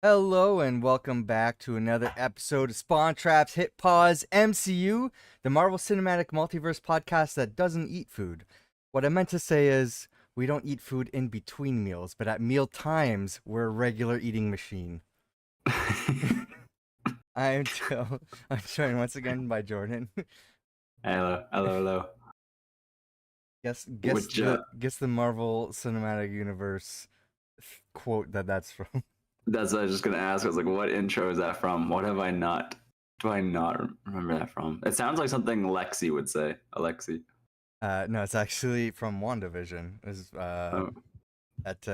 Hello and welcome back to another episode of Spawn Traps Hit Pause MCU, the Marvel Cinematic Multiverse podcast that doesn't eat food. What I meant to say is we don't eat food in between meals, but at meal times we're a regular eating machine. I'm Joe. I'm joined once again by Jordan. Hello. Guess Which guess the Marvel Cinematic Universe quote that's from. that's what I was just gonna ask. I was like, what intro is that from? What have I not? Do I not remember that from? It sounds like something Lexi would say. Alexi. No, it's actually from WandaVision. Is Oh, at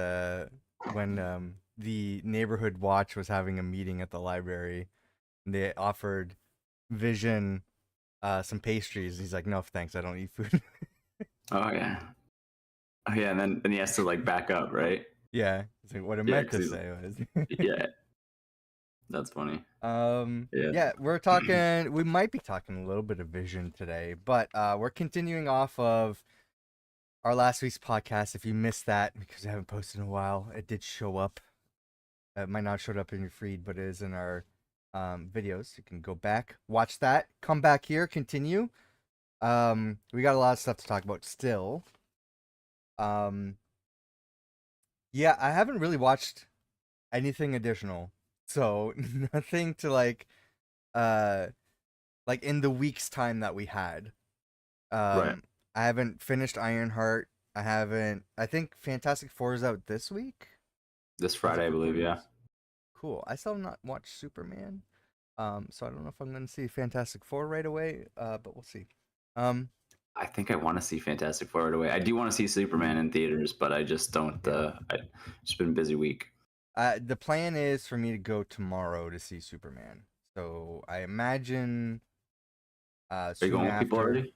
when the neighborhood watch was having a meeting at the library, and they offered Vision some pastries. He's like, "No, thanks, I don't eat food." oh yeah. Oh yeah, and he has to like back up, right? Yeah, it's like what I Yeah, meant to because say was. yeah, that's funny. Yeah. Yeah, we're talking. We might be talking a little bit of Vision today, but we're continuing off of our last week's podcast. If you missed that because I haven't posted in a while, it did show up. It might not show up in your feed, but it is in our videos. You can go back, watch that, come back here, continue. We got a lot of stuff to talk about still. Yeah, I haven't really watched anything additional, so nothing to uh, like in the week's time that we had. Right. I haven't finished Ironheart. I haven't. I think Fantastic Four is out this week. This As Friday, I of believe. recording Yeah. this. Cool. I still have not watched Superman. So I don't know if I'm gonna see Fantastic Four right away. But we'll see. I think I want to see Fantastic Four right away. I do want to see Superman in theaters, but I just don't. Yeah. It's been a busy week. The plan is for me to go tomorrow to see Superman. So I imagine Are you soon going with people after. already?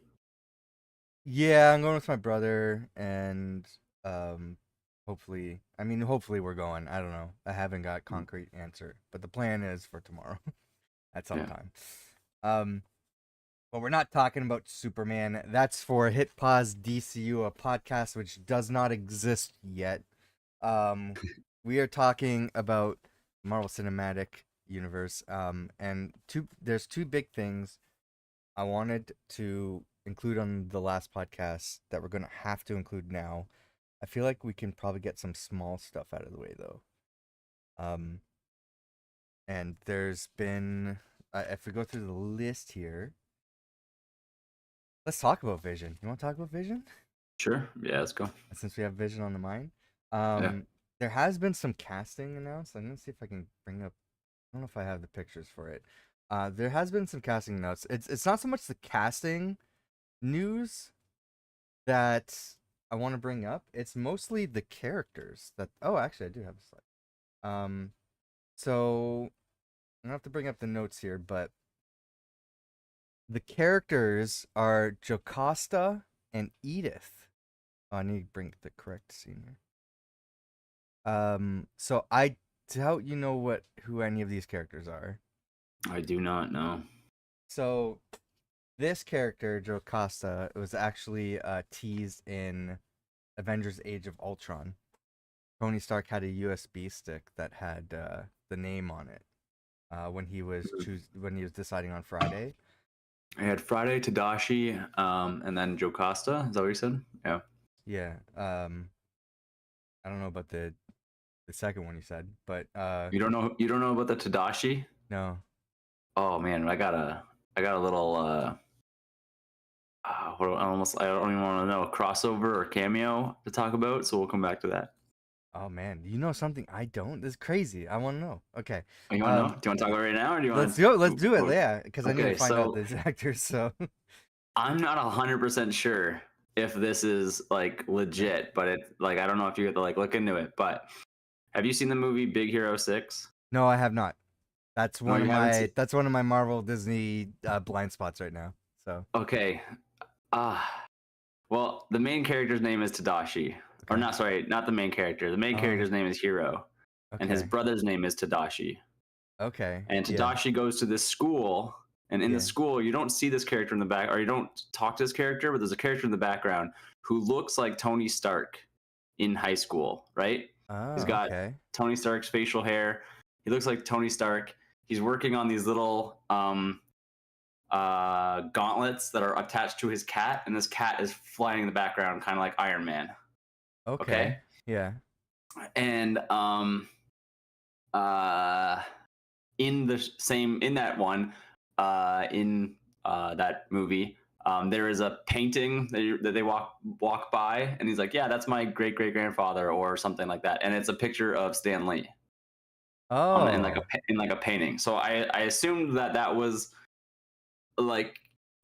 Yeah, I'm going with my brother and um hopefully hopefully we're going. I don't know. I haven't got concrete answer, but the plan is for tomorrow at some Yeah. time. But we're not talking about Superman. That's for Hit Pause DCU, a podcast which does not exist yet. We are talking about Marvel Cinematic Universe. And there's two big things I wanted to include on the last podcast that we're gonna have to include now. I feel like we can probably get some small stuff out of the way though. Um, and there's been if we go through the list here, let's talk about Vision. You want to talk about Vision? Sure. Yeah. Let's go. Since we have Vision on the mind. Yeah. There has been some casting announced. I'm gonna see if I can bring up. I don't know if I have the pictures for it. There has been some casting notes. It's not so much the casting news that I want to bring up. It's mostly the characters that. Oh, actually, I do have a slide. So I don't have to bring up the notes here, but the characters are Jocasta and Edith. Oh, I need to bring the correct scene here. So I doubt you know who any of these characters are. I do not know. So this character, Jocasta, was actually teased in Avengers: Age of Ultron. Tony Stark had a USB stick that had the name on it when he was deciding on Friday. I had Friday, Tadashi, and then Jocasta. Is that what you said? Yeah. Yeah. I don't know about the second one you said, but You don't know about the Tadashi? no. Oh man, I got a little I don't even want to know, a crossover or cameo to talk about, so we'll come back to that. Oh man, you know something I don't? This is crazy. I want to know. Okay. Oh, you want to know? Do you want to talk about it right now, or do you want Let's do it. Let's do it. or- Yeah, because I need to Okay, find out so these actors. So I'm not 100% sure if this is like legit, but it's like I don't know if you have to like look into it. But have you seen the movie Big Hero 6? no, I have not. That's No, one you of haven't my seen. that's one of my Marvel Disney blind spots right now. So Okay. Well, the main character's name is Tadashi. Or okay. not, sorry, not the main character. The main character's name is Hiro. And his Okay. brother's name is Tadashi. Okay. And Yeah. Tadashi goes to this school, and in the school, you don't see this character in the back, or you don't talk to this character, but there's a character in the background who looks like Tony Stark in high school, right? Oh, He's got okay. Tony Stark's facial hair. He looks like Tony Stark. He's working on these little gauntlets that are attached to his cat, and this cat is flying in the background, kind of like Iron Man. Okay. Okay, Yeah. and uh, in that one, in that movie, there is a painting that they walk by, and he's like, "Yeah, that's my great grandfather," or something like that, and it's a picture of Stan Lee on Oh. in like a painting. So I assumed that was like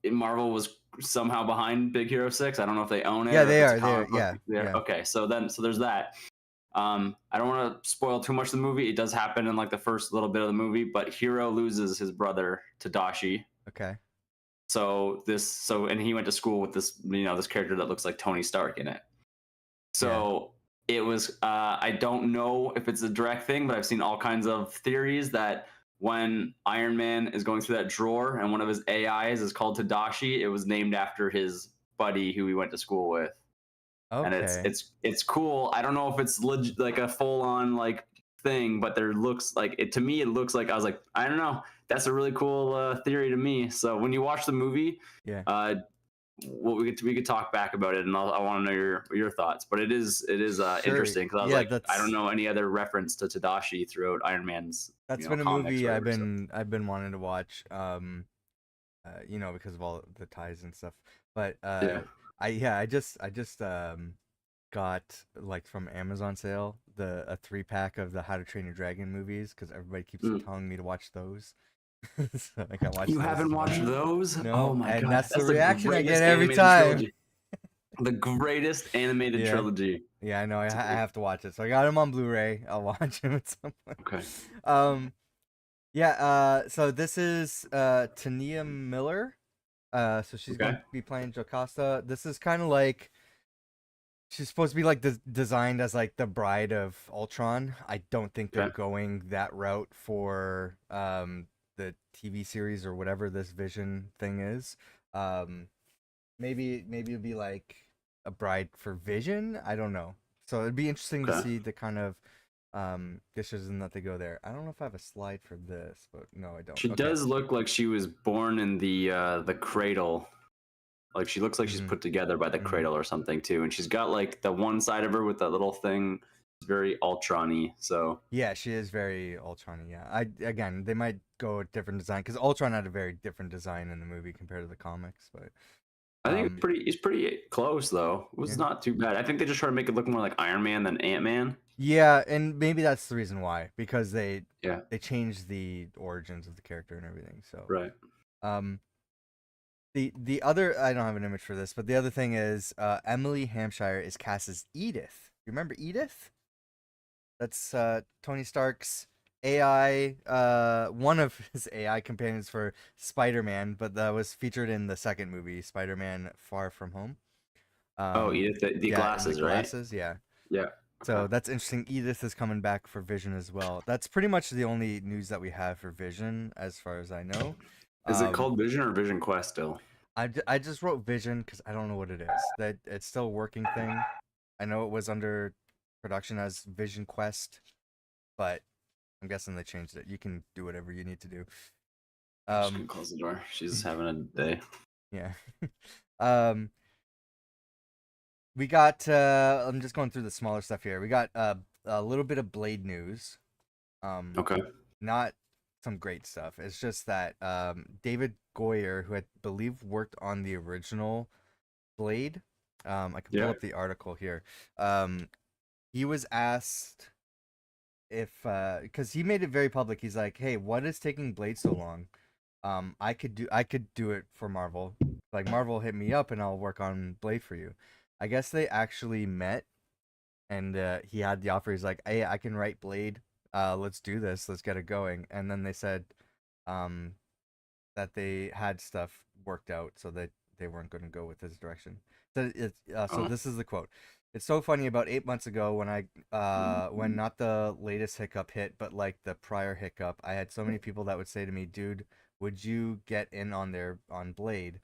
Marvel was somehow behind Big Hero 6. I don't know if they own it Yeah, or if they it's a are. They're comic book. yeah. Yeah. Yeah. Okay. So there's that. I don't want to spoil too much of the movie. It does happen in like the first little bit of the movie, but Hero loses his brother Tadashi. Okay. And he went to school with this, this character that looks like Tony Stark in it. Yeah. So it was, I don't know if it's a direct thing, but I've seen all kinds of theories that when Iron Man is going through that drawer and one of his AIs is called Tadashi, it was named after his buddy who he went to school with. And Okay. it's cool. I don't know if it's like a full on like thing, but there looks like it to me. It looks like I was like, I don't know. That's a really cool theory to me. So when you watch the movie, Yeah. well, we could talk back about it, and I want to know your thoughts. But it is Sure. interesting because I was Yeah, like, I don't know any other reference to Tadashi throughout Iron Man's that's been a comics movie or I've whatever. So been wanting to watch. Because of all the ties and stuff. But yeah. I just got like from Amazon sale a 3-pack of the How to Train Your Dragon movies because everybody keeps Mm. telling me to watch those. So I can watch You those haven't as well. watched those? Oh No, my and god, that's the that's the reaction I get greatest every animated time. trilogy. The greatest animated Yeah. trilogy. Yeah, I know. I have to watch it. So I got him on Blu-ray. I'll watch him at some point. Okay. Um, yeah. So this is Tania Miller. So she's going Okay. to be playing Jocasta. This is kind of like she's supposed to be like designed as like the bride of Ultron. I don't think they're Okay. going that route for the TV series or whatever this Vision thing is. Um, maybe it'd be like a bride for Vision. I don't know. So it'd be interesting to Okay. see the kind of decision that they go there. I don't know if I have a slide for this, but no, I don't. She Okay. does look like she was born in the cradle. Like she looks like she's Mm-hmm. put together by the Mm-hmm. cradle or something too, and she's got like the one side of her with that little thing. It's very Ultron-y. So Yeah, she is very Ultron. Yeah, again, they might go a different design because Ultron had a very different design in the movie compared to the comics. But I think it's pretty close though. It was yeah, not too bad. I think they just try to make it look more like Iron Man than Ant-Man. yeah, and maybe that's the reason why because Yeah. they changed the origins of the character and everything. So Right. um, the other I don't have an image for this, but the other thing is Emily Hampshire is cast as Edith. You remember Edith? That's Tony Stark's AI, one of his AI companions for Spider-Man, but that was featured in the second movie, Spider-Man: Far From Home. Oh, Edith, the Yeah, in the glasses, right? glasses, yeah. Yeah. So Okay. that's interesting. Edith is coming back for Vision as well. That's pretty much the only news that we have for Vision, as far as I know. Is it Um, called Vision or Vision Quest still? I just wrote Vision because I don't know what it is. That it's still a working thing. I know it was under production as VisionQuest, but I'm guessing they changed it. You can do whatever you need to do. I'm just gonna close the door. She's having a day. Yeah. um, we got. I'm just going through the smaller stuff here. We got a little bit of Blade news. Okay. Not some great stuff. It's just that David Goyer, who I believe worked on the original Blade, I can pull Yeah. up the article here. He was asked if because he made it very public. He's like, "Hey, what is taking Blade so long? I could do it for Marvel. Like Marvel hit me up and I'll work on Blade for you." I guess they actually met and he had the offer. He's like, "Hey, I can write Blade. Let's do this. Let's get it going." And then they said um that they had stuff worked out so that they weren't going to go with his direction. So Oh. this is the quote. It's so funny. About 8 months ago, when not the latest hiccup hit, but like the prior hiccup, I had so many people that would say to me, "Dude, would you get in on Blade?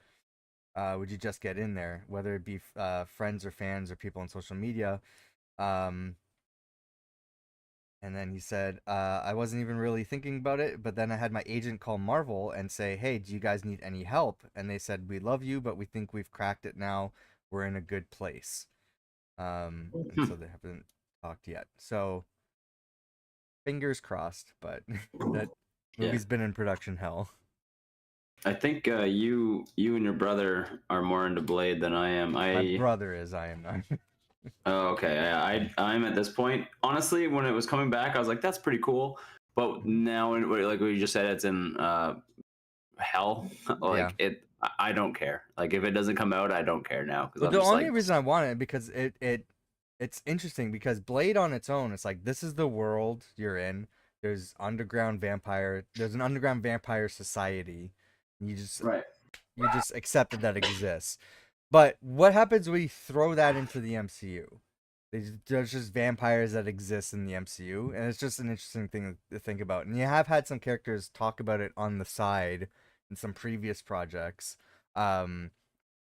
Would you just get in there? Whether it be friends or fans or people on social media." Um, And then he said, I wasn't even really thinking about it, but then I had my agent call Marvel and say, hey, do you guys need any help? And they said, we love you, but we think we've cracked it now. We're in a good place. And so they haven't talked yet. So fingers crossed, but that Yeah. movie's been in production hell. I think you and your brother are more into Blade than I am. My brother is, I am not. Oh, okay. I'm at this point. Honestly, when it was coming back, I was like, that's pretty cool. But now, like what you just said, it's in hell. Yeah. Like it, I don't care. Like if it doesn't come out, I don't care now because But I'm the just only like, reason I want it because it's interesting because Blade on its own, it's like this is the world you're in. There's an underground vampire society. You just right. you just accept that exists. But what happens when you throw that into the MCU? There's just vampires that exist in the MCU, and it's just an interesting thing to think about. And you have had some characters talk about it on the side in some previous projects. Um,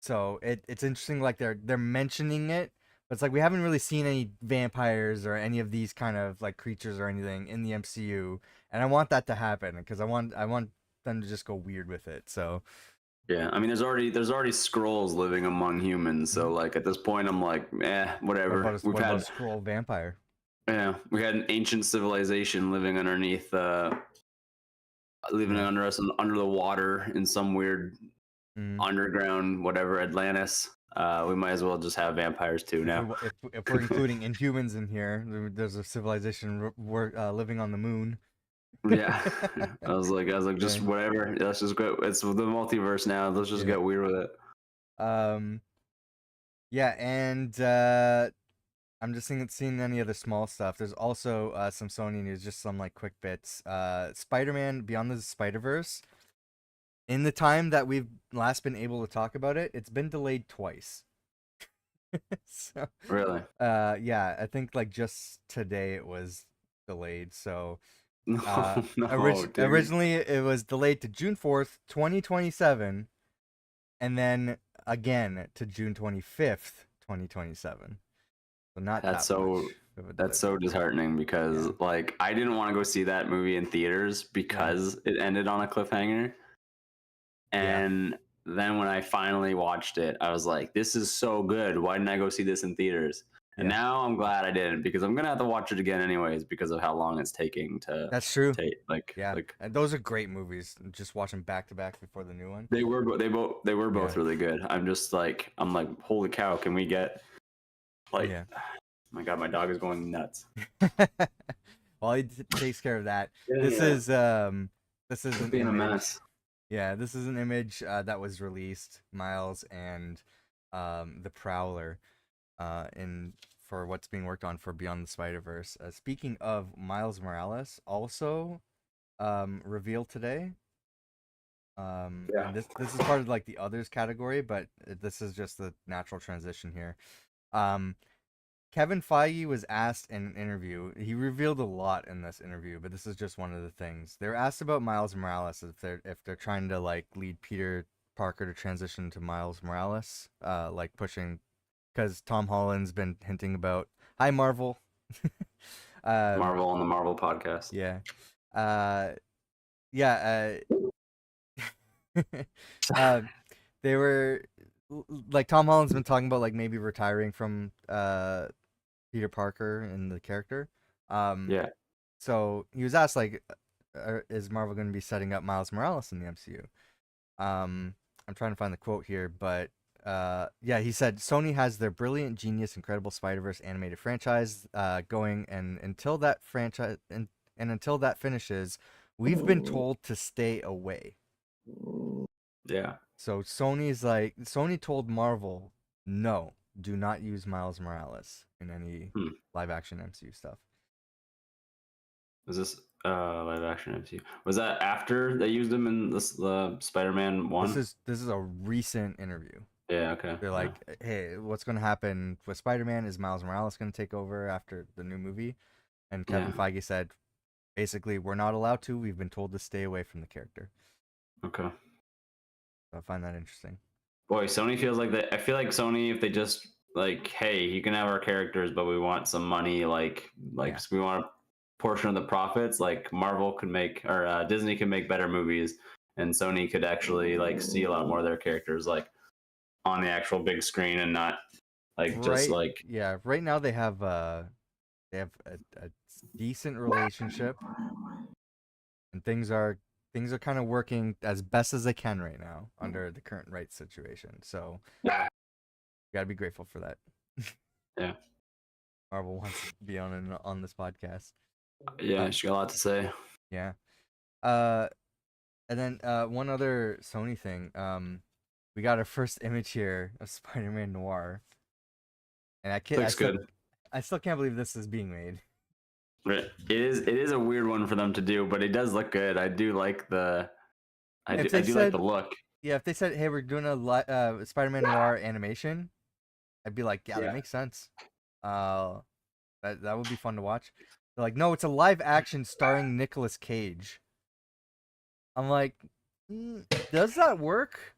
so it's interesting, like they're mentioning it, but it's like we haven't really seen any vampires or any of these kind of like creatures or anything in the MCU, and I want that to happen because I want them to just go weird with it. So Yeah, I mean, there's already scrolls living among humans. So like at this point, I'm like, whatever. what about a scroll vampire? We had an ancient civilization living underneath, living Yeah. under us under the water in some weird Mm. underground whatever Atlantis. We might as well just have vampires too If we now. wa- if we're including Inhumans in here, there's a civilization living on the moon. Yeah, I was like, Yeah. just whatever. Let's just go. It's the multiverse now. Let's just Yeah. get weird with it. Um. Yeah, and I'm just seeing any other small stuff. There's also some Sony news, just some like quick bits. Spider-Man Beyond the Spider-Verse. In the time that we've last been able to talk about it, it's been delayed twice. So, Really? yeah, I think like just today it was delayed. So, No, no, dude. originally it was delayed to June 4th, 2027, and then again to June 25th, 2027. So not That's that much so of a delay. that's so disheartening because Yeah. like I didn't want to go see that movie in theaters Yeah. because it ended on a cliffhanger. Yeah. And then when I finally watched it, I was like, this is so good. Why didn't I go see this in theaters? And Yeah. now I'm glad I didn't because I'm gonna have to watch it again anyways because of how long it's taking to That's true. take. Yeah. Like And those are great movies. Just watch them back to back before the new one. they were Yeah. both really good. I'm like, holy cow, can we get like Yeah. my god, my dog is going nuts. While he takes care of that, Yeah, this yeah. is Just an being a image. mess. Yeah, this is an image that was released, Miles and the Prowler, in for what's being worked on for Beyond the Spider-Verse. Speaking of Miles Morales, also revealed today. Yeah. And this is part of like the others category, but this is just the natural transition here. Um, Kevin Feige was asked in an interview. He revealed a lot in this interview, but this is just one of the things. They're asked about Miles Morales if they're trying to like lead Peter Parker to transition to Miles Morales, like pushing because Tom Holland's been hinting about hi Marvel. um, Marvel on the Marvel podcast. yeah, uh, yeah, uh, they were like Tom Holland's been talking about like maybe retiring from Peter Parker in the character. Um, Yeah. so he was asked like, is Marvel going to be setting up Miles Morales in the MCU? I'm trying to find the quote here, but yeah, he said Sony has their brilliant, genius, incredible Spider-Verse animated franchise going, and until that franchise and until that finishes, we've been told to stay away. Yeah. So Sony told Marvel, no, do not use Miles Morales in any Hmm. live action MCU stuff. Was this live action MCU? Was that after they used him in this the Spider-Man one? This is a recent interview. Yeah. Okay. They're Yeah. like, hey, what's going to happen with Spider-Man? Is Miles Morales going to take over after the new movie? And Kevin Yeah. Feige said, basically, we're not allowed to. We've been told to stay away from the character. Okay. So I find that interesting. Boy, Sony feels like that. I feel like Sony, if they just like, hey, you can have our characters, but we want some money. Like Yeah. we want portion of the profits, like Marvel could make or Disney could make better movies, and Sony could actually like see a lot more of their characters like on the actual big screen and not like just Right. like Yeah. Right now they have a decent relationship, and things are kind of working as best as they can right now under the current rights situation. So yeah, you gotta be grateful for that. yeah, Marvel wants to be on this podcast. yeah. She got a lot to say. Yeah. Uh, and then one other Sony thing. We got our first image here of Spider-Man Noir, and Looks good. I still can't believe this is being made. It is a weird one for them to do, but it does look good. I do like the I If do, they I do like the said, look. yeah, if they said, hey, we're doing a Spider-Man Noir animation, I'd be like, yeah, that Yeah. makes sense. That would be fun to watch. They're like, no, it's a live action starring Nicolas Cage. I'm like, does that work?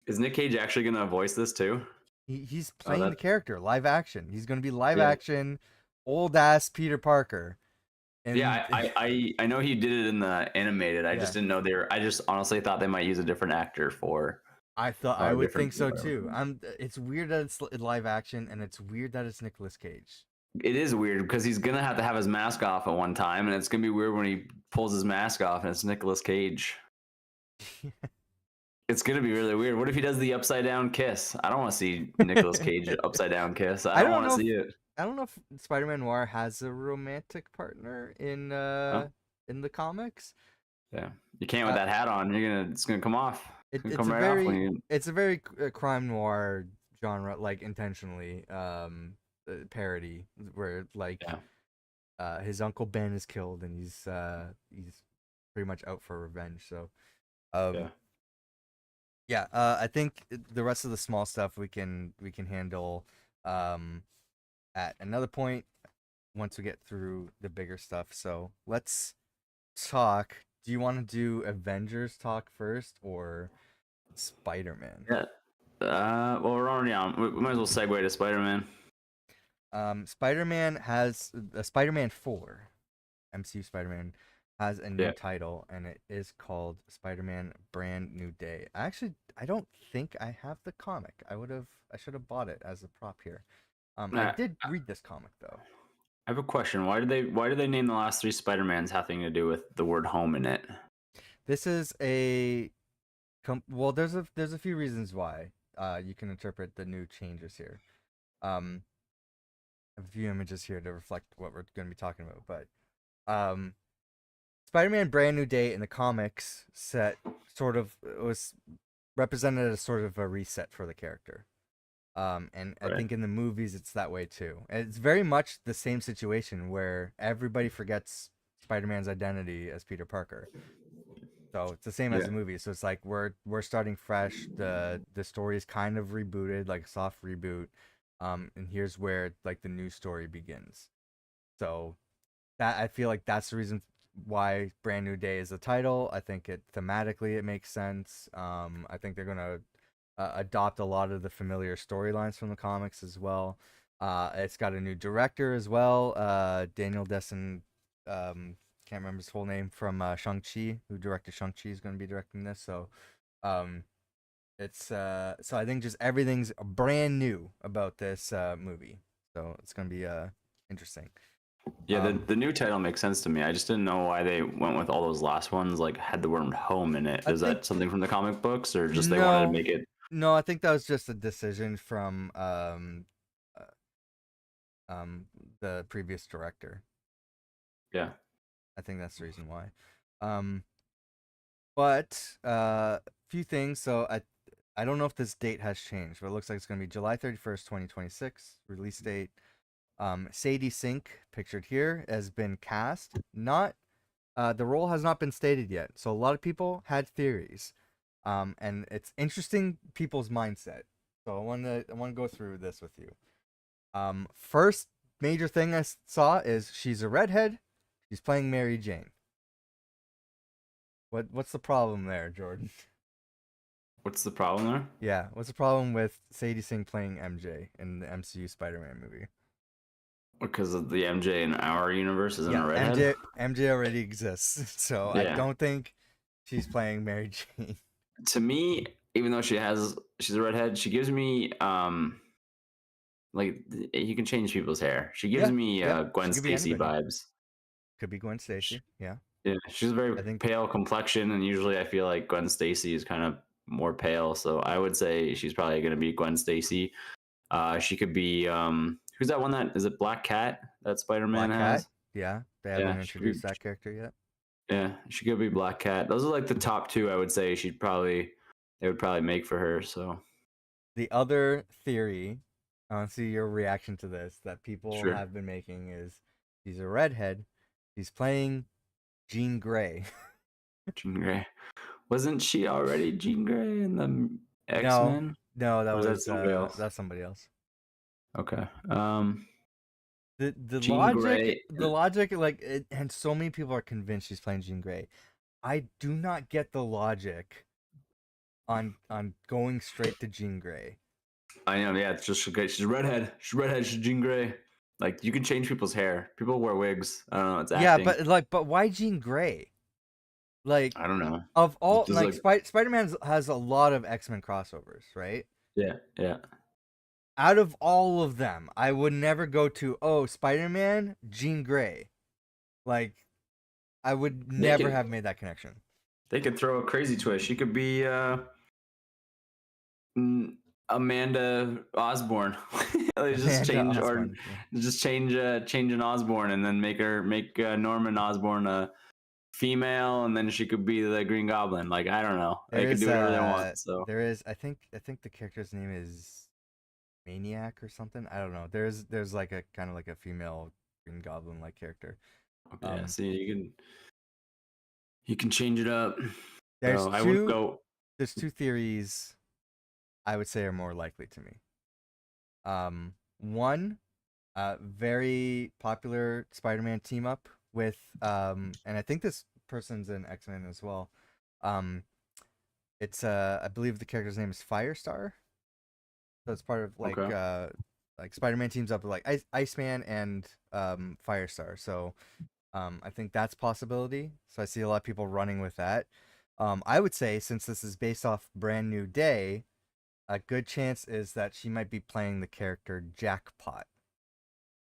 Is Nick Cage actually gonna voice this too? He's Oh, playing the that character live action. He's gonna be live yeah. action, old ass Peter Parker. And Yeah, I know he did it in the animated. I yeah, just didn't know they were. I just honestly thought they might use a different actor for I would different. think so too. It's weird that it's live action, and it's weird that it's Nicolas Cage. It is weird because he's gonna have to have his mask off at one time, and it's gonna be weird when he pulls his mask off and it's Nicolas Cage. It's gonna be really weird. What if he does the upside down kiss? I don't want to see Nicolas Cage upside down kiss. I don't want to see it. I don't know if Spider-Man Noir has a romantic partner Oh, in the comics. yeah, you can't with Uh, that hat on. It's gonna come off. It's gonna it's come right off when you. a very crime noir genre, like intentionally parody, where like Yeah. his uncle Ben is killed and he's pretty much out for revenge. So Yeah. yeah, I think the rest of the small stuff we can handle at another point once we get through the bigger stuff. So let's talk. Do you want to do Avengers talk first or Spider-Man? Yeah. Well, we're already on. We might as well segue to Spider-Man. Spider-Man has Spider-Man 4. MCU Spider-Man has a new Yeah. title, and it is called Spider-Man Brand New Day. I don't think I have the comic. I should have bought it as a prop here. I did read this comic though. I have a question. Why did they name the last three Spider-Mans having to do with the word home in it? This is well, there's a few reasons why. You can interpret the new changes here. I have a few images here to reflect what we're going to be talking about, but Spider-Man Brand New Day in the comics set was represented as sort of a reset for the character. And I think in the movies it's that way too. And it's very much the same situation where everybody forgets Spider-Man's identity as Peter Parker. So it's the same as the movie. So it's like we're starting fresh. The story is kind of rebooted, like a soft reboot. And here's where like the new story begins. So that I feel like that's the reason why Brand New Day is the title. I think it thematically it makes sense. I think they're gonna adopt a lot of the familiar storylines from the comics as well. It's got a new director as well. Daniel Dessen, can't remember his full name, from Shang-Chi, who directed Shang-Chi, is going to be directing this. So it's so I think just everything's brand new about this movie. So it's going to be interesting. Yeah, the new title makes sense to me. I just didn't know why they went with all those last ones, like had the word home in it. Is that something from the comic books, or just they wanted to make it? No, I think that was just a decision from the previous director. Yeah. I think that's the reason why. But few things. So I don't know if this date has changed, but it looks like it's going to be July 31st, 2026 release date. Sadie Sink, pictured here, has been cast. Not the role has not been stated yet. So a lot of people had theories. And it's interesting people's mindset. So I want to go through this with you. First major thing I saw is she's a redhead. She's playing Mary Jane. What's the problem there, Jordan? What's the problem there? Yeah, what's the problem with Sadie Sink playing MJ in the MCU Spider-Man movie? Because of the MJ in our universe isn't Yeah, a redhead. MJ already exists, so I Yeah. don't think she's playing Mary Jane. To me, even though she's a redhead, she gives me like you can change people's hair. She gives Yeah, me yeah, Gwen she could be Stacy anybody. vibes. Could be Gwen Sh Stacy. Yeah, Yeah, she's a very I think. pale complexion, and usually I feel like Gwen Stacy is kind of more pale. So I would say she's probably going to be Gwen Stacy. She could be who's that one that is it Black Cat that Spider Man Black Cat. has? Yeah, they haven't Yeah, she could introduced be. that character yet. Yeah, she could be Black Cat. Those are like the top two. I would say they would probably make for her. So The other theory, I want to see your reaction to this, that people sure, have been making is she's a redhead. She's playing Jean Grey. Jean Grey. Wasn't she already Jean Grey in the X No, Men? no, Or was that somebody else? that's somebody else. Okay. The Jean logic, Grey. like, and so many people are convinced she's playing Jean Grey. I do not get the logic on going straight to Jean Grey. I know. Yeah, it's just okay. She's a redhead. She's a redhead. She's Jean Grey. Like you can change people's hair. People wear wigs. I don't know. It's Yeah, acting. but why Jean Grey? Like, I don't know. of all, Just like, like Spider-Man has a lot of X-Men crossovers, right? yeah, yeah. Out of all of them, I would never go to, oh, Spider-Man, Jean Grey. Like, I would They never could have made that connection. they could throw a crazy twist. She could be Amanda Osborne. They just Amanda change or Osborn. Yeah. just change an Osborne and then make Norman Osborn a female, and then she could be the Green Goblin. Like I don't know. They could do whatever they want. So I think the character's name is Maniac or something. I don't know. There's like a kind of like a female Green Goblin like character. okay, yeah, see you can change it up. There's So I would two go. there's two theories I would say are more likely to me. One, very popular Spider-Man team up with and I think this person's in X-Men as well. Um, it's I believe the character's name is Firestar. So it's part of Okay. like Spider-Man teams up with like Iceman and Firestar. So I think that's possibility. So I see a lot of people running with that. I would say since this is based off Brand New Day, a good chance is that she might be playing the character Jackpot,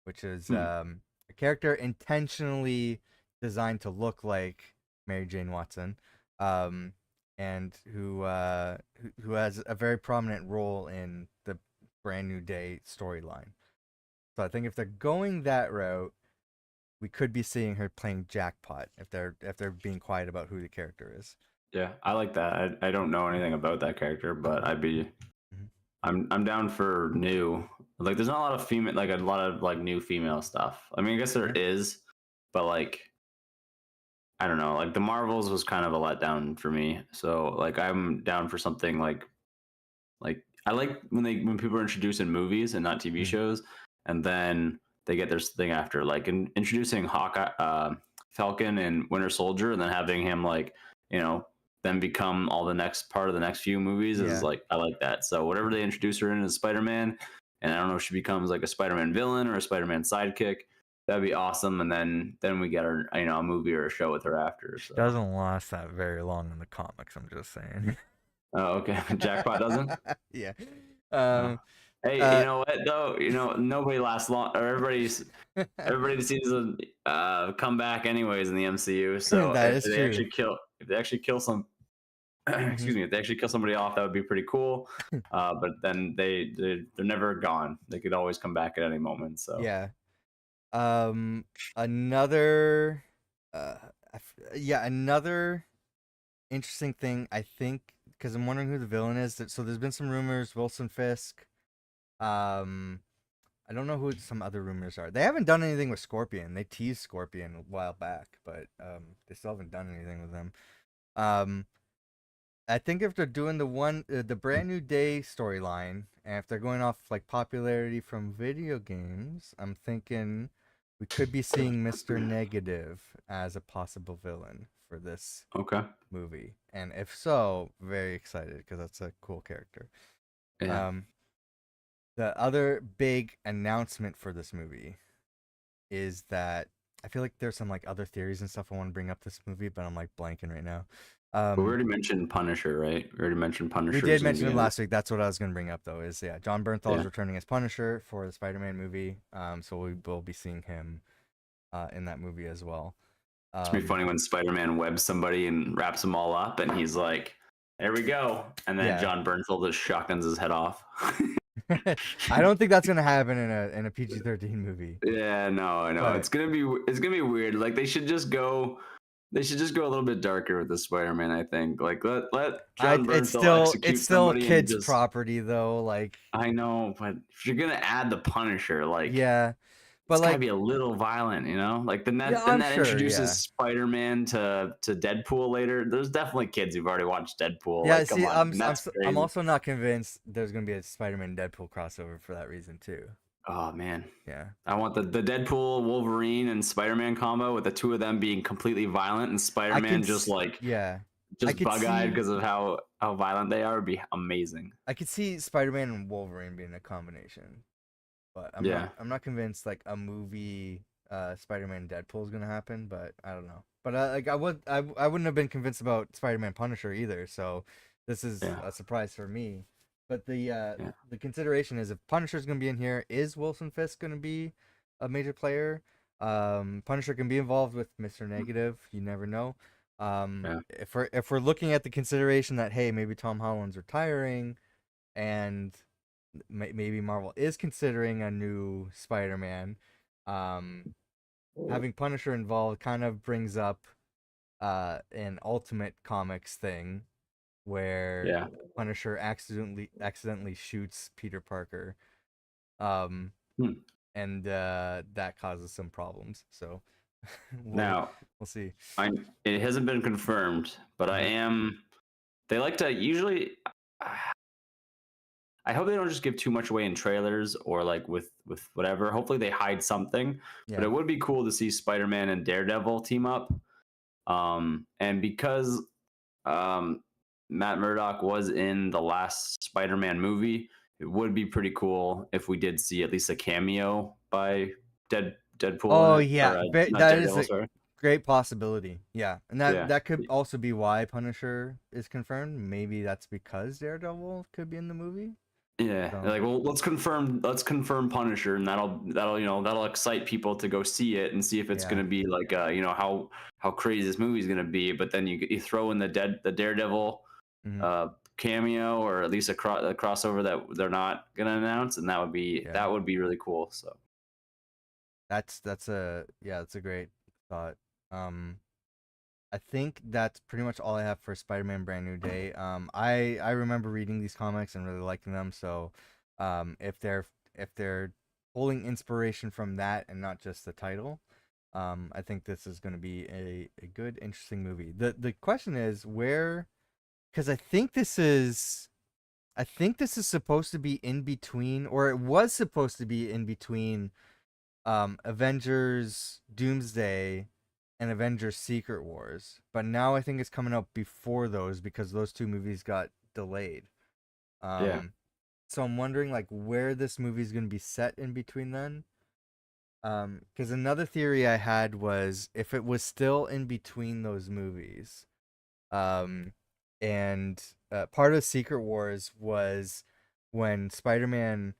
which is Hmm. a character intentionally designed to look like Mary Jane Watson, um, and who has a very prominent role in the Brand New Day storyline. So I think if they're going that route, we could be seeing her playing Jackpot if they're being quiet about who the character is. Yeah, I like that. I don't know anything about that character, but Mhm. I'm down for new. Like, there's not a lot of female, like a lot of like new female stuff. I mean, I guess there Yeah. is, but like I don't know. Like the Marvels was kind of a letdown for me. So like I'm down for something like I like when people are introduced in movies and not TV Mm. shows, and then they get their thing after, like introducing Hawkeye, Falcon, and Winter Soldier, and then having him like you know then become all the next part of the next few movies is Yeah. like I like that. So whatever they introduce her in as Spider Man, and I don't know if she becomes like a Spider Man villain or a Spider Man sidekick. That'd be awesome, and then we get her, a movie or a show with her after. She So, doesn't last that very long in the comics. I'm just saying. oh, okay, Jackpot doesn't. Yeah. Oh. Um. Hey, you know what though? Nobody lasts long, or everybody seems to come back anyways in the MCU. So That is true. if they actually kill some, Hmm. excuse me, if they actually kill somebody off, that would be pretty cool. But then they're never gone. They could always come back at any moment. So Yeah. Um. Another. Yeah. Another interesting thing I think because I'm wondering who the villain is. So there's been some rumors. Wilson Fisk. Um. I don't know who some other rumors are. They haven't done anything with Scorpion. They teased Scorpion a while back, but they still haven't done anything with him. Um. I think if they're doing the Brand New Day storyline, and if they're going off like popularity from video games, I'm thinking we could be seeing Mr. Negative as a possible villain for this okay, movie. And if so, very excited because that's a cool character. yeah, Um, the other big announcement for this movie, is that I feel like there's some like other theories and stuff I want to bring up this movie, but I'm like blanking right now. But we Um, already mentioned Punisher, right? We already mentioned we Punisher did is going to mention be him in it. last week. That's what I was going to bring up though. Is yeah, John Bernthal is Yeah. returning as Punisher for the Spider-Man movie. So we will be seeing him in that movie as well. It's gonna be Um, funny when Spider-Man webs somebody and wraps them all up, and he's like, "There we go," and then yeah. John Bernthal just shotguns his head off. I don't think that's gonna happen in a PG-13 movie, Yeah, no, I know. but It's gonna be weird. Like they should just go a little bit darker with the Spider-Man, I think. Like let I John it's Bernthal still it's execute still somebody and kids just property though. Like I know, but if you're gonna add the Punisher, like yeah, it's but gotta like be a little violent, you know? Like then yeah, that then I'm that sure. introduces Yeah, Spider-Man to Deadpool later. There's definitely kids who've already watched Deadpool. yeah. Like, come See, on, that's I'm crazy. also not convinced there's gonna be a Spider-Man Deadpool crossover for that reason too. Oh man. Yeah, I want the Deadpool, Wolverine, and Spider-Man combo with the two of them being completely violent and I can. Spider-Man just like Yeah, I just could bug-eyed see. because of how violent they are would be amazing. I could see Spider-Man and Wolverine being a combination, but Yeah. I'm not convinced like a movie Spider-Man Deadpool is gonna happen. But I don't know. But like I wouldn't have been convinced about Spider-Man Punisher either. So this is Yeah. a surprise for me. But Yeah. the consideration is if Punisher's gonna be in here, is Wilson Fisk gonna be a major player? Punisher can be involved with Mr. Negative. You never know. Yeah. If we're looking at the consideration that hey maybe Tom Holland's retiring and maybe Marvel is considering a new Spider-Man. Having Punisher involved kind of brings up an Ultimate Comics thing where Yeah. Punisher accidentally shoots Peter Parker, um, Hmm. and that causes some problems. So we'll Now, we'll see. I it hasn't been confirmed, but I Mhm. am. They like to usually. I hope they don't just give too much away in trailers or like with whatever. Hopefully they hide something. But Yeah. it would be cool to see Spider-Man and Daredevil team up. And because um, Matt Murdock was in the last Spider-Man movie, it would be pretty cool if we did see at least a cameo by Deadpool Oh in it, yeah, or not that is Daredevil, a sorry. great possibility. Yeah, and Yeah, that could also be why Punisher is confirmed. Maybe that's because Daredevil could be in the movie. yeah. They're So like, well, let's confirm Punisher, and that'll excite people to go see it and see if it's yeah. gonna be like how crazy this movie's gonna be. But then you throw in the Daredevil Hmm. uh, cameo or at least a crossover that they're not gonna announce, and Yeah. that would be really cool. So That's a great thought. Um, I think that's pretty much all I have for Spider-Man Brand New Day. I remember reading these comics and really liking them. So, if they're pulling inspiration from that and not just the title, I think this is going to be a good, interesting movie. The question is where, because I think this is supposed to be in between, or it was supposed to be in between Avengers Doomsday and Avengers Secret Wars. But now I think it's coming out before those because those two movies got delayed. yeah, Um so I'm wondering like where this movie is going to be set in between then. Cuz another theory I had was if it was still in between those movies. Um and part of Secret Wars was when Spider-Man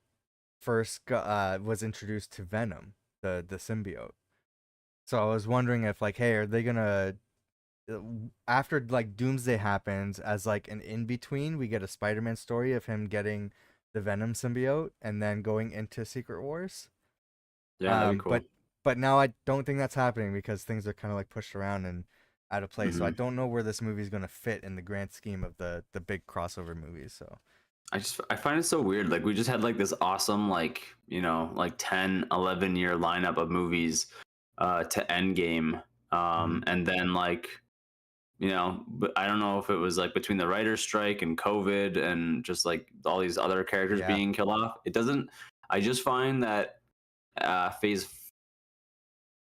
was introduced to Venom, the symbiote. So I was wondering if like, hey, are they gonna uh, after like Doomsday happens as like an in between, we get a Spider-Man story of him getting the Venom symbiote and then going into Secret Wars. yeah, that'd be But cool. now I don't think that's happening because things are kind of like pushed around and out of place. So I Hmm. don't know where this movie is gonna fit in the grand scheme of the big crossover movies. So I find it so weird. Like we just had like this awesome like like 10, 11 year lineup of movies to Endgame, mhm. and then like but I don't know if it was like between the writer's strike and COVID and just like all these other characters Yeah, being killed off. It doesn't. I just find that phase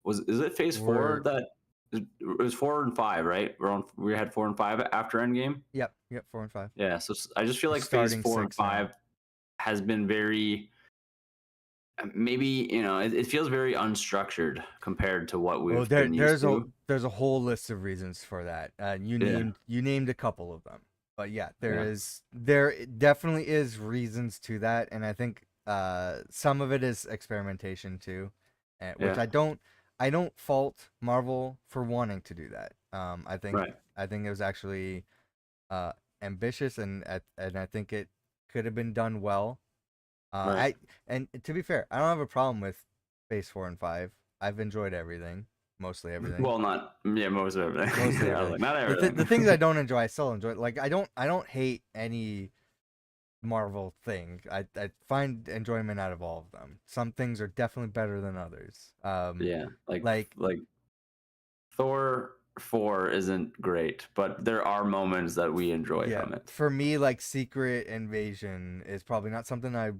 is it phase four we're that it was 4 and 5, right? We had 4 and 5 after Endgame. yep 4 and 5. Yeah, so I just feel We're like phase starting 4 and six now. 5 has been very maybe it feels very unstructured compared to what Oh, we've been used to. there's a whole list of reasons for that. Yeah, You named a couple of them, but yeah, yeah, there definitely is reasons to that, and I think some of it is experimentation too, which yeah. I don't fault Marvel for wanting to do that. Right, I think it was actually uh ambitious, and I think it could have been done well. right. I and to be fair, I don't have a problem with Phase 4 and 5. I've enjoyed everything, mostly everything, Well, not yeah, most of mostly everything. I was everything. like, not The things everything. I don't enjoy, I still enjoy. Like I don't hate any Marvel thing. I find enjoyment out of all of them. Some things are definitely better than others. Yeah, Like like Thor 4 isn't great, but there are moments that we enjoy yeah, from it. for me, like Secret Invasion is probably not something I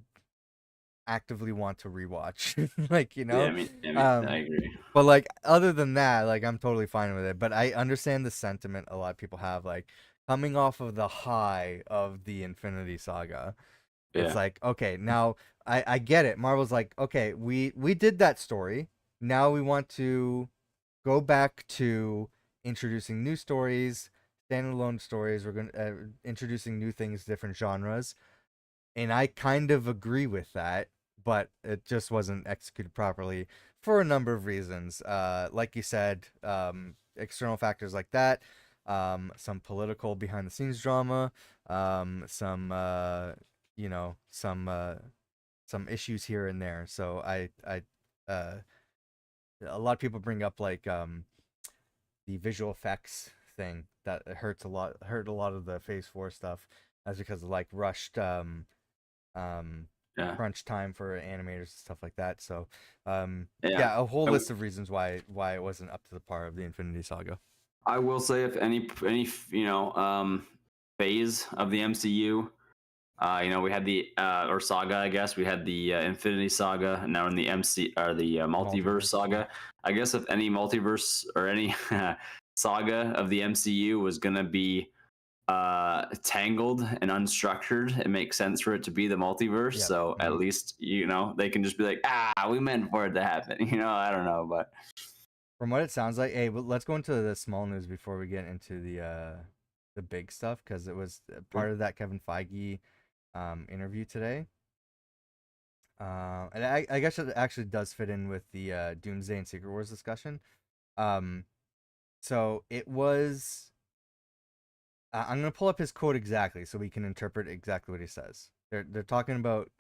actively want to rewatch. Like Yeah, I um, agree. but like other than that, like I'm totally fine with it. But I understand the sentiment a lot of people have, like coming off of the high of the Infinity Saga. It's Yeah. like, okay, now I get it. Marvel's like, okay, we did that story. Now we want to go back to introducing new stories, standalone stories. We're going to introducing new things, different genres, and I kind of agree with that, but it just wasn't executed properly for a number of reasons. Like you said, external factors like that, some political behind the scenes drama, some you know, some issues here and there. So uh, a lot of people bring up like the visual effects thing that hurt a lot of the Phase 4 stuff. That's because of like rushed um, Yeah. crunch time for animators and stuff like that. So, Yeah. yeah, a whole I, list of reasons why it wasn't up to the par of the Infinity Saga. I will say if any phase of the MCU, we had the or saga, I guess we had the Infinity Saga, and now in the Multiverse Multiverse, yeah, Saga. I guess if any multiverse or any saga of the MCU was gonna be tangled and unstructured, it makes sense for it to be the multiverse. yeah. So at least they can just be like, we meant for it to happen. I don't know, but From what it sounds like, hey, but let's go into the small news before we get into the big stuff because it was part of that Kevin Feige interview today. And I guess it actually does fit in with the Doomsday and Secret Wars discussion. Um, so it was. I'm gonna pull up his quote exactly so we can interpret exactly what he says. They're talking about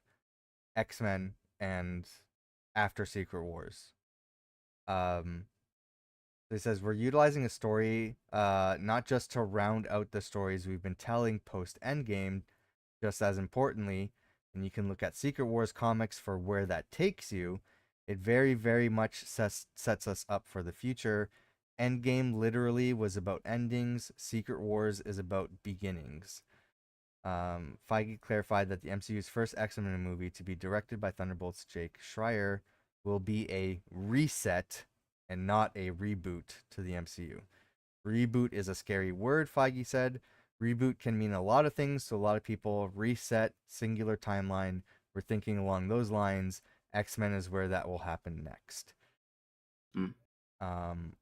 X-Men and after Secret Wars. Um, so he says we're utilizing a story, not just to round out the stories we've been telling post Endgame, just as importantly, and you can look at Secret Wars comics for where that takes you. It very, very much sets us up for the future. Endgame literally was about endings. Secret Wars is about beginnings. Feige clarified that the MCU's first X-Men movie to be directed by Thunderbolt's Jake Schreier will be a reset and not a reboot to the MCU. Reboot is a scary word, Feige said. Reboot can mean a lot of things to a lot of people. Reset, singular timeline. We're thinking along those lines. X-Men is where that will happen next. mm,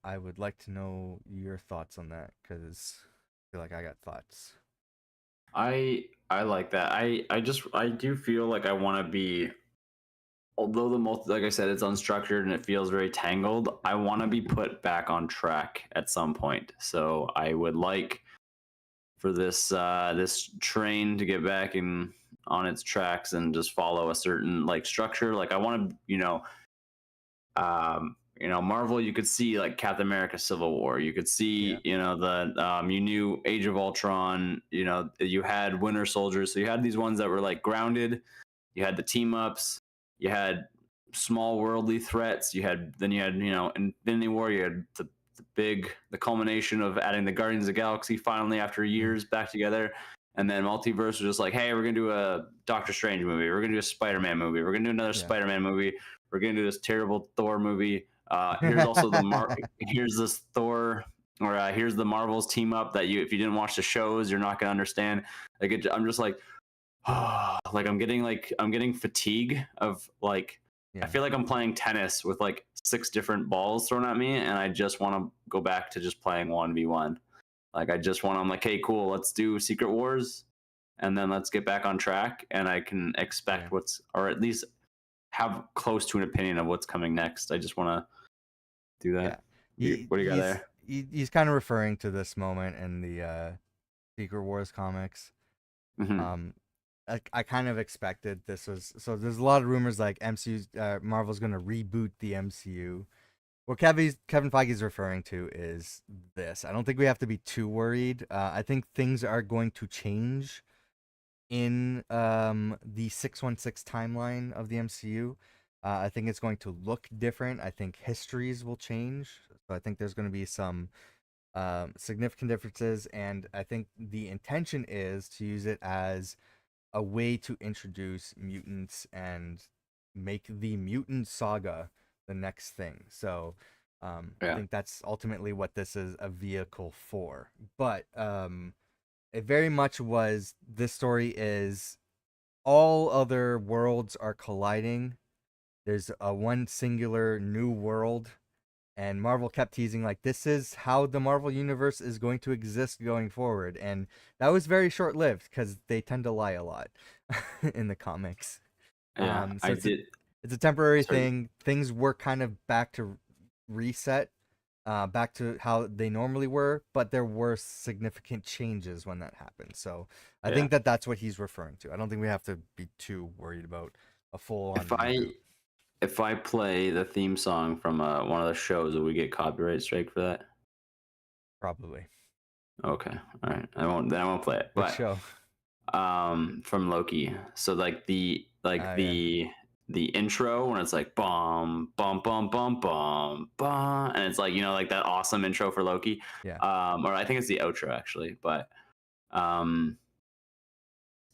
I would like to know your thoughts on that because I feel like I got thoughts. I like that. I do feel like I want to be, although like I said, it's unstructured and it feels very tangled. I want to be put back on track at some point. So I would like for this train to get back in on its tracks and just follow a certain like structure. Like I want to, Marvel, you could see like Captain America Civil War. You could Yeah. see, you knew Age of Ultron, you had Winter Soldier. So you had these ones that were like grounded. You had the team ups, you had small worldly threats. Then you had, Infinity War, you had the culmination of adding the Guardians of the Galaxy finally after Mm. years back together. And then Multiverse was just like, hey, we're gonna do a Doctor Strange movie. We're gonna do a Spider-Man movie. We're gonna do another Yeah. Spider-Man movie. We're gonna do this terrible Thor movie. Here's also here's this Thor, or here's the Marvels team up that if you didn't watch the shows, you're not gonna understand. I'm just like, like I'm getting fatigue of like Yeah. I feel like I'm playing tennis with like 6 different balls thrown at me, and I just want to go back to just playing 1v1. Like I just want. I'm like, hey, cool, let's do Secret Wars, and then let's get back on track, and I can Yeah. expect what's, or at least have close to an opinion of what's coming next. I just want to do Yeah. that. What do you got there? He's kind of referring to this moment in the Secret Wars comics. Mm-hmm. I kind of expected this was, so there's a lot of rumors like Marvel's going to reboot the MCU. What Kevin Feige is referring to is this. I don't think we have to be too worried. I think things are going to change in the 616 timeline of the MCU. I think it's going to look different. I think histories will change. So I think there's going to be some significant differences, and I think the intention is to use it as a way to introduce mutants and make the mutant saga the next thing. So I Yeah. think that's ultimately what this is a vehicle for. But it very much was, this story is all other worlds are colliding. There's a one singular new world, and Marvel kept teasing like this is how the Marvel universe is going to exist going forward, and that was very short lived because they tend to lie a lot in the comics. Yeah. So I did. it's a temporary Sorry. thing. Things were kind of back to reset, back to how they normally were, but there were significant changes when that happened. So I Yeah. think that that's what he's referring to. I don't think we have to be too worried about a full on If I reboot. if I play the theme song from one of the shows, will we get copyright strike for that? Probably. Okay, all right. I won't. Then I won't play it. Which But show? from Loki. So like Oh yeah. the intro when it's like bum bum bum bum bum bum, and it's like, like that awesome intro for Loki. Yeah. Or I think it's the outro actually, but um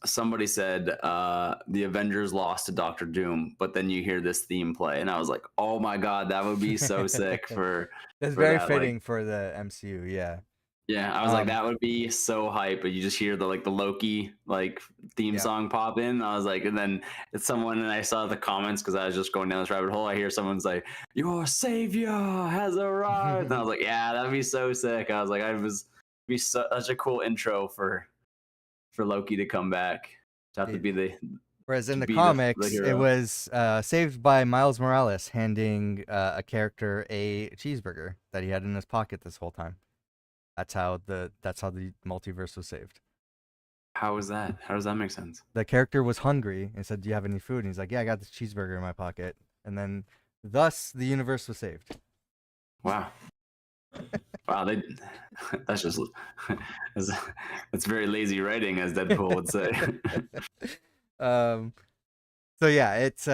somebody said the Avengers lost to Doctor Doom, but then you hear this theme play, and I was like, oh my god, that would be so sick That's for very that. Like, fitting for the MCU, yeah. yeah, I was like, Um, that would be so hype. But you just hear the Loki like theme yeah. song pop in. I was like, and then it's someone, and I saw the comments because I was just going down this rabbit hole. I hear someone's like, "Your savior has arrived," and I was like, yeah, that'd be so sick. I was like, be such a cool intro for Loki to come back. To have to It- be Whereas in the the comics, it hero. was saved by Miles Morales handing a character a cheeseburger that he had in his pocket this whole time. That's how the multiverse was saved. How is that? How does that make sense? The character was hungry and said, "Do you have any food?" And he's like, "Yeah, I got this cheeseburger in my pocket." And then, thus, the universe was saved. Wow. Wow, that's just that's, that's very lazy writing, as Deadpool would say. um. So yeah, it's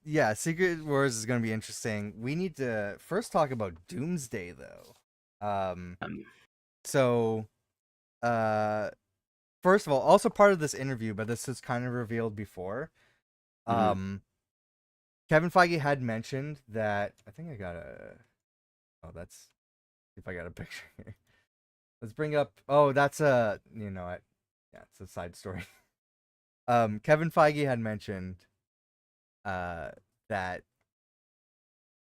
yeah, Secret Wars is gonna be interesting. We need to first talk about Doomsday though. Um, So uh, first of all, also part of this interview, but this is kind of revealed before. mhm. Um, Kevin Feige had mentioned that I think I got a. Oh, that's if I got a picture here. Let's bring up. Oh, that's a. Yeah, it's a side story. Kevin Feige had mentioned uh that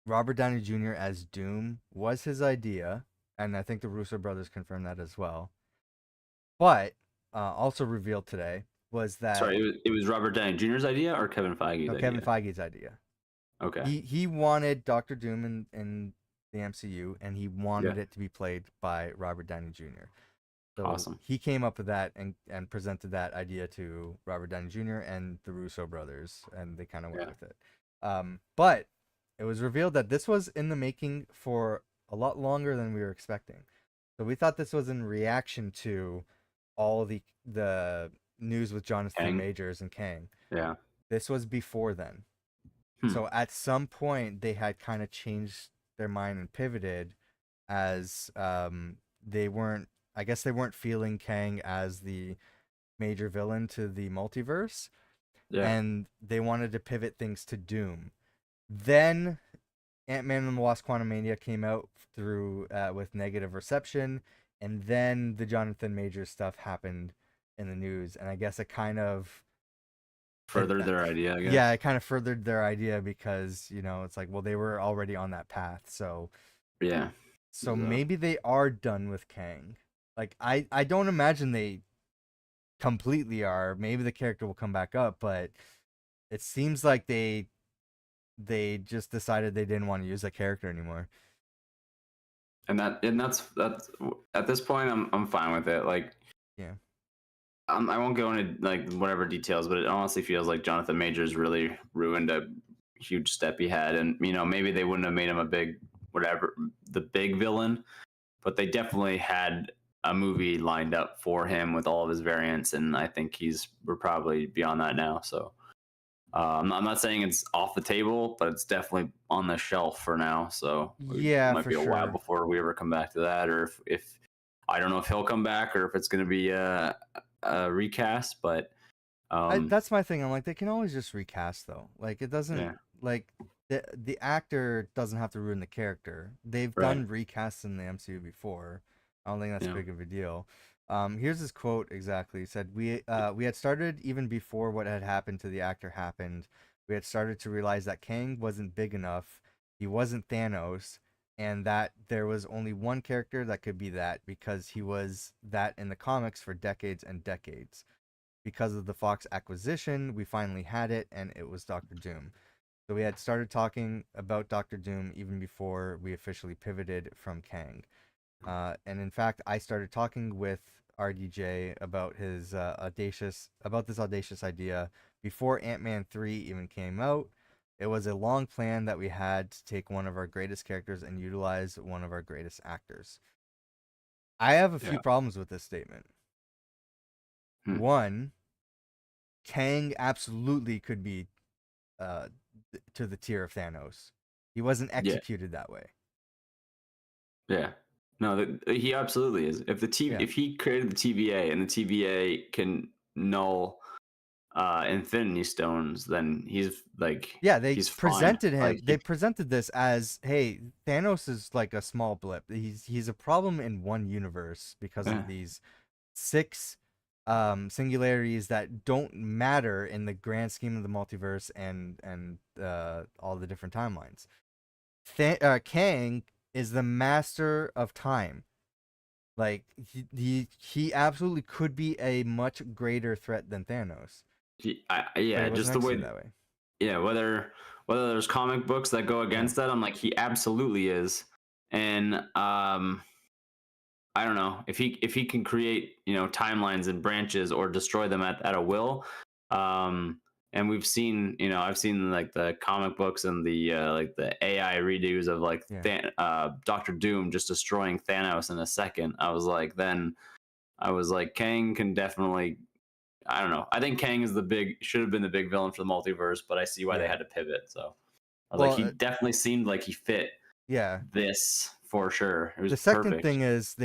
Robert Downey Jr. as Doom was his idea, and I think the Russo brothers confirmed that as well. But also revealed today was that Sorry, it was Robert Downey Jr.'s idea or Kevin Feige's no, Kevin idea? Feige's idea. Okay. He wanted Doctor Doom in the MCU, and he Yeah. wanted it to be played by Robert Downey Jr. So Awesome. he came up with that and presented that idea to Robert Downey Jr. and the Russo brothers, and they kind of went Yeah. with it. But it was revealed that this was in the making for a lot longer than we were expecting. So we thought this was in reaction to all the news with Jonathan Kang. Majors and Kang. Yeah. This was before then. Hmm. So at some point they had kind of changed their mind and pivoted as they weren't, I guess they weren't feeling Kang as the major villain to the multiverse, Yeah. and they wanted to pivot things to Doom. Then Ant-Man and the Wasp: Quantumania came out through with negative reception, and then the Jonathan Majors stuff happened in the news, and I guess it kind of it furthered their idea, I yeah, guess. it kind of furthered their idea because, you know, it's like, well, they were already on that path. Yeah. So So, maybe they are done with Kang. Like I don't imagine they completely are. Maybe the character will come back up, but it seems like they just decided they didn't want to use that character anymore. that's at this point, I'm fine with it. Like, Yeah. I won't go into like whatever details, but it honestly feels like Jonathan Majors really ruined a huge step he had, and maybe they wouldn't have made him a big whatever the big villain, but they definitely had a movie lined up for him with all of his variants, and I think we're probably beyond that now. So I'm not saying it's off the table, but it's definitely on the shelf for now. So it Yeah, might for be a while sure. before we ever come back to that, or if I don't know if he'll come back or if it's going to be a recast. But That's my thing. I'm like, they can always just recast though. Like it doesn't yeah, like the actor doesn't have to ruin the character. They've right, done recasts in the MCU before. I don't think that's yeah, big of a deal. Here's his quote exactly. He said, we had started even before what had happened to the actor happened. We had started to realize that Kang wasn't big enough. He wasn't Thanos, and that there was only one character that could be that because he was that in the comics for decades and decades. Because of the Fox acquisition, we finally had it, and it was Doctor Doom. So we had started talking about Doctor Doom even before we officially pivoted from Kang. And in fact, I started talking with RDJ about this audacious idea before Ant-Man 3 even came out. It was a long plan that we had to take one of our greatest characters and utilize one of our greatest actors. I have a few yeah. problems with this statement. Hmm. One, Kang absolutely could be uh, to the tier of Thanos. He wasn't Yeah, executed that way. yeah. No, he absolutely is. Yeah. If he created the TVA and the TVA can null Infinity Stones, then Yeah, they he's fine. presented him. They presented this as, "Hey, Thanos is like a small blip. He's a problem in one universe because Yeah, of these six singularities that don't matter in the grand scheme of the multiverse and all the different timelines. Kang is the master of time. Like he absolutely could be a much greater threat than Thanos, but he yeah, wasn't just the executed way. that way. Yeah, whether there's comic books that go Yeah. against that, I'm like he absolutely is, and I don't know if he can create timelines and branches or destroy them at a will. Um, and we've seen I've seen like the comic books and the like the AI redos of like Yeah. Doctor Doom just destroying Thanos in a second. I was like Kang can definitely. I don't know. I think Kang is should have been the big villain for the multiverse, but I see why they Yeah. had to pivot. So I was like, Well, he definitely seemed like he fit yeah. this for sure. It was The second perfect. thing is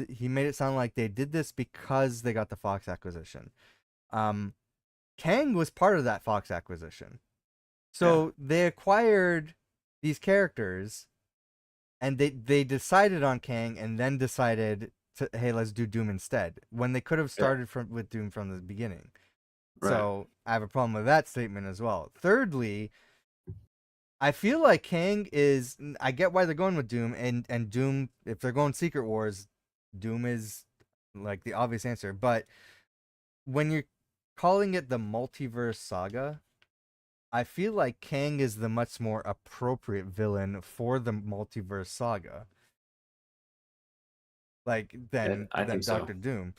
he made it sound like they did this because they got the Fox acquisition. Um, Kang was part of that Fox acquisition, Yeah. so they acquired these characters, and they decided on Kang, and then decided to, hey, let's do Doom instead, when they could have Yeah. started with Doom from the beginning. Right. So I have a problem with that statement as well. Thirdly, I feel like Kang is. I get why they're going with Doom, and Doom. If they're going Secret Wars, Doom is like the obvious answer. But when you're calling it the Multiverse Saga, I feel like Kang is the much more appropriate villain for the Multiverse Saga, like I than think so. Doctor Doom.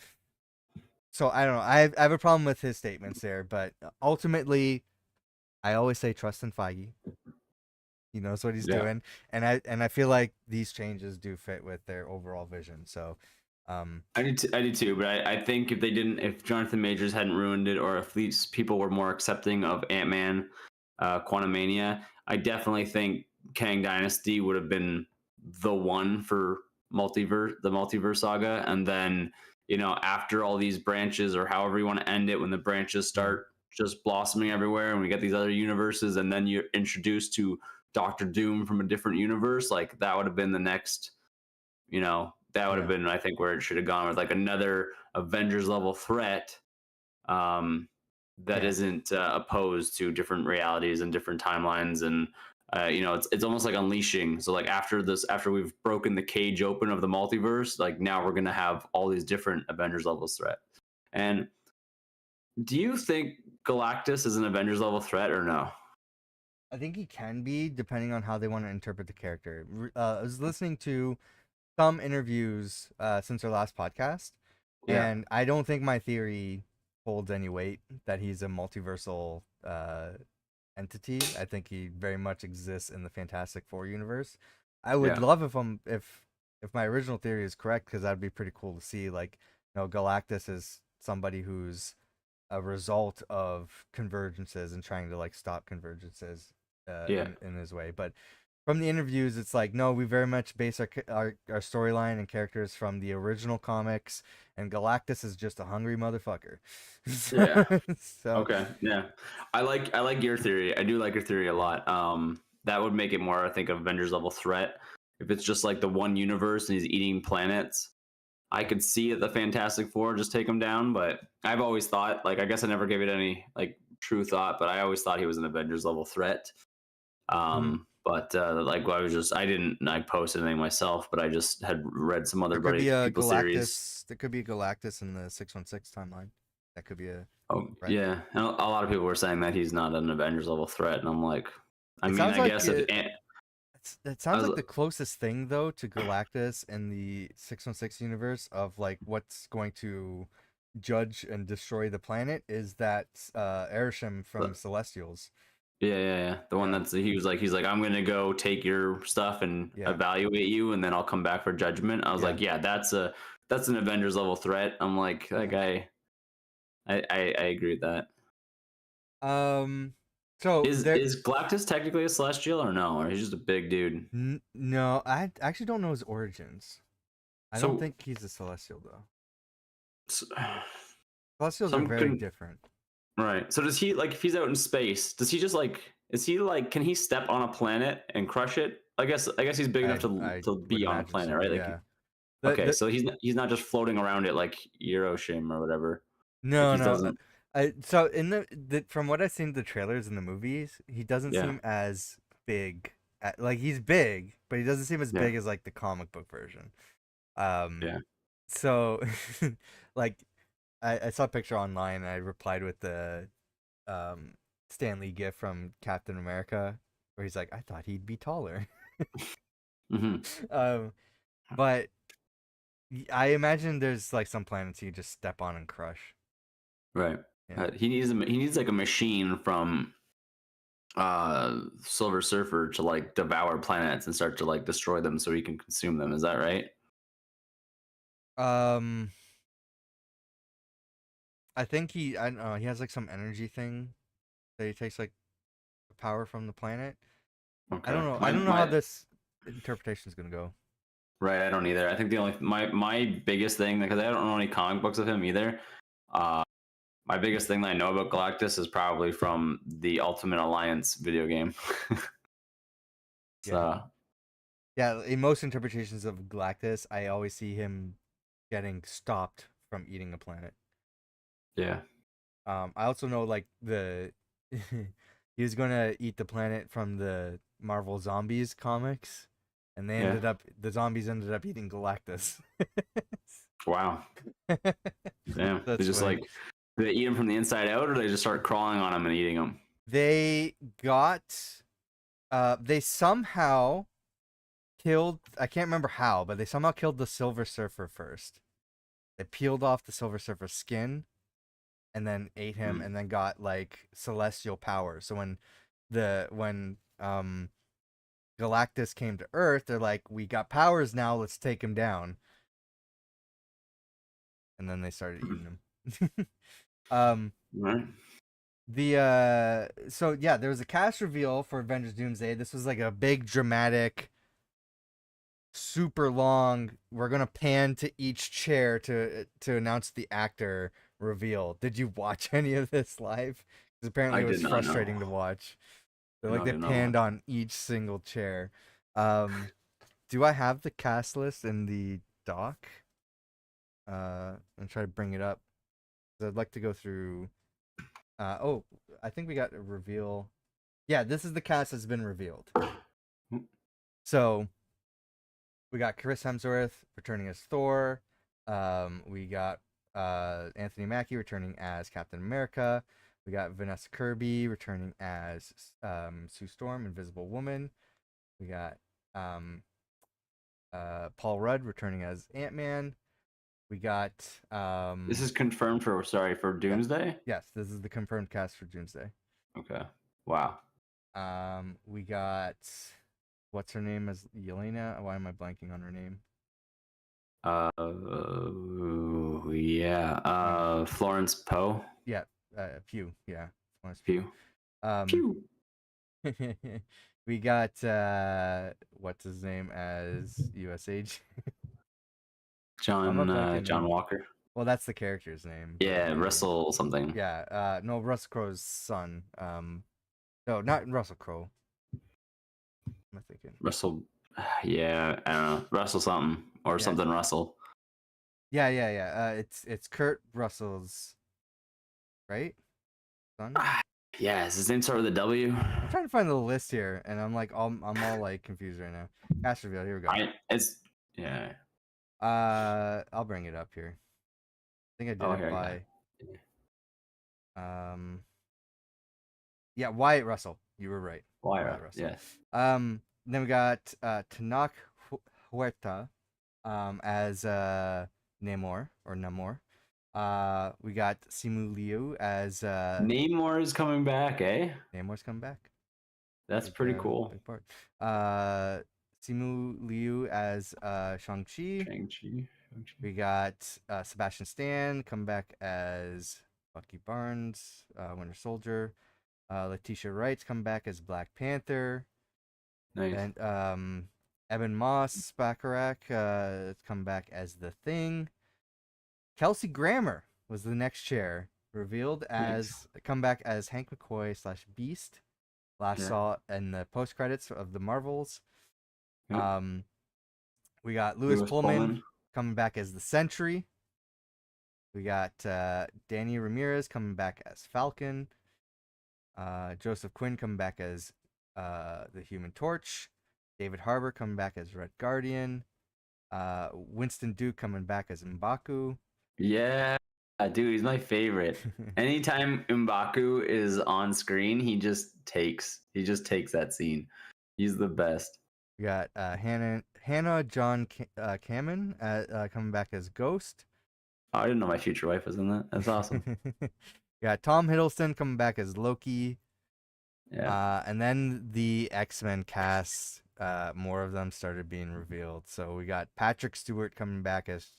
So I don't know. I have a problem with his statements there, but ultimately, I always say trust in Feige. He knows what he's Yeah. doing, and I feel like these changes do fit with their overall vision. So, um, I do too, but I think if Jonathan Majors hadn't ruined it, or if these people were more accepting of Ant-Man, Quantumania, I definitely think Kang Dynasty would have been the one for the Multiverse Saga, and then after all these branches, or however you want to end it, when the branches yeah, start just blossoming everywhere, and we get these other universes, and then you're introduced to Doctor Doom from a different universe, like that would have been the next that would have yeah, been, I think, where it should have gone with like another Avengers level threat. Um, that Yeah. isn't opposed to different realities and different timelines, and it's almost like unleashing. So like after we've broken the cage open of the multiverse, like now we're gonna have all these different Avengers level threat. And do you think Galactus is an Avengers level threat or no? I think he can be, depending on how they want to interpret the character. I was listening to some interviews since our last podcast, Yeah, and I don't think my theory holds any weight that he's a multiversal entity. I think he very much exists in the Fantastic Four universe. I would yeah, love if my original theory is correct, because that'd be pretty cool to see. Like, Galactus is somebody who's a result of convergences and trying to like stop convergences yeah, in his way. But from the interviews, it's like, no, we very much base our storyline and characters from the original comics, and Galactus is just a hungry motherfucker. yeah. So Okay, yeah. I like your theory. I do like your theory a lot. That would make it more, I think, Avengers level threat. If it's just like the one universe and he's eating planets, I could see it, the Fantastic Four just take him down. But I've always thought, like, I guess I never gave it any like true thought, but I always thought he was an Avengers level threat. mhm. But like, I didn't like post anything myself, but I just had read some other There could be a people's theories. Galactus. There could be a Galactus in the 616 timeline. That could be a Oh right. yeah, and a lot of people were saying that he's not an Avengers level threat, and I'm like, I It mean, sounds I like guess if that I sounds like was, the closest thing though to Galactus in the 616 universe of like what's going to judge and destroy the planet is that Arishem from Celestials. yeah, the one Yeah, that's he's like, I'm gonna go take your stuff and yeah, evaluate you, and then I'll come back for judgment. I was yeah, like, yeah, that's an Avengers level threat. I'm like, that yeah. guy. I agree with that. Um, so there. Is Galactus technically a Celestial or no? Or he's just a big dude? No, I actually don't know his origins. I don't So, think he's a Celestial though. so Celestials are some very can different. right. So does he like if he's out in space? Does he just like is he like can he step on a planet and crush it? I guess he's big enough I to would be on a imagine planet, so. right? Like Yeah. okay, The so he's not just floating around it like Euroshim or whatever. Like No, he no. doesn't. So in from what I've seen in the trailers in the movies, he doesn't Yeah, seem as big. Like he's big, but he doesn't seem as yeah, big as like the comic book version. Um, yeah. so like I saw a picture online and I replied with the Stan Lee gif from Captain America where he's like, I thought he'd be taller. Hmm. um, but I imagine there's like some planets you just step on and crush. Right. Yeah. He needs like a machine from Silver Surfer to like devour planets and start to like destroy them so he can consume them. Is that right? Um, I think I don't know, he has like some energy thing that he takes like power from the planet. I Okay. don't know. I My don't know how my this interpretation is gonna go. Right, I don't either. I think the only my biggest thing because I don't know any comic books of him either. Uh, my biggest thing that I know about Galactus is probably from the Ultimate Alliance video game. Yeah. So Yeah, in most interpretations of Galactus, I always see him getting stopped from eating a planet. yeah, I also know like the he was gonna eat the planet from the Marvel Zombies comics, and yeah. the zombies ended up eating Galactus. Wow, damn. They That's just funny. like do they eat him from the inside out, or they just start crawling on him and eating him? They got they somehow killed, I can't remember how, but they somehow killed the Silver Surfer first. They peeled off the Silver Surfer's skin and then ate him Mm. and then got like celestial power. So when Galactus came to Earth, they're like, we got powers now, let's take him down. And then they started eating him. um Right. so yeah, there was a cast reveal for Avengers Doomsday. This was like a big dramatic, super long, we're gonna pan to each chair to announce the actor reveal. Did you watch any of this live? Because apparently I it did was not know. frustrating to watch. They're like No, I they did not watch. panned on each single chair. Do I have the cast list in the doc? And try to bring it up. 'Cause I'd like to go through Oh, I think we got a reveal. Yeah, this is the cast that's been revealed. So we got Chris Hemsworth returning as Thor. We got Anthony Mackie returning as Captain America. We got Vanessa Kirby returning as Sue Storm, Invisible Woman. We got Paul Rudd returning as Ant-Man. We got This is confirmed for yeah, Doomsday. yes, this is the confirmed cast for Doomsday. Okay. Wow. We got what's her name as Yelena? Why am I blanking on her name? Yeah. Florence Poe. Yeah, Pugh. Yeah, Florence Pugh. Pew. Um, Pew. we got what's his name as USH? I'm not John blanking. Walker. Well, that's the character's name. But, Yeah, Russell something. yeah. No, Russell Crowe's son. No, not Russell Crowe. Am I thinking? Russell. Yeah, I don't know. Russell something or Yeah. something Russell. Yeah. It's Kurt Russell's, right? Son. Yeah, is his name start with a W? I'm trying to find the list here, and I'm all like confused right now. Cast reveal. Here we go. Yeah. I'll bring it up here. I think I did Oh, it here by. Yeah, Wyatt Russell. You were right. Wyatt Russell. Yeah. Then we got Tanak Huerta as Namor or Namor. We got Simu Liu as Namor is coming back, eh? Namor's coming back. That's pretty cool. Big part. Simu Liu as Shang-Chi. Shang-Chi. We got Sebastian Stan come back as Bucky Barnes, Winter Soldier. Letitia Wright's come back as Black Panther. Nice. And Evan Moss Bacharach come back as The Thing. Kelsey Grammer was the next chair, revealed as come back as Hank McCoy / Beast. Last saw in the post credits of the Marvels. Yep. We got Louis Pullman coming back as the Sentry. We got Danny Ramirez coming back as Falcon. Joseph Quinn coming back as the Human Torch. David Harbour coming back as Red Guardian. Winston Duke coming back as M'Baku. Yeah, dude, he's my favorite. Anytime M'Baku is on screen, he just takes that scene. He's the best. We got Hannah John Kamen coming back as Ghost. Oh, I didn't know my future wife was in that. That's awesome. Yeah, Tom Hiddleston coming back as Loki. Yeah. And then the X-Men cast, more of them started being revealed. So we got Patrick Stewart coming back as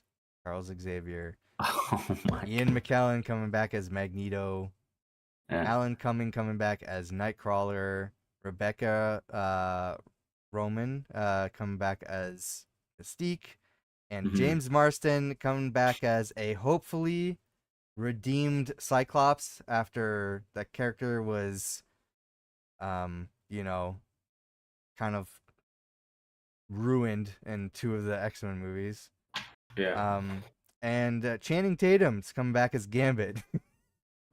Charles Xavier. Oh my Ian McKellen coming back as Magneto. Yeah. Alan Cumming coming back as Nightcrawler. Rebecca Roman coming back as Mystique. And James Marsden coming back as a hopefully redeemed Cyclops after that character was kind of ruined in 2 of the X-Men movies. Yeah. And Channing Tatum's coming back as Gambit.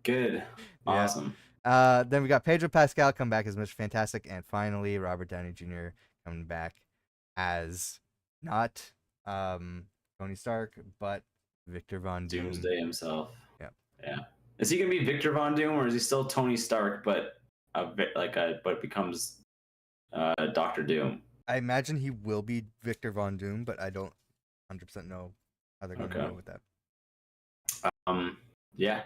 Good. Awesome. Then we got Pedro Pascal come back as Mr. Fantastic, and finally Robert Downey Jr. coming back as not Tony Stark, but Victor Von Doom. Doomsday himself. Yeah. Yeah. Is he gonna be Victor Von Doom, or is he still Tony Stark, but becomes Doctor Doom? I imagine he will be Victor Von Doom, but I don't 100% know how they're going to go with that. Yeah.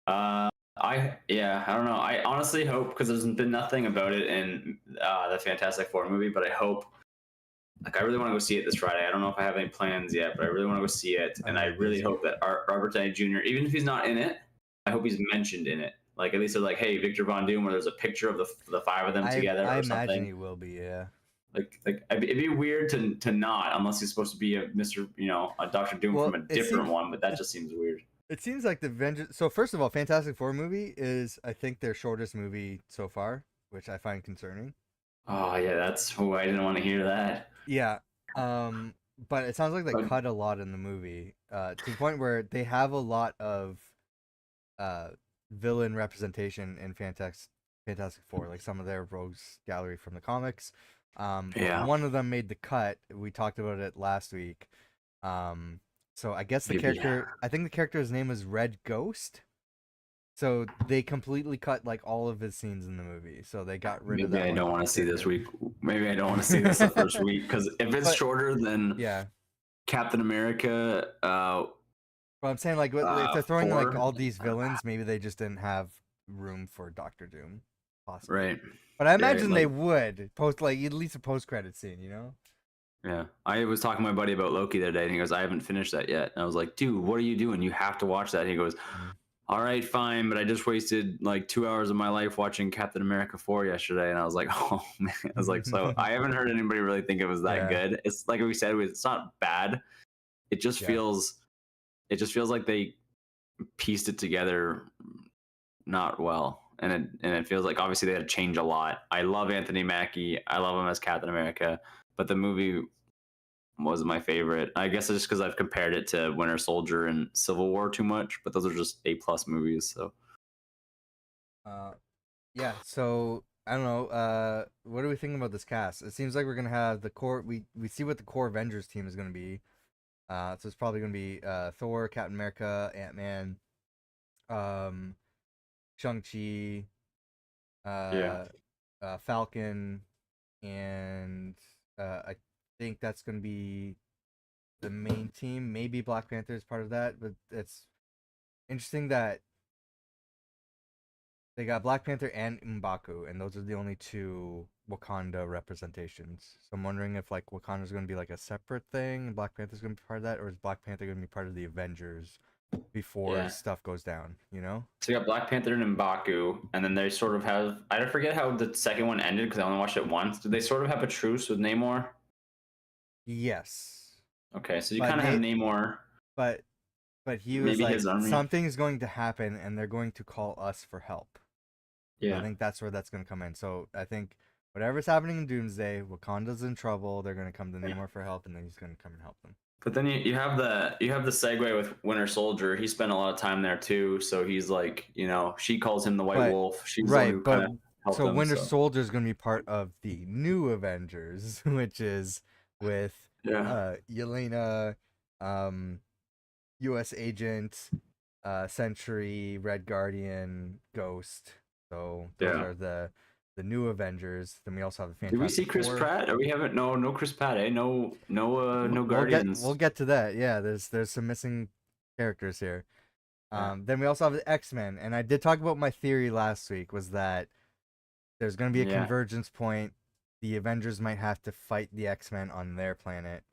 I don't know. I honestly hope, because there's been nothing about it in the Fantastic Four movie, but I hope, I really want to go see it this Friday. I don't know if I have any plans yet, but I really want to go see it, and I really hope that Robert Downey Jr., even if he's not in it, I hope he's mentioned in it. Like, at least they're like, hey, Victor Von Doom, where there's a picture of the 5 of them together or something. I imagine he will be, yeah. Like it'd be weird to not, unless he's supposed to be a Doctor Doom from a different one, but that just seems weird. It seems like the Avengers. So first of all, Fantastic Four movie is, I think, their shortest movie so far, which I find concerning. Oh yeah, I didn't want to hear that. Yeah, but it sounds like they cut a lot in the movie, to the point where they have a lot of villain representation in Fantastic Four, like some of their rogues gallery from the comics. But Yeah. one of them made the cut. We talked about it last week. So I guess Maybe. I think the character's name is Red Ghost. So they completely cut like all of his scenes in the movie. So they got rid of Maybe that I one don't want to see this character. week. Maybe I don't want to see this the first week because if it's But shorter than yeah, Captain America, but I'm saying like if they're throwing like 4, all these villains, maybe they just didn't have room for Doctor Doom, possibly. right? But I Right, imagine they like would post like at least a post credit scene, you know? yeah. I was talking to my buddy about Loki the other day, and he goes, "I haven't finished that yet." And I was like, "Dude, what are you doing? You have to watch that." And he goes, Mm. "All right, fine, but I just wasted like 2 hours of my life watching Captain America 4 yesterday." And I was like, "Oh man," I was like, "So I haven't heard anybody really think it was that Yeah, good." It's like we said, it's not bad. It just yeah. feels, it just feels like they pieced it together not well. And it feels like obviously they had to change a lot. I love Anthony Mackie. I love him as Captain America, but the movie was my favorite. I guess it's just because I've compared it to Winter Soldier and Civil War too much, but those are just A+ movies. So Uh, yeah. So I don't know. What do we think about this cast? It seems like we're gonna have the core. We see what the core Avengers team is gonna be. So it's probably gonna be Thor, Captain America, Ant-Man, um, Shang-Chi, yeah. uh, Falcon, and I think that's gonna be the main team. Maybe Black Panther is part of that, but it's interesting that they got Black Panther and M'Baku, and those are the only two Wakanda representations. So I'm wondering if like Wakanda's gonna be like a separate thing, and Black Panther's gonna be part of that, or is Black Panther gonna be part of the Avengers before Yeah. stuff goes down? You know? So you got Black Panther and M'Baku, and then they sort of have, I forget how the second one ended because I only watched it once. Did they sort of have a truce with Namor? Yes, Okay, so you but kind of have Namor, but he was maybe like his army. something is going to happen, and they're going to call us for help. So I Yeah. think that's where that's gonna come in. So I think whatever's happening in Doomsday, Wakanda's in trouble. They're gonna come to Yeah. Namor for help, and then he's gonna come and help them. But then you have the segue with Winter Soldier. He spent a lot of time there too, so he's like, she calls him the White But Wolf. She's the one right, who but kind of helped so him. Winter So Soldier is gonna be part of the new Avengers, which is with yeah, Yelena, um, U.S. Agent, Sentry, Red Guardian, Ghost. So those yeah. are the new Avengers. Then we also have the Did we see Fantastic Chris Four. Pratt? Or we haven't? No Chris Pratt. Eh? No We'll Guardians. get to that. Yeah, there's some missing characters here. Yeah, Then we also have the X-Men, and I did talk about my theory last week was that there's going to be a yeah, convergence point. The Avengers might have to fight the X-Men on their planet,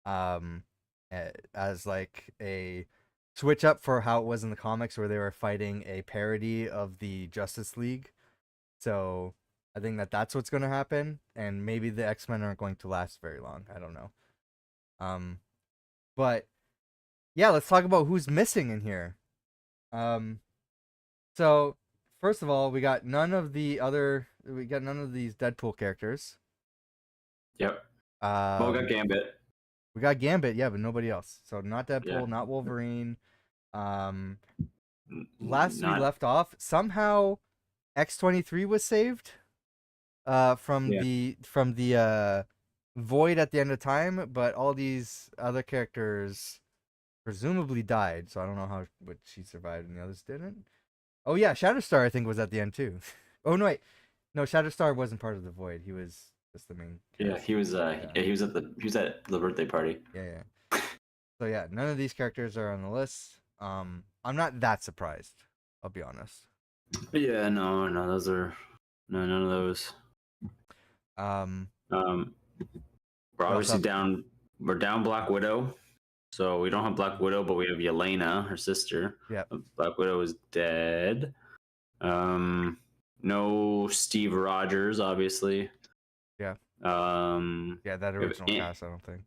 um, as like a switch up for how it was in the comics, where they were fighting a parody of the Justice League. So I think that that's what's going to happen, and maybe the X-Men aren't going to last very long. I don't know. Um, but yeah, let's talk about who's missing in here. Um, so first of all, we got none of these Deadpool characters. yep. Well, we got Um, Gambit. we got Gambit, yeah, but nobody else. So not Yeah, Deadpool, not Wolverine. Um, last we not. left off, somehow X-23 was saved. From Yeah, the void at the end of time, but all these other characters presumably died. So I don't know what she survived and the others didn't. Oh yeah, Shatterstar I think was at the end too. Oh no, wait, no, Shatterstar wasn't part of the void. He was just the main yeah. cast. He was. Yeah, He was at the birthday party. yeah, yeah. So yeah, none of these characters are on the list. I'm not that surprised. I'll be honest. Yeah, no, those are no, none of those. Um, Um, we're we also obviously have down. We're down Black Widow. So we don't have Black Widow, but we have Yelena, her sister. yeah, Black Widow is dead. Um, no Steve Rogers, obviously. yeah, Um, yeah. That we have original cast, I don't think.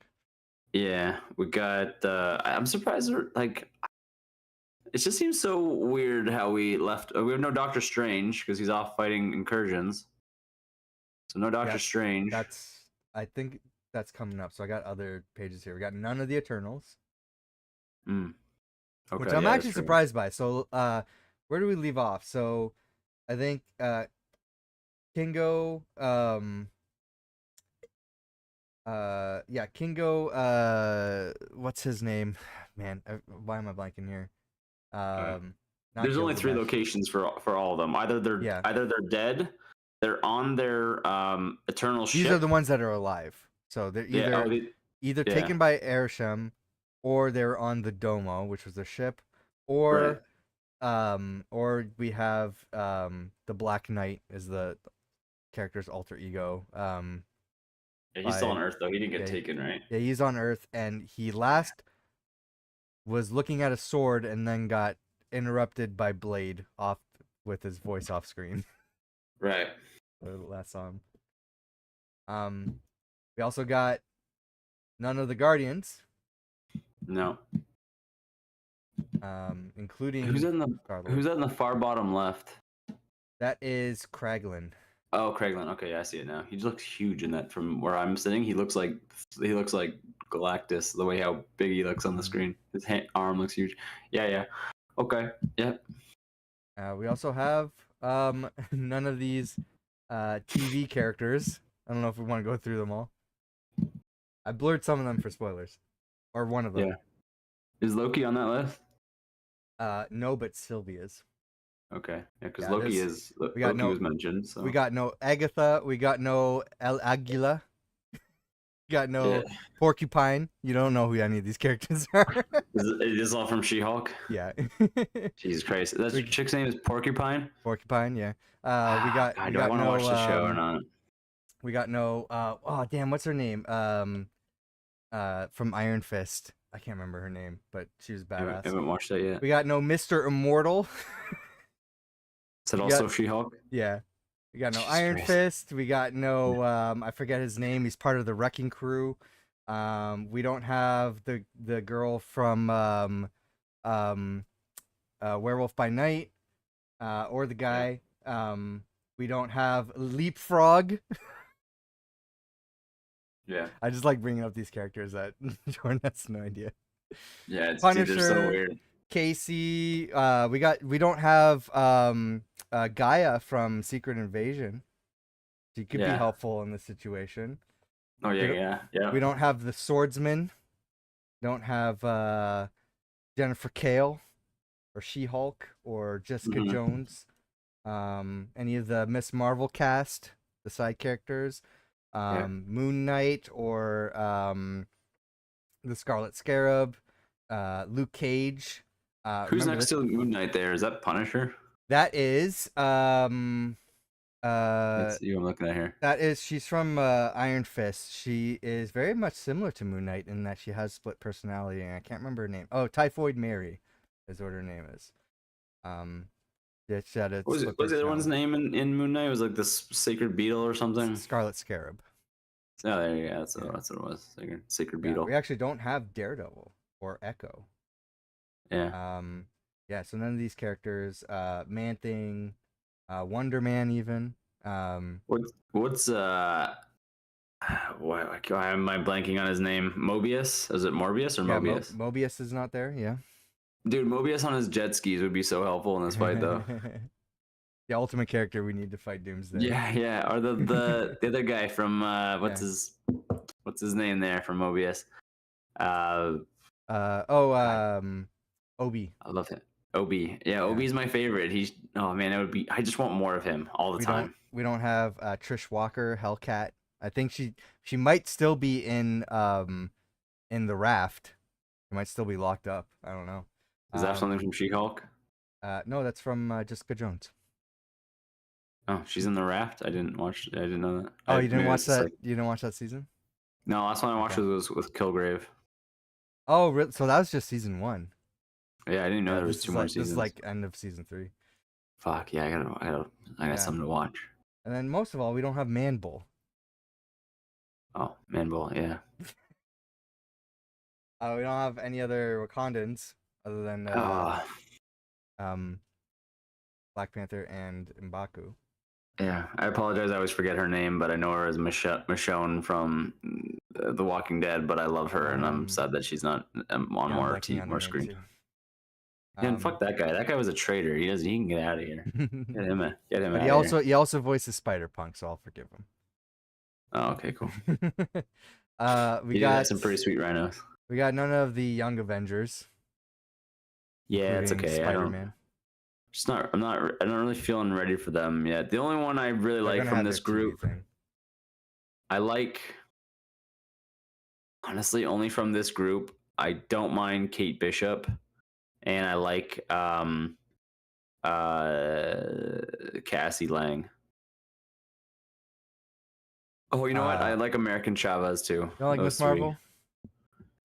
yeah, we got. I'm surprised. Like, it just seems so weird how we left. We have no Doctor Strange because he's off fighting incursions. So no Doctor Yeah, Strange. that's I think that's coming up. So I got other pages here. We got none of the Eternals, Mm, which okay, I'm yeah, that's actually true. surprised by. So where do we leave off? So I think Kingo, yeah, Kingo, what's his name? Man, why am I blanking here? Okay. Not There's only three Gilgamesh. locations for all of them. Yeah, Either they're dead, they're on their eternal these are the ship. ones that are alive. So they're Yeah. Oh, either yeah. taken by Airsham, or they're on the Domo, which was the ship, Right. or we have the Black Knight is the character's alter ego. Yeah, he's still on By Earth though. He didn't get yeah, taken, right? yeah, he's on Earth, and he last was looking at a sword and then got interrupted by Blade off with his voice off screen. Right. The last song. We also got none of the Guardians, No. including Who's Star-Lord. that in the far bottom left? That is Kraglin. Oh, Craiglin. Okay, yeah, I see it now. He looks huge in that. From where I'm sitting, he looks like Galactus. The way how big he looks on the screen, his arm looks huge. Yeah, yeah. Okay, yeah. We also have none of these TV characters. I don't know if we want to go through them all. I blurred some of them for spoilers, or one of them. Yeah. Is Loki on that list? No, but Sylvia's. Okay, yeah, because Yeah, Loki we got Loki no was mentioned. So we got no Agatha, we got no El Aguila, we got yeah, no Porcupine. You don't know who any of these characters are. is this all from She-Hulk? Yeah. Jesus Christ, that chick's name is Porcupine. Porcupine, yeah. God, We do I got want to no watch the show or not? we got no oh damn, what's her name? From Iron Fist. I can't remember her name, but she was I badass. haven't watched that yet. We got no Mr. Immortal. Is that We also got She-Hulk? yeah. We got no Jesus Iron Christ. Fist. We got no I forget his name. He's part of the Wrecking Crew. We don't have the girl from um Werewolf by Night, or the Yeah. guy. We don't have Leapfrog. Yeah. I just like bringing up these characters that Jordan has no idea. Yeah, dude, they're so Punisher, weird. Casey. We don't have Gaia from Secret Invasion. She could be Yeah. helpful in this situation. Oh We yeah, don't, yeah, yeah. we don't have the Swordsman. Don't have Jennifer Kale or She-Hulk or Jessica Mhm. Jones. Any of the Miss Marvel cast, the side characters. Yeah. Moon Knight or the Scarlet Scarab. Luke Cage. Who's Remember next this? to Moon Knight there? Is that Punisher? That is Let's see who I'm looking at here. she's from Iron Fist. She is very much similar to Moon Knight in that she has split personality, and I can't remember her name. Oh, Typhoid Mary is what her name is. Yeah, she had a What was split the other one's personality. name in Moon Knight? It was like this Sacred Beetle or something. Scarlet Scarab. Oh, there you go. That's Yeah. what it was. Sacred Yeah, Beetle. we actually don't have Daredevil or Echo. Yeah. Yeah, so none of these characters. Man Thing, Wonder Man, even. What's why am I blanking on his name? Mobius? Is it Morbius or Yeah, Mobius? Mobius is not there. Yeah. Dude, Mobius on his jet skis would be so helpful in this fight, though. The ultimate character we need to fight Doomsday. Yeah, yeah. Or the other guy from what's Yeah. his name there from Mobius? Obi. I love him. Obi. Yeah, Yeah. Obi's my favorite. Oh man, I just want more of him all the time. We don't have Trish Walker, Hellcat. I think she might still be in the raft. She might still be locked up. I don't know. Is that something from She-Hulk? No, that's from Jessica Jones. Oh, she's in the raft. I didn't know that. Oh, you didn't maybe watch it's just that? You didn't watch that season? No, last one I watched Okay. was with Kilgrave. Oh, really? So that was just season 1. Yeah, I didn't know there was this two is more like, seasons. This is like end of season 3. Fuck yeah, I got something to watch. And then most of all, we don't have Man Bull. Oh, Manbull, yeah. We don't have any other Wakandans other than Black Panther and M'Baku. Yeah, I apologize. I always forget her name, but I know her as Michonne from The Walking Dead. But I love her, and I'm sad that she's not on more screen. And fuck that guy. That guy was a traitor. He can get out of here. Get him out but of here. he also voices Spider-Punk, so I'll forgive him. Oh, okay, cool. We He did got have some pretty sweet rhinos. We got none of the Young Avengers. Yeah, it's okay. Spider-Man. I'm not really feeling ready for them yet. The only one I really like from this group, I like, honestly, only from this group, I don't mind Kate Bishop, and I like Cassie Lang. Oh, you know what? I like American Chavez too. You don't like Miss Marvel?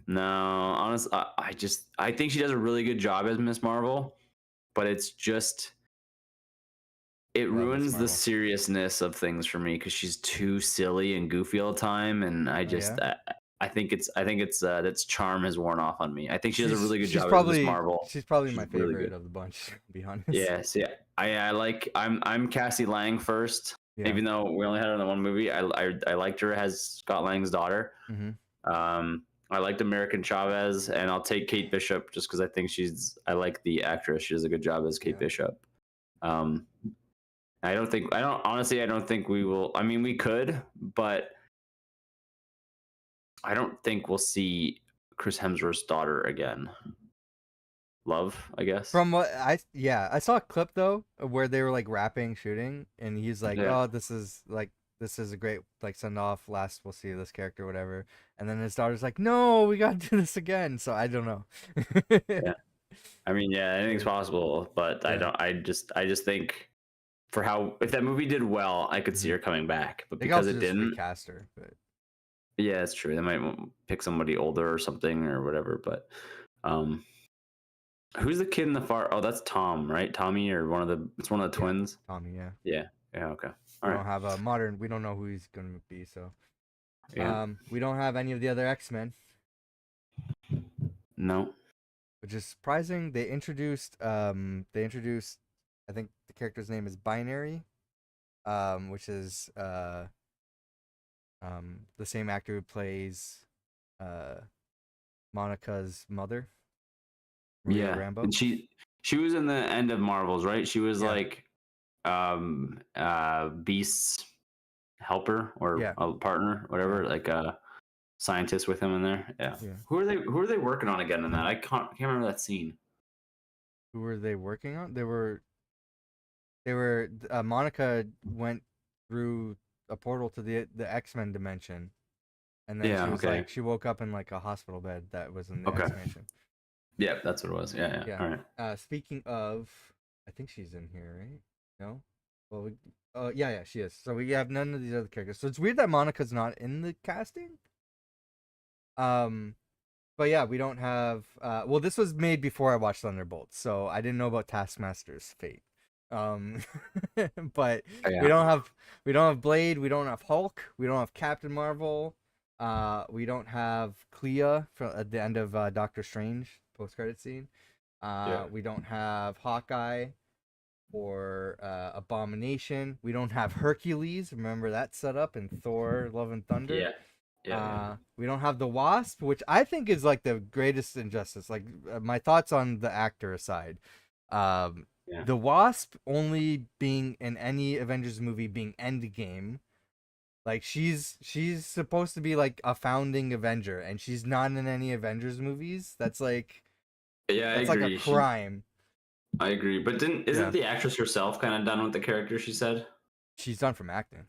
No, honestly, I think she does a really good job as Miss Marvel, but it's just it ruins the seriousness of things for me because she's too silly and goofy all the time, and I think that's charm has worn off on me. I think she does a really good job as Miss Marvel. She's probably my favorite of the bunch, to be honest. Yes, yeah. I'm Cassie Lang first. Yeah. Even though we only had her in the one movie, I liked her as Scott Lang's daughter. Mm-hmm. I liked American Chavez, and I'll take Kate Bishop just because I think I like the actress. She does a good job as Kate Bishop. I don't think we will. I mean, we could, but I don't think we'll see Chris Hemsworth's daughter again. Love, I guess. From what I saw a clip though where they were like rapping, shooting, and he's like, "Oh, this is a great like send off. Last we'll see this character, whatever." And then his daughter's like, "No, we got to do this again." So I don't know. Yeah, I mean, yeah, anything's possible, but yeah. I just think for if that movie did well, I could see her coming back, but because it didn't, recast her. But yeah, it's true. They might pick somebody older or something or whatever, but who's the kid in the far? Oh, that's Tom, right? Tommy or it's one of the twins. Tommy, yeah. Yeah, okay. We don't have a modern. We don't know who he's gonna be, so yeah. We don't have any of the other X-Men. No. Which is surprising. They introduced I think the character's name is Binary, which is the same actor who plays Monica's mother. Maria Rambo. And she was in the end of Marvels, right? She was like Beast's helper or a partner, whatever, like a scientist with him in there. Yeah. Who are they working on again in that? I can't remember that scene. Who were they working on? They were Monica went through a portal to the X-Men dimension, and then she was like, she woke up in like a hospital bed that was in the X-Mansion. Yeah, that's what it was. Yeah. All right. Speaking of, I think she's in here, right? No? Well, yeah, she is. So we have none of these other characters. So it's weird that Monica's not in the casting. But yeah, we don't have. Well, this was made before I watched Thunderbolts, so I didn't know about Taskmaster's fate. But we don't have Blade. We don't have Hulk. We don't have Captain Marvel. We don't have Clea at the end of Doctor Strange post-credit scene. We don't have Hawkeye or Abomination. We don't have Hercules. Remember that setup in Thor: Love and Thunder. We don't have the Wasp, which I think is like the greatest injustice. Like my thoughts on the actor aside, the Wasp only being in any Avengers movie being Endgame. Like she's supposed to be like a founding Avenger, and she's not in any Avengers movies. That's like that's like a crime. I agree, but isn't the actress herself kind of done with the character? She said she's done from acting.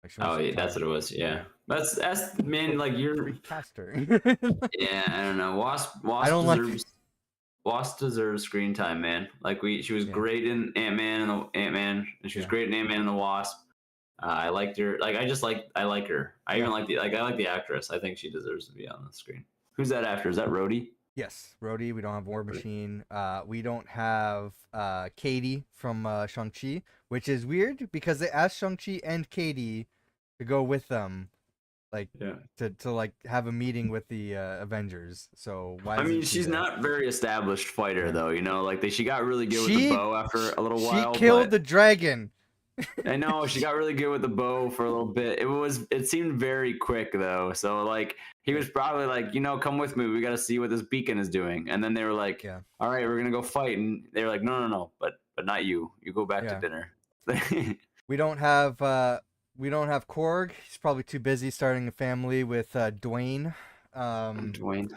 Like that's what it was. Yeah, that's man. Like you're recast her. Yeah, I don't know. Wasp deserves screen time, man. Like she was great in Ant-Man, and she was great in Ant-Man and the Wasp. I liked her. Like I like her. I even like the actress. I think she deserves to be on the screen. Who's that actor? Is that Rhodey? Yes, Rhodey. We don't have War Machine. We don't have Katie from Shang-Chi, which is weird because they asked Shang-Chi and Katie to go with them, to like have a meeting with the Avengers. So why? I mean, she's not very established fighter though. You know, like she got really good with the bow after a little while. She killed the dragon. I know she got really good with the bow for a little bit. It seemed very quick though. So like he Yeah. was probably like, come with me. We got to see what this beacon is doing. And then they were like, Yeah. all right, we're gonna go fight. And they were like, no, no, no, but not you. You go back to Yeah. dinner. We don't have Korg. He's probably too busy starting a family with Dwayne. Um, Dwayne,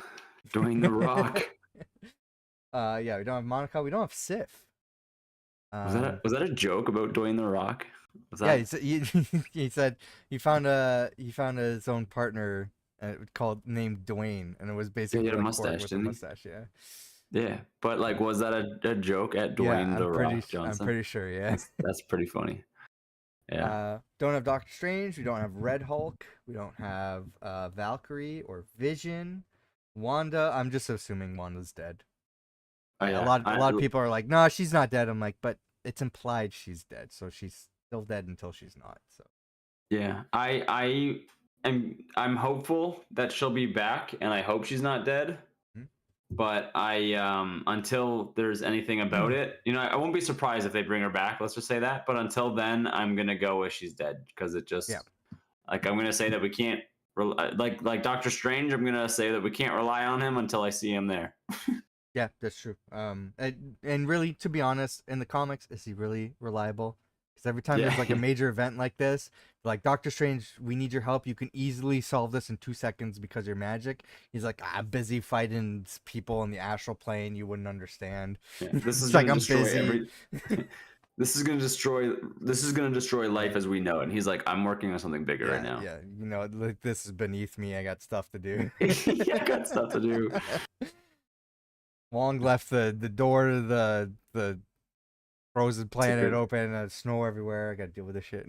Dwayne the Rock. yeah, we don't have Monica. We don't have Sif. Was that a joke about Dwayne the Rock? Was Yeah, that? he said he found his own partner called named Dwayne, and it was Yeah, he basically had a like Korg mustache, with a didn't mustache. Yeah, he? Yeah, but like, was that a joke at yeah, Dwayne the Rock I'm Johnson? pretty sure. Yeah. That's pretty funny. Yeah. Don't have Doctor Strange. We don't have Red Hulk. We don't have Valkyrie or Vision. Wanda. I'm just assuming Wanda's dead. Oh A yeah. lot of people are like, no, she's not dead. I'm like, but it's implied she's dead, so she's still dead until she's not. So Yeah, I'm hopeful that she'll be back, and I hope she's not dead. hmm. But I until there's anything about it, I won't be surprised if they bring her back. Let's just say that. But until then, I'm gonna go with she's dead because it Yeah, just like I'm gonna say that we can't like Doctor Strange. I'm gonna say that we can't rely on him until I see him there. yeah, that's true. And really, to be honest, in the comics, is he really reliable? Because every time Yeah, there's like a major event like this, like Doctor Strange, we need your help. You can easily solve this in 2 seconds because you're magic. He's like, I'm busy fighting people in the astral plane. You wouldn't understand. yeah. This is It's like gonna I'm destroy busy. every. This is gonna destroy Yeah, life as we know it. And he's like, I'm working on something bigger right yeah, now. yeah. Like this is beneath me. I got stuff to do. I got stuff to do. Wong left the door to the frozen It's a planet good. open. Snow everywhere. I got to deal with this shit.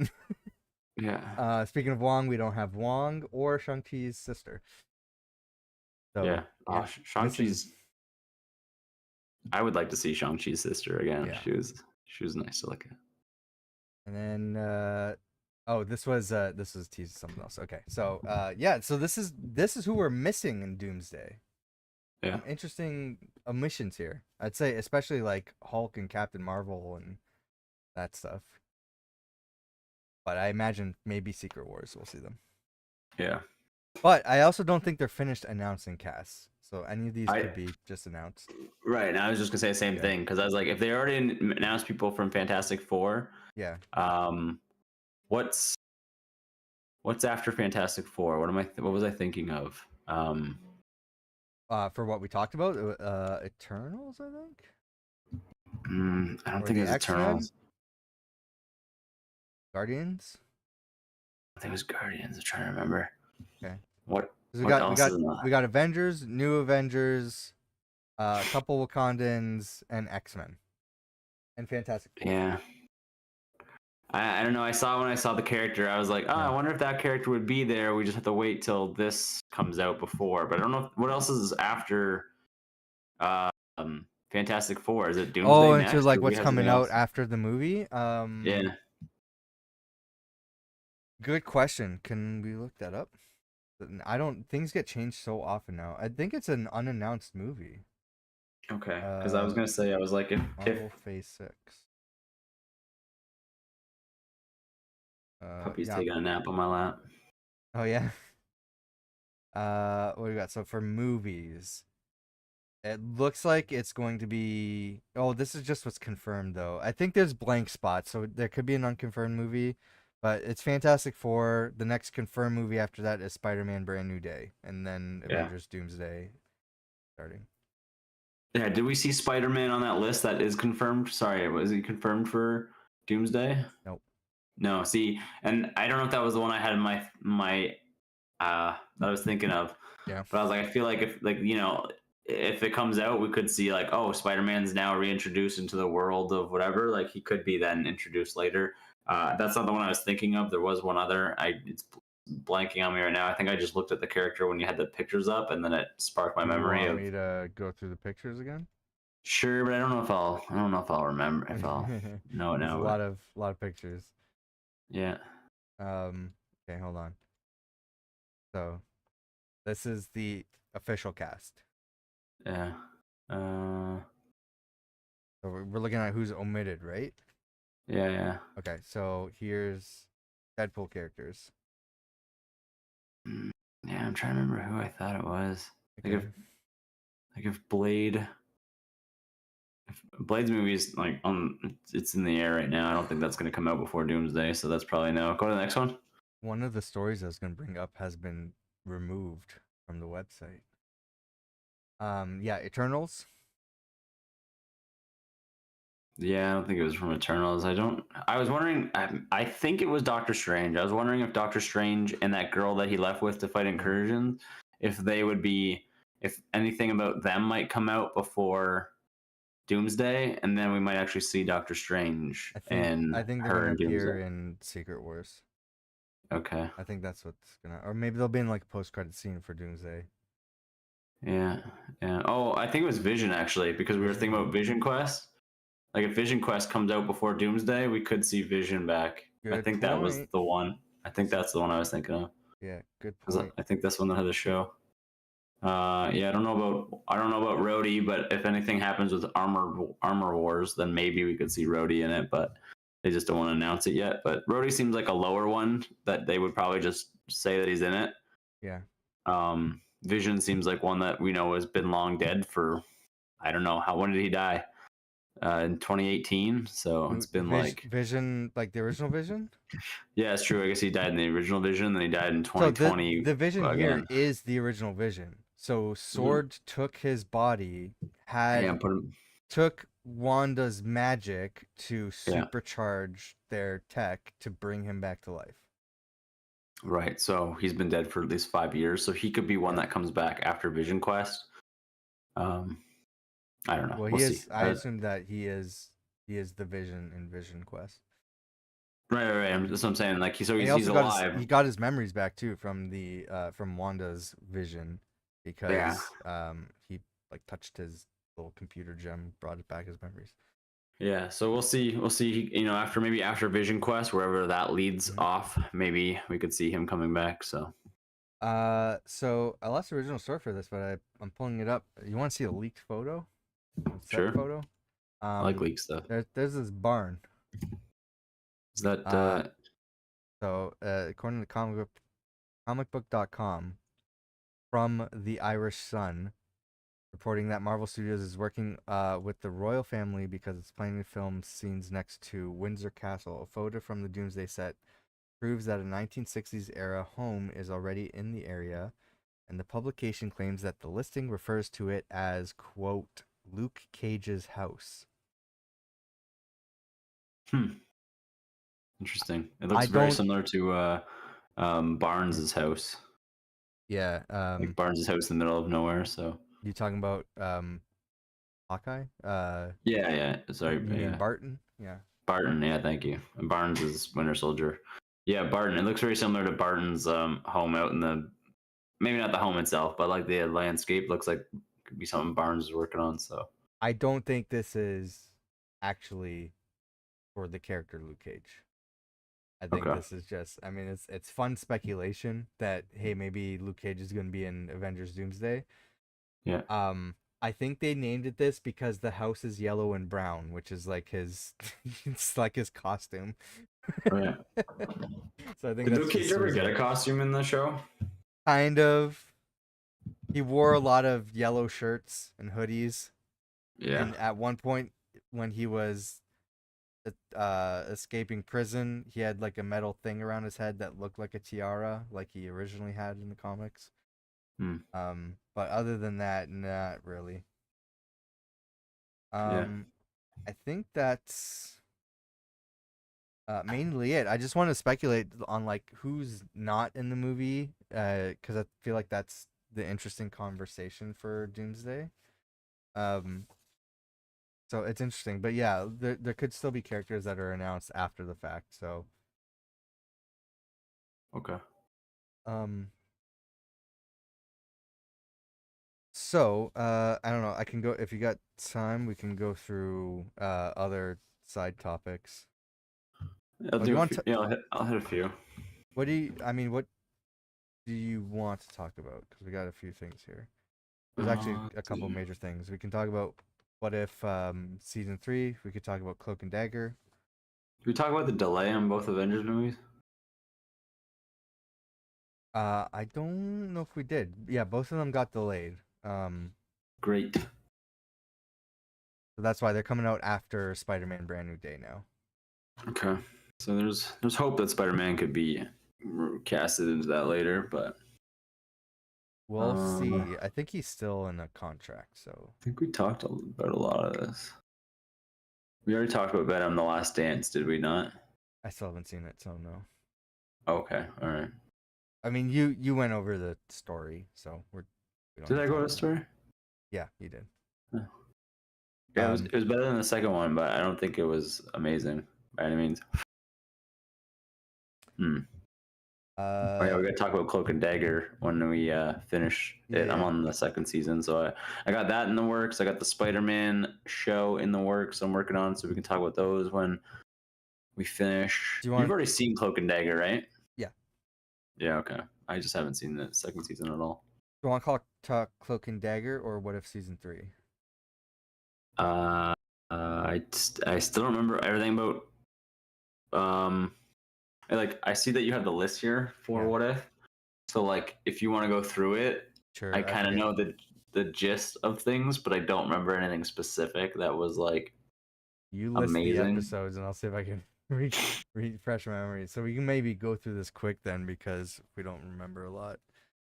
Yeah. Speaking of Wong, we don't have Wong or Shang-Chi's sister. So Yeah. yeah, Oh, missing. Shang-Chi's. I would like to see Shang-Chi's sister again. Yeah, She was nice to look at. and then oh, this was teasing something else. Okay, so yeah, so this is who we're missing in Doomsday. Yeah. Interesting omissions here. I'd say especially like Hulk and Captain Marvel and that stuff. But I imagine maybe Secret Wars we'll see them. Yeah. But I also don't think they're finished announcing casts. So any of these I could be just announced. right. And I was just gonna say the same Yeah. thing because I was like, if they already announced people from Fantastic Four, Yeah. um, what's after Fantastic Four? What was I thinking of? For what we talked about, Eternals, I think, I don't or think it the was X-Men, Eternals. Guardians. I think it was Guardians. I'm trying to remember. Okay. What 'Cause what else is we got Avengers, New Avengers, a couple Wakandans, and X-Men, and Fantastic Four. Yeah. I don't know. When I saw the character, I was like, oh, I Yeah. wonder if that character would be there. We just have to wait till this comes out before. But I don't know what else is after Fantastic Four. Is it Oh, Doomsday into next, or like do we what's have something coming out else? after the movie. Yeah. Good question. Can we look that up? I don't. Things get changed so often now. I think it's an unannounced movie. Okay. Because I was gonna say, I was like, if Marvel Phase 6. puppy's Yeah. taking a nap on my lap. Oh yeah. What do we got? So for movies, it looks like it's going to be. Oh, this is just what's confirmed though. I think there's blank spots, so there could be an unconfirmed movie, but it's Fantastic Four. The next confirmed movie after that is Spider-Man: Brand New Day, and then Yeah. Avengers: Doomsday starting. Yeah. Did we see Spider-Man on that list that is confirmed? Sorry, was he confirmed for Doomsday? Nope. No. See, and I don't know if that was the one I had in my that I was thinking of. Yeah. But I was like, I feel like if it comes out, we could see like, oh, Spider-Man's now reintroduced into the world of whatever. Like he could be then introduced later. That's not the one I was thinking of. There was one other. It's blanking on me right now. I think I just looked at the character when you had the pictures up, and then it sparked my Do you memory want of. me to go through the pictures again? Sure, but I don't know if I'll remember if I'll know it There's a now. lot of pictures. Yeah. Okay, hold on. So, this is the official cast. Yeah. So we're looking at who's omitted, right? Yeah, yeah. Okay, so here's Deadpool characters. Mm, yeah, I'm trying to remember who I thought it was. Like if Okay. like if Blade, if Blade's movie is like it's in the air right now. I don't think that's gonna come out before Doomsday, so that's probably no. Go to the next one. One of the stories I was going to bring up has been removed from the website. Yeah, Eternals. Yeah, I don't think it was from Eternals. I don't. I was wondering. I think it was Doctor Strange. I was wondering if Doctor Strange and that girl that he left with to fight Mhm. incursions, if they would be, if anything about them might come out before Doomsday, and then we might actually see Doctor Strange I think and I think they're her gonna in Doomsday. appear in Secret Wars. Okay. I think that's what's gonna, or maybe they'll be in like a post-credit scene for Doomsday. Yeah. Yeah. Oh, I think it was Vision actually, because we were Vision. thinking about Vision Quest. Like if Vision Quest comes out before Doomsday, we could see Vision back. I Good think that was point. the one. I think that's the one I was thinking of. Yeah, good 'Cause point. I think that's one that had a show. Yeah, I don't know about Rhodey, but if anything happens with Armor Wars, then maybe we could see Rhodey in it. But they just don't want to announce it yet. But Rhodey seems like a lower one that they would probably just say that he's in it. Yeah. Vision seems like one that we know has been long dead for I don't know how. When did he die? In 2018. So it's been like Vision, like the original Vision. yeah, it's true. I guess he died in the original Vision, then he died in So 2020 the Vision here again. is the original Vision. So Mhm. Sword took his body, Yeah, had put him. took Wanda's magic to Yeah, supercharge their tech to bring him back to life. right. So he's been dead for at least 5 years. So he could be one Yeah. that comes back after Vision Quest. Um, I don't know. Well, We'll he see. is. I assume that he is the Vision in Vision Quest, Right. That's what I'm saying. Like so and he's alive. he got his memories back too from the from Wanda's vision, Yeah. because he like touched his little computer gem, brought it back his memories. Yeah, so we'll see. We'll see. You know, after maybe after Vision Quest, wherever that leads Mhm. off, maybe we could see him coming back. So So I lost the original story for this, but I'm pulling it up. You want to see a leaked photo, a set sure, photo? I like Um, leak stuff. there's this barn. Is that Uh, so according to comicbook.com, from the Irish Sun, reporting that Marvel Studios is working with the royal family because it's planning to film scenes next to Windsor Castle. A photo from the Doomsday set proves that a 1960s era home is already in the area, and the publication claims that the listing refers to it as, quote, Luke Cage's house. hmm, interesting? It I looks very don't. similar to Barnes's house, Yeah. like Barnes's house in the middle of nowhere. So You talking about Hawkeye? yeah. Sorry, You mean yeah, Barton? Yeah. Barton. Yeah, thank you. And Barnes is Winter Soldier. Yeah, Barton. It looks very similar to Barton's home out in the maybe not the home itself, but like the landscape looks like could be something Barnes is working on. So I don't think this is actually for the character Luke Cage. I think okay, this is just, I mean, it's fun speculation that hey, maybe Luke Cage is going to be in Avengers Doomsday. yeah. I think they named it this because the house is yellow and brown, which is like his it's like his costume. Oh, yeah. So I think Did that's Luke Cage just the ever get reason. a costume in the show? Kind of. He wore a lot of yellow shirts and hoodies, Yeah. and at one point when he was escaping prison, he had like a metal thing around his head that looked like a tiara, like he originally had in the comics. Hmm. But other than that, not really. Yeah. Um, I think that's mainly it. I just want to speculate on like who's not in the movie, because I feel like that's the interesting conversation for Doomsday. Um, so it's interesting, but yeah, there could still be characters that are announced after the fact. So, Okay. um, so I don't know. I can go if you got time. We can go through other side topics. I'll Oh, do you do a want few. to? Yeah, I'll hit a few. What do you? I mean, what do you want to talk about? Because we got a few things here. There's actually a Let's couple see. major things. We can talk about what if season 3. We could talk about Cloak and Dagger. we talk about the delay on both Avengers movies? I don't know if we did. Yeah, both of them got delayed. Great. So that's why they're coming out after Spider-Man Brand New Day now. Okay. So there's hope that Spider-Man could be casted into that later, but We'll see. I think he's still in a contract, so I think we talked about a lot of this. We already talked about Venom: The Last Dance, did we not? I still haven't seen it, so no. Okay, all right. I mean, you went over the story, so we don't Did need I to go talk to about it. story? Yeah, you did. Oh. Yeah, it was better than the second one, but I don't think it was amazing by any means. Oh yeah, we gotta talk about Cloak and Dagger when we finish it. I'm Yeah. on the second season, so I got that in the works. I got the Spider-Man show in the works I'm working on, so we can talk about those when we finish. Do you You've want? already seen Cloak and Dagger, right? Yeah. Yeah, okay. I just haven't seen the second season at all. Do you want to talk Cloak and Dagger or what if season 3? I still don't remember everything about I see that you have the list here for What If. So like if you want to go through it, Sure. I kind of know the gist of things, but I don't remember anything specific that was like You list amazing. the episodes, and I'll see if I can refresh my memory. So we can maybe go through this quick then, because we don't remember a lot.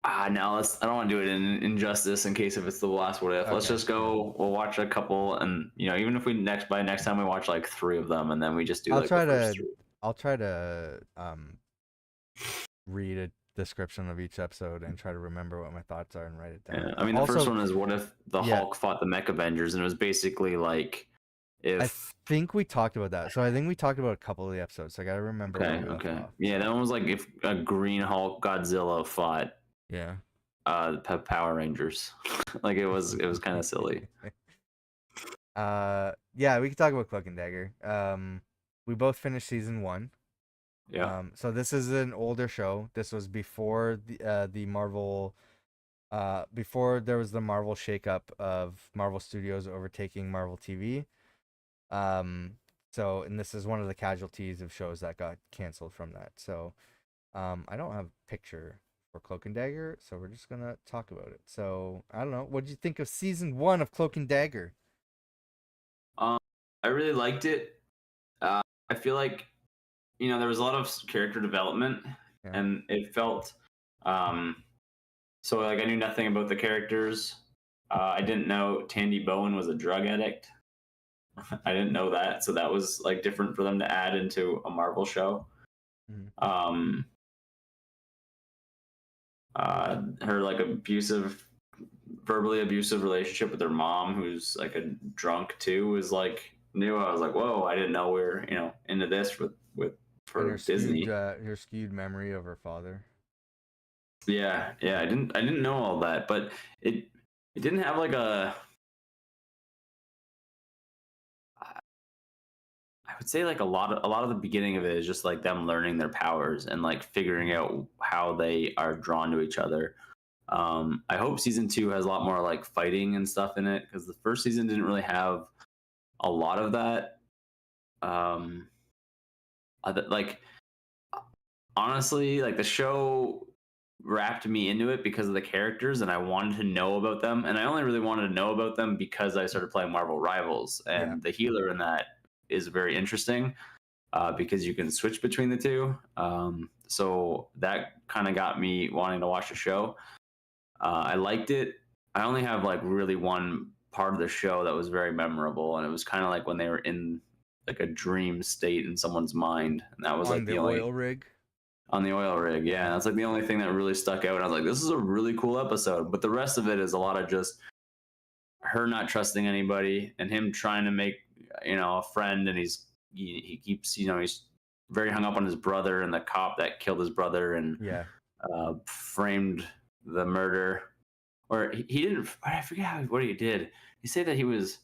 No, I don't want to do it in injustice in case if it's the last What If. Let's Okay. just go. We'll watch a couple, and even if we next time we watch like 3 of them, and then we just do the first 3. I'll try to read a description of each episode and try to remember what my thoughts are and write it down. Yeah, I mean the first one is what if the Hulk fought the Mech Avengers, and it was basically like if I think we talked about that. So I think we talked about a couple of the episodes. So I gotta remember. Okay. Yeah, that one was like if a Green Hulk Godzilla fought the Power Rangers. Like it was kind of silly. Yeah, we can talk about Cloak and Dagger. We both finished season 1. Yeah. So this is an older show. This was before the Marvel before there was the Marvel shakeup of Marvel Studios overtaking Marvel TV. And this is one of the casualties of shows that got canceled from that. So I don't have a picture for Cloak and Dagger, so we're just gonna talk about it. So I don't know, what did you think of season 1 of Cloak and Dagger? I really liked it. I feel like there was a lot of character development, and it felt so like I knew nothing about the characters. I didn't know Tandy Bowen was a drug addict. I didn't know that, so that was like different for them to add into a Marvel show. Her like verbally abusive relationship with her mom, who's like a drunk too, was like new. I was like, whoa, I didn't know we were into this for Disney. Her skewed memory of her father. Yeah, I didn't know all that, but it didn't have like I would say like a lot of the beginning of it is just like them learning their powers and like figuring out how they are drawn to each other. I hope season 2 has a lot more like fighting and stuff in it, because the first season didn't really have a lot of that. Like honestly, like the show wrapped me into it because of the characters, and I wanted to know about them, and I only really wanted to know about them because I started playing Marvel Rivals, and the healer in that is very interesting because you can switch between the two. So that kind of got me wanting to watch the show. I liked it. I only have like really one part of the show that was very memorable, and it was kind of like when they were in like a dream state in someone's mind, and that was like the only oil rig. On the oil rig, yeah. That's like the only thing that really stuck out. And I was like, this is a really cool episode. But the rest of it is a lot of just her not trusting anybody and him trying to make, a friend. And he keeps, he's very hung up on his brother and the cop that killed his brother and framed the murder. Or he didn't, I forget what he did. He said that he was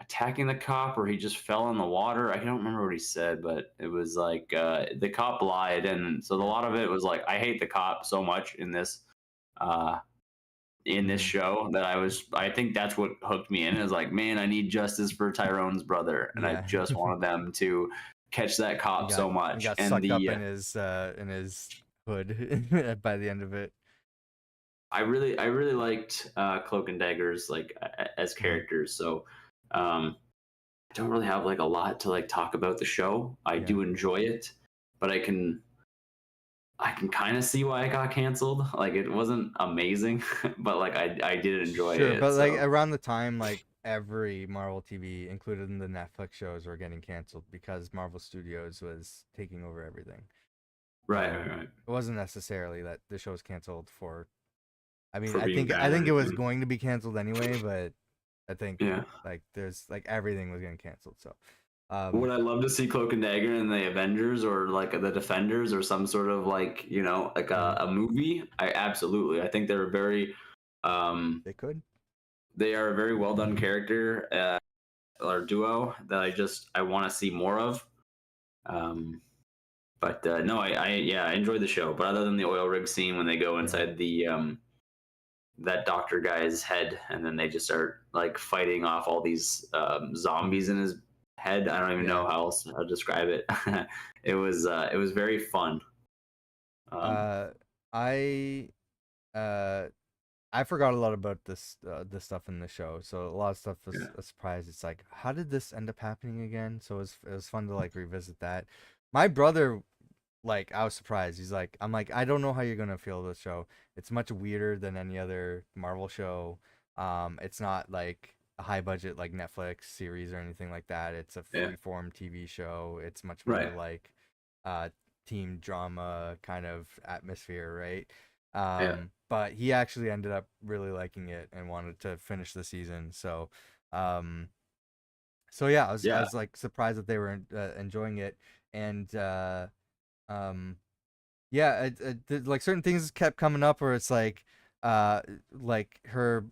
attacking the cop, or he just fell in the water. I don't remember what he said, but it was like the cop lied, and so a lot of it was like I hate the cop so much in this show that I think that's what hooked me in. Is like, man, I need justice for Tyrone's brother, and I just wanted them to catch that cop so He much. got And sucked up the in his hood by the end of it. I really liked Cloak and Daggers like as Mhm. characters. So I don't really have like a lot to like talk about the show. I Yeah. do enjoy it, but I can kind of see why it got canceled. Like it wasn't amazing, but like I did enjoy Sure, it. but like So around the time, like every Marvel TV, including the Netflix shows, were getting canceled because Marvel Studios was taking over everything. right, So right, right. it wasn't necessarily that the show's canceled for. I mean, For being I bad or think it was anything. going to be canceled anyway, but I think Yeah. like there's like everything was getting canceled. So, Would um, I love to see Cloak and Dagger in the Avengers or like the Defenders or some sort of like like mhm, a movie? I absolutely. I think they're very um they could. they are a very well done character or duo that I want to see more of. Um, but no, yeah, I enjoyed the show. But other than the oil rig scene when they go Yeah. inside the that doctor guy's head and then they just start like fighting off all these zombies Mhm. in his head. I don't even Yeah. know how else to describe it. It was very fun. Um, Uh, I uh I forgot a lot about this stuff in the show, so a lot of stuff yeah, was a surprise. It's like, how did this end up happening again? So it was fun to like revisit that. My brother, like, I was surprised. He's like, I'm like, I don't know how you're gonna feel this show. It's much weirder than any other Marvel show. It's not like a high budget like Netflix series or anything like that. It's a yeah, freeform TV show. It's much more right, like uh team drama kind of atmosphere, right? yeah, But he actually ended up really liking it and wanted to finish the season. Um, so yeah, I yeah, was like surprised that they were enjoying it, and um, yeah, like certain things kept coming up where it's uh, like her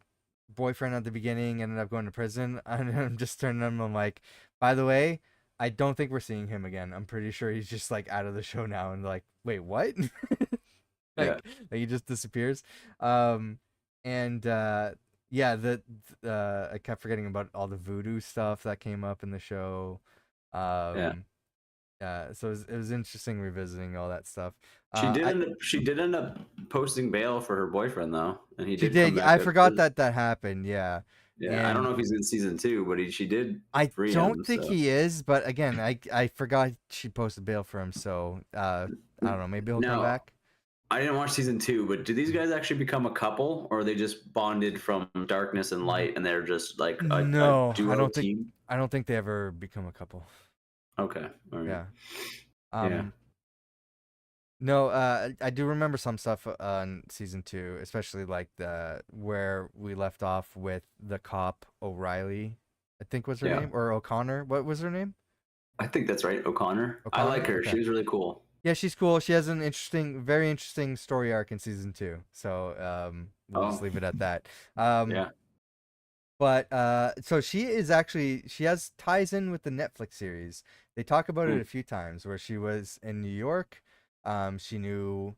boyfriend at the beginning ended up going to prison, and I'm just turning to him. I'm like, by the way, I don't think we're seeing him again. I'm pretty sure he's just like out of the show now. And like, wait, what? yeah, Like he just disappears. Um, and yeah, I kept forgetting about all the voodoo stuff that came up in the show. yeah. Um, so it was interesting revisiting all that stuff. I She did end up posting bail for her boyfriend though, and he She did come did. back I out of forgot prison. that that happened. Yeah, Yeah, I don't and know if he's in season two, but she did I free don't him. think So he is. But again, I forgot she posted bail for him. So I don't know. Maybe he'll come now back. I didn't watch season two, but do these guys actually become a couple, or are they just bonded from darkness and Mm, light, and they're just like a No, duo team? I don't think they ever become a couple. Okay, all right, Yeah. yeah, Um. No. I do remember some stuff on season two, especially like the where we left off with the cop O'Reilly. I think was her yeah. name, or O'Connor. What was her name? I think that's right, O'Connor. I like O'Connor. her. Okay. She was really cool. Yeah, she's cool. She has an very interesting story arc in season two. So we'll just Oh, leave it at that. Um, yeah. but so she is actually she has ties in with the Netflix series. They talk about it Hmm. a few times where she was in New York. She knew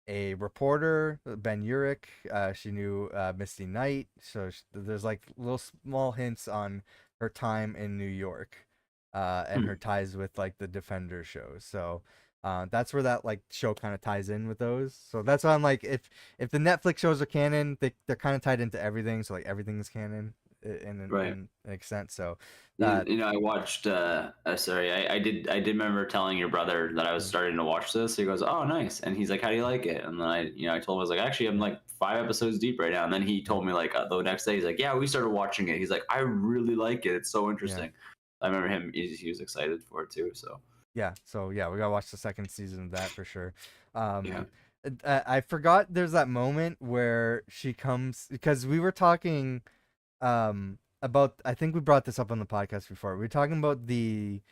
a reporter, Ben Urich. She knew Misty Knight. So there's like little small hints on her time in New York, and her Hmm. ties with like the Defender shows. So that's where that like show kind of ties in with those. So that's why I'm like, if the Netflix shows are canon, they're kind of tied into everything. So like everything is canon Right. in an extent. So You, that you know, I watched. Sorry, I did remember telling your brother that I was mm, starting to watch this. He goes, "Oh, nice," and he's like, "How do you like it?" And then I told him I was like, "Actually, I'm yeah, like 5 episodes deep right now." And then he yeah, told me like the next day, he's like, "Yeah, we started watching it." He's like, "I really like it. It's so yeah. interesting." I remember him. He was excited for it too. So Yeah, so yeah, we gotta watch the second season of that for sure. yeah, I forgot there's that moment where she comes because we were talking about I think we brought this up on the podcast before. We were talking about the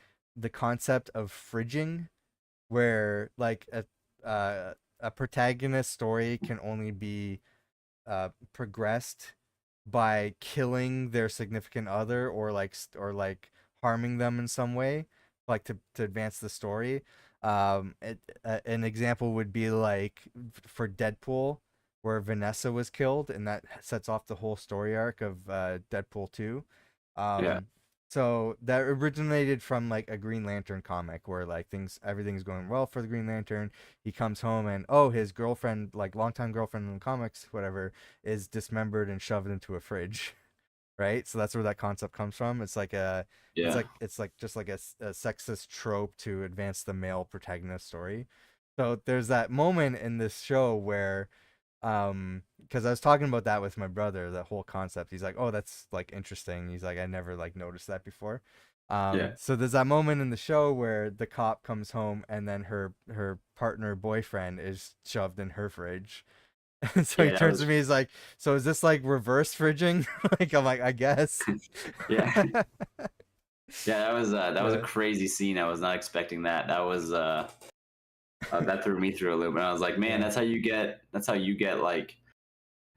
concept of fridging, where like a protagonist story can only be progressed by killing their significant other or or like harming them in some way like to advance the story. An example would be like for Deadpool where Vanessa was killed and that sets off the whole story arc of Deadpool 2. yeah, um So that originated from like a Green Lantern comic where like everything's going well for the Green Lantern. He comes home and oh, his girlfriend, like longtime girlfriend in the comics, whatever, is dismembered and shoved into a fridge. Right? So that's where that concept comes from. Yeah. It's like just like a sexist trope to advance the male protagonist story. So there's that moment in this show where because I was talking about that with my brother, the whole concept. He's like, "Oh, that's like interesting." He's like, "I never like noticed that before." Yeah. So there's that moment in the show where the cop comes home and then her partner boyfriend is shoved in her fridge. And so he Yeah. That turns to was. me, he's like, "So is this like reverse fridging?" Like I'm like, "I guess." Yeah. Yeah. That was a Yeah. crazy scene. I was not expecting that. That was that threw me through a loop, and I was like, man, Yeah. that's how you get. That's how you get like.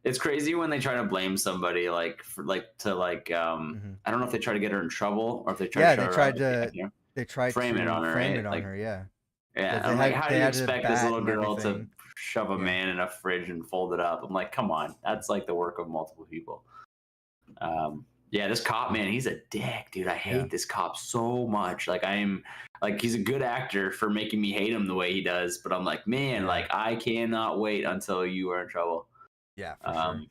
It's crazy when they try to blame somebody like for, like to like Hmm. I don't know if they try to get her in trouble or if they try to Yeah, show her like, they tried frame it to on her, frame it right? on Like her, yeah. yeah, Because I'm like, how do they you had a expect this bat little and girl to everything. shove a Yeah. man in a fridge and fold it up? I'm like, come on, that's like the work of multiple people. Yeah, this cop man, he's a dick, dude. I Yeah. hate this cop so much. Like I'm like he's a good actor for making me hate him the way he does, but I'm like, man, Yeah. like I cannot wait until you are in trouble. Yeah, for sure. Um,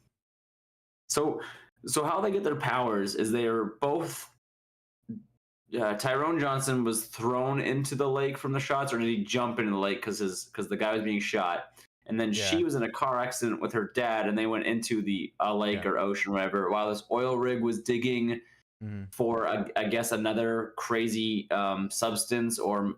so so how they get their powers is they are both Tyrone Johnson was thrown into the lake from the shots, or did he jump into the lake because the guy was being shot? And then Yeah. she was in a car accident with her dad, and they went into the lake Yeah. or ocean, or whatever, while this oil rig was digging Hmm. for, I guess, another crazy substance or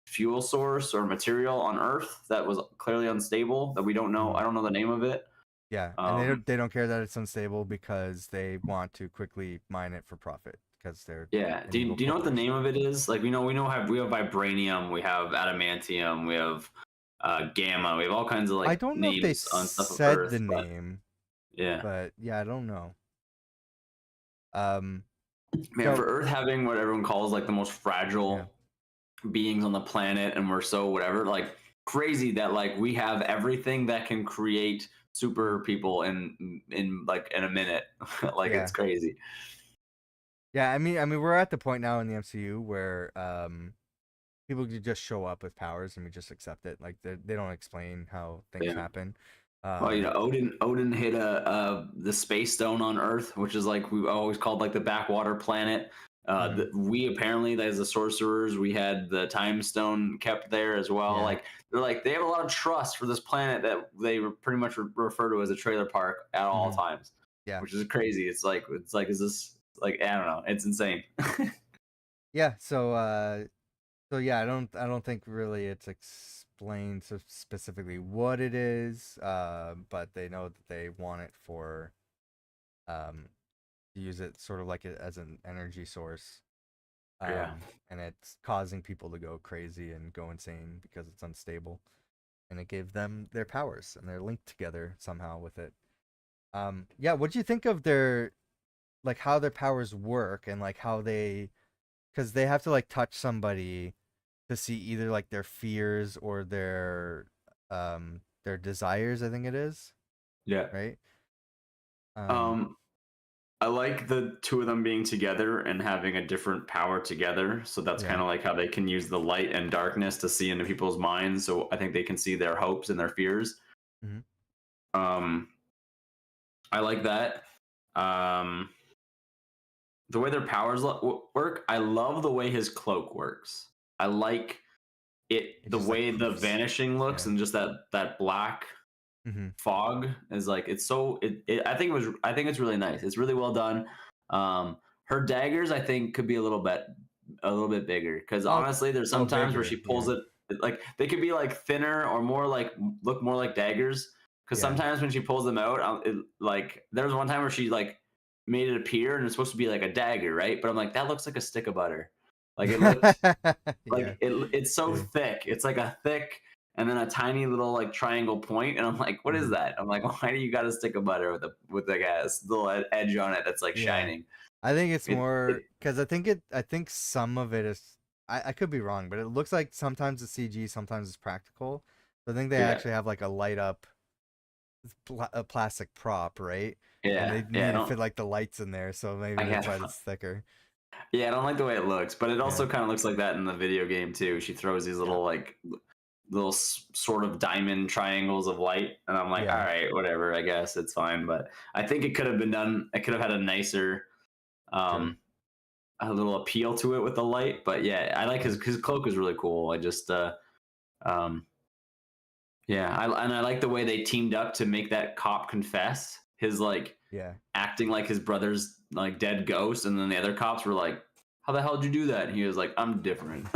fuel source or material on Earth that was clearly unstable that we don't know. Hmm. I don't know the name of it. Yeah, and Um, they don't care that it's unstable because they want to quickly mine it for profit because they're Yeah. an evil Do you know what the name corporation. of it is? Like we have vibranium, we have adamantium, we have gamma, we have all kinds of I like don't know if they names on stuff of said the Earth, but name, yeah. but yeah, I don't know. Um, Man, so for Earth having what everyone calls like the most yeah, fragile beings on the planet, and we're so whatever, like crazy that like we have everything that can create mhm, super people in like in a minute. Like yeah, it's crazy. yeah. I mean, we're at the point now in the MCU where people could just show up with powers and we just accept it. Like they don't explain how things Yeah. happen. Well, you Um, know, Odin hit the space stone on Earth, which is like we always called like the backwater planet. mhm, We apparently, as the sorcerers, we had the time stone kept there as well. yeah, Like they have a lot of trust for this planet that they pretty much refer to as a trailer park at all mhm, times, yeah, which is crazy. It's like is this like I don't know, it's insane. yeah. So yeah, I don't think really it's explained so specifically what it is, but they know that they want it for um to use it sort of like it as an energy source. Yeah, And it's causing people to go crazy and go insane because it's unstable. And it gave them their powers and they're linked together somehow with it. Yeah, what do you think of their like how their powers work and like how they because they have to like touch somebody to see either like their fears or their desires, I think it is, yeah. right? Um Um, I like the two of them being together and having a different power together. So that's kind yeah. of like how they can use the light and darkness to see into people's minds. So I think they can see their hopes and their fears. Hmm. Um, I like that. Um, the way their powers work, I love the way his cloak works. I like it, It the just like way the poofs. vanishing looks, Yeah. and just that black Hmm. fog is like it's so I think it was I think it's really nice. It's really well done. Her daggers I think could be a little bit bigger because Oh, honestly there's oh, sometimes where she bigger. pulls Yeah. it like they could be like thinner or more like look more like daggers because Yeah. sometimes when she pulls them out like there was one time where she like made it appear and it's supposed to be like a dagger, right? But I'm like that looks like a stick of butter. Like it looked Yeah. like it's so Yeah. thick. It's like a thick and then a tiny little like triangle point, and I'm like, what is Hmm. that? I'm like, why do you got a stick of butter with like a little edge on it that's like Yeah. shining? I think it's It more because I think some of it is I could be wrong, but it looks like sometimes it's CG, sometimes it's practical. So I think they yeah actually have like a light up a plastic prop, right? And they yeah. I need to don't fit like the lights in there, so maybe I that's why have it's thicker. Yeah, I don't like the way it looks, but it Yeah. also kind of looks like that in the video game too. She throws these Yeah. little like little sort of diamond triangles of light, and I'm like, all Yeah. right, whatever, I guess it's fine. But I think it could have been done. It could have had a nicer, Sure. um, a little appeal to it with the light. But yeah, I like Yeah. his cloak is really cool. I just, um, yeah, and I like the way they teamed up to make that cop confess his like Yeah. acting like his brother's like dead ghost, and then the other cops were like, "How the hell did you do that?" And he was like, "I'm different."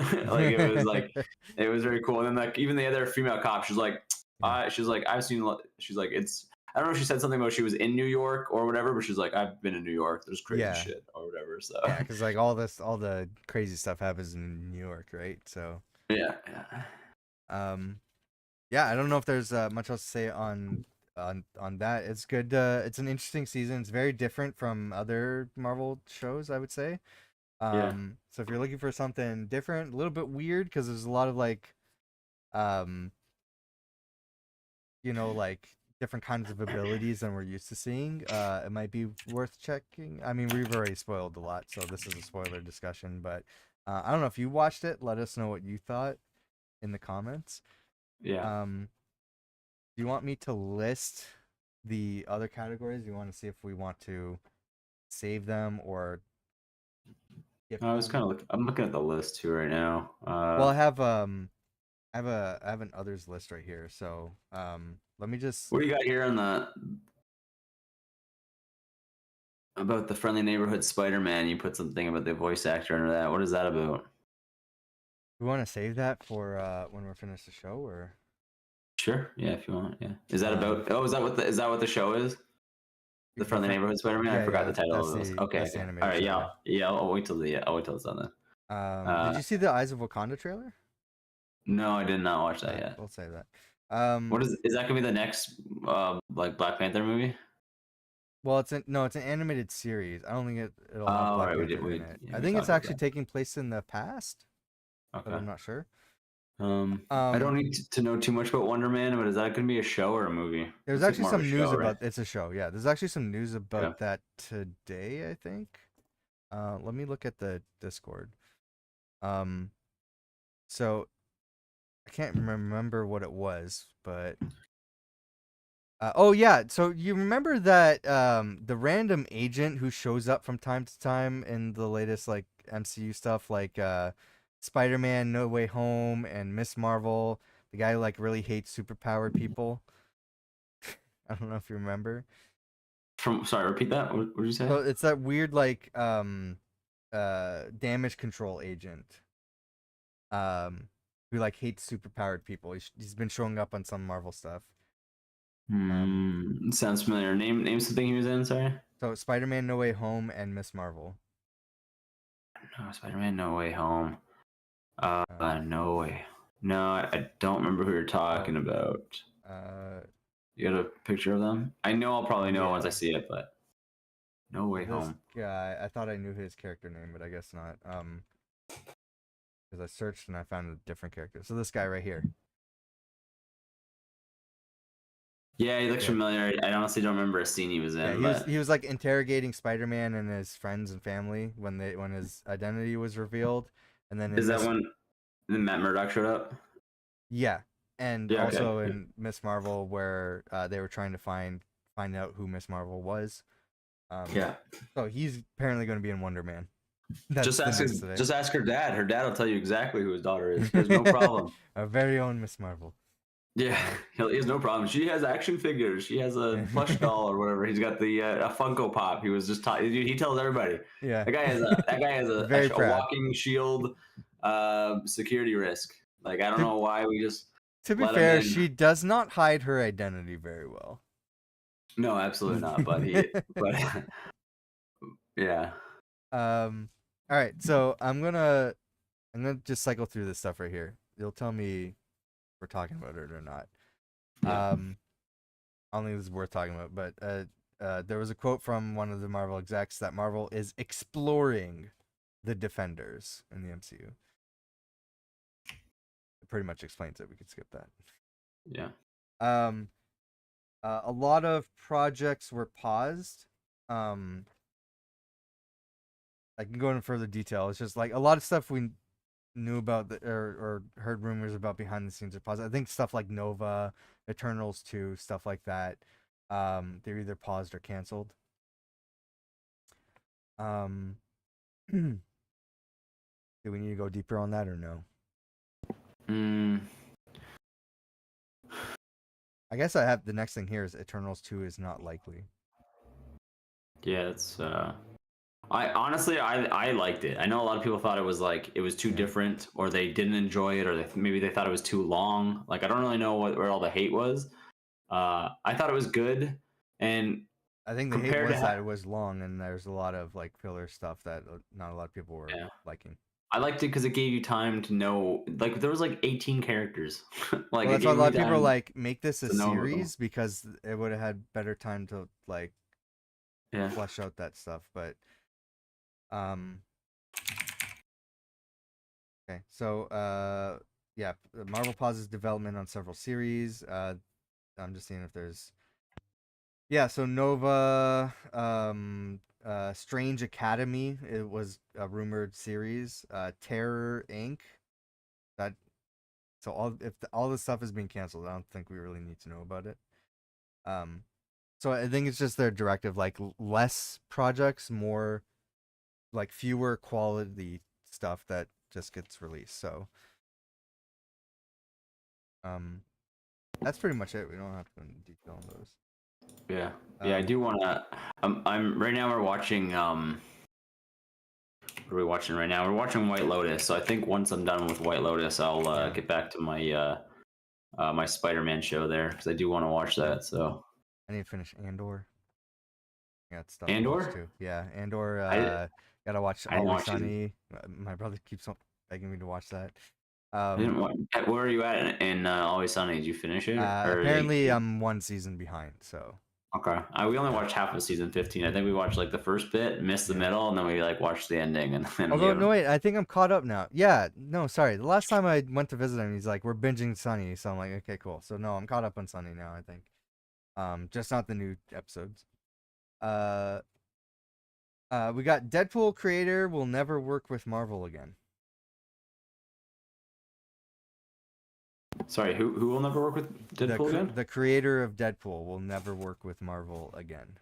Like it was very cool. And then like even the other female cop, Yeah. she's like, I've seen, she's like, it's. I don't know if she said something about she was in New York or whatever, but she's like, I've been in New York. There's crazy Yeah. shit or whatever. So Yeah, because like all the crazy stuff happens in New York, right? So, yeah, yeah, um, yeah, I don't know if there's much else to say on that. It's good. It's an interesting season. It's very different from other Marvel shows, I would say. yeah. So if you're looking for something different, a little bit weird because there's a lot of like, um, like different kinds of abilities than we're used to seeing. It might be worth checking. I mean, we've already spoiled a lot, so this is a spoiler discussion. But I don't know if you watched it. Let us know what you thought in the comments. Yeah. Um, do you want me to list the other categories? Do you want to see if we want to save them or skip I was them? kind of I'm looking at the list too right now. Well, I have an others list right here. So let me just. What do you got here on the about the friendly neighborhood Spider-Man? You put something about the voice actor under that. What is that about? We want to save that for when we're finished the show, or Sure. Yeah, if you want. Yeah. Is that um about? Oh, is that what the show is? The the friendly friend. neighborhood Spider-Man. I Yeah, forgot the yeah. title of those. Okay. That's the Okay. All animated right. show. Yeah. Yeah. Yeah. I'll wait till it's done then. Did Uh, you see the Eyes of Wakanda trailer? no, I did not watch that Alright, yet. we'll say that. What is that gonna be the next like Black Panther movie? Well, it's an animated series. I don't think it'll Oh, have all Black right. Panther in it. Yeah, I we think it's talked about actually that. taking place in the past, but Okay. I'm not sure. I don't Um, need to know too much about Wonder Man, but is that gonna be a show or a movie? there's Looks like actually more of a some news show, right? about it's a show. Yeah, there's actually some news about Okay. that today, I think. Let me look at the Discord. Um, so I can't remember what it was, but oh yeah, so you remember that the random agent who shows up from time to time in the latest like MCU stuff, like Spider-Man No Way Home and Miss Marvel, the guy who like really hates superpowered people. I don't know if you remember. Sorry, repeat that. What did you say? So it's that weird like damage control agent who like hates superpowered people. He's been showing up on some Marvel stuff. Um Sounds familiar. Name something he was in. Sorry. so Spider-Man No Way Home and Miss Marvel. No, Spider-Man: No Way Home. Um No way. No, I don't remember who you're oh talking about. uh You got a picture of them? I know I'll probably know once I yeah. see it, but No So Way this Home. guy, I thought I knew his character name, but I guess not. Because I searched and I found a different character. So this guy right here. Yeah, he looks Yeah. familiar. I honestly don't remember a scene he was Yeah, in, he was but he was like interrogating Spider-Man and his friends and family when his identity was revealed, and then in is that Miss when Matt Murdock showed up? yeah, and Yeah. Okay. also in Miss Marvel where they were trying to find out who Miss Marvel was. Um, Yeah. so he's apparently going to be in Wonder Man. That's the news today. Just ask her dad. Her dad will tell you exactly who his daughter is. He has no problem. Our very own Miss Marvel. Yeah, Uh, he has no problem. She has action figures. She has a plush doll or whatever. He's got the a Funko Pop. He was just he tells everybody. yeah, That guy has very a proud. walking shield, security risk. Like I don't To know why we just to be let him fair, in. she does not hide her identity very well. No, absolutely not. But yeah, All right, so I'm gonna just cycle through this stuff right here. You'll tell me if we're talking about it or not. yeah. I don't think this is worth talking about, but there was a quote from one of the Marvel execs that Marvel is exploring the Defenders in the MCU. It pretty much explains it. We could skip that. Yeah. Um, a lot of projects were paused. Um, I can go into further detail. It's just like a lot of stuff we knew about or heard rumors about behind the scenes are paused. I think stuff like Nova, Eternals 2, stuff like that. They're either paused or canceled. Um, do we need to go deeper on that or no? Mm, I guess I have the next thing here is Eternals 2 is not likely. yeah, it's I honestly I liked it. I know a lot of people thought it was like it was too Yeah. different, or they didn't enjoy it, or maybe they thought it was too long. Like I don't really know where all the hate was. I thought it was good, and I think the hate compared to was that it was long and there's a lot of like filler stuff that not a lot of people were yeah, liking. I liked it because it gave you time to know. Like there was like 18 characters. Like Well, it that's why a gave lot me of people are time like, make this a to know about them. series because it would have had better time to like Yeah. flesh out that stuff. But um, okay, so yeah, Marvel pauses development on several series. I'm just seeing if there's yeah. So Nova, Strange Academy, it was a rumored series. Terror Inc. That so all this stuff is being canceled, I don't think we really need to know about it. Um, so I think it's just their directive, like less projects, more like fewer quality stuff that just gets released. So um, that's pretty much it. We don't have to go into detail on those. Yeah. Yeah, I Um, do want to. I'm right now. We're watching. What are we watching right now? We're watching White Lotus. So I think once I'm done with White Lotus, I'll yeah, get back to my my Spider-Man show there because I do want to watch yeah. that. So I need to finish Andor. I got stuff to watch Andor, too. Yeah, Andor. I Gotta watch I didn't Always watch season. Sunny. My brother keeps on begging me to watch that. I didn't watch, where are you at in Always Sunny? Did you finish it or Apparently I'm one season behind. So okay? We only yeah, watched half of season 15. I think we watched like the first bit, missed the yeah. middle, and then we like watched the ending, and then we Although no haven't. wait, I think I'm caught up now. Yeah, no, sorry. The last time I went to visit him, he's like, "We're binging Sunny," so I'm like, "Okay, cool." So no, I'm caught up on Sunny now. I think, just not the new episodes. Uh, we got Deadpool creator will never work with Marvel again. Sorry, who will never work with Deadpool again? The creator of Deadpool will never work with Marvel again.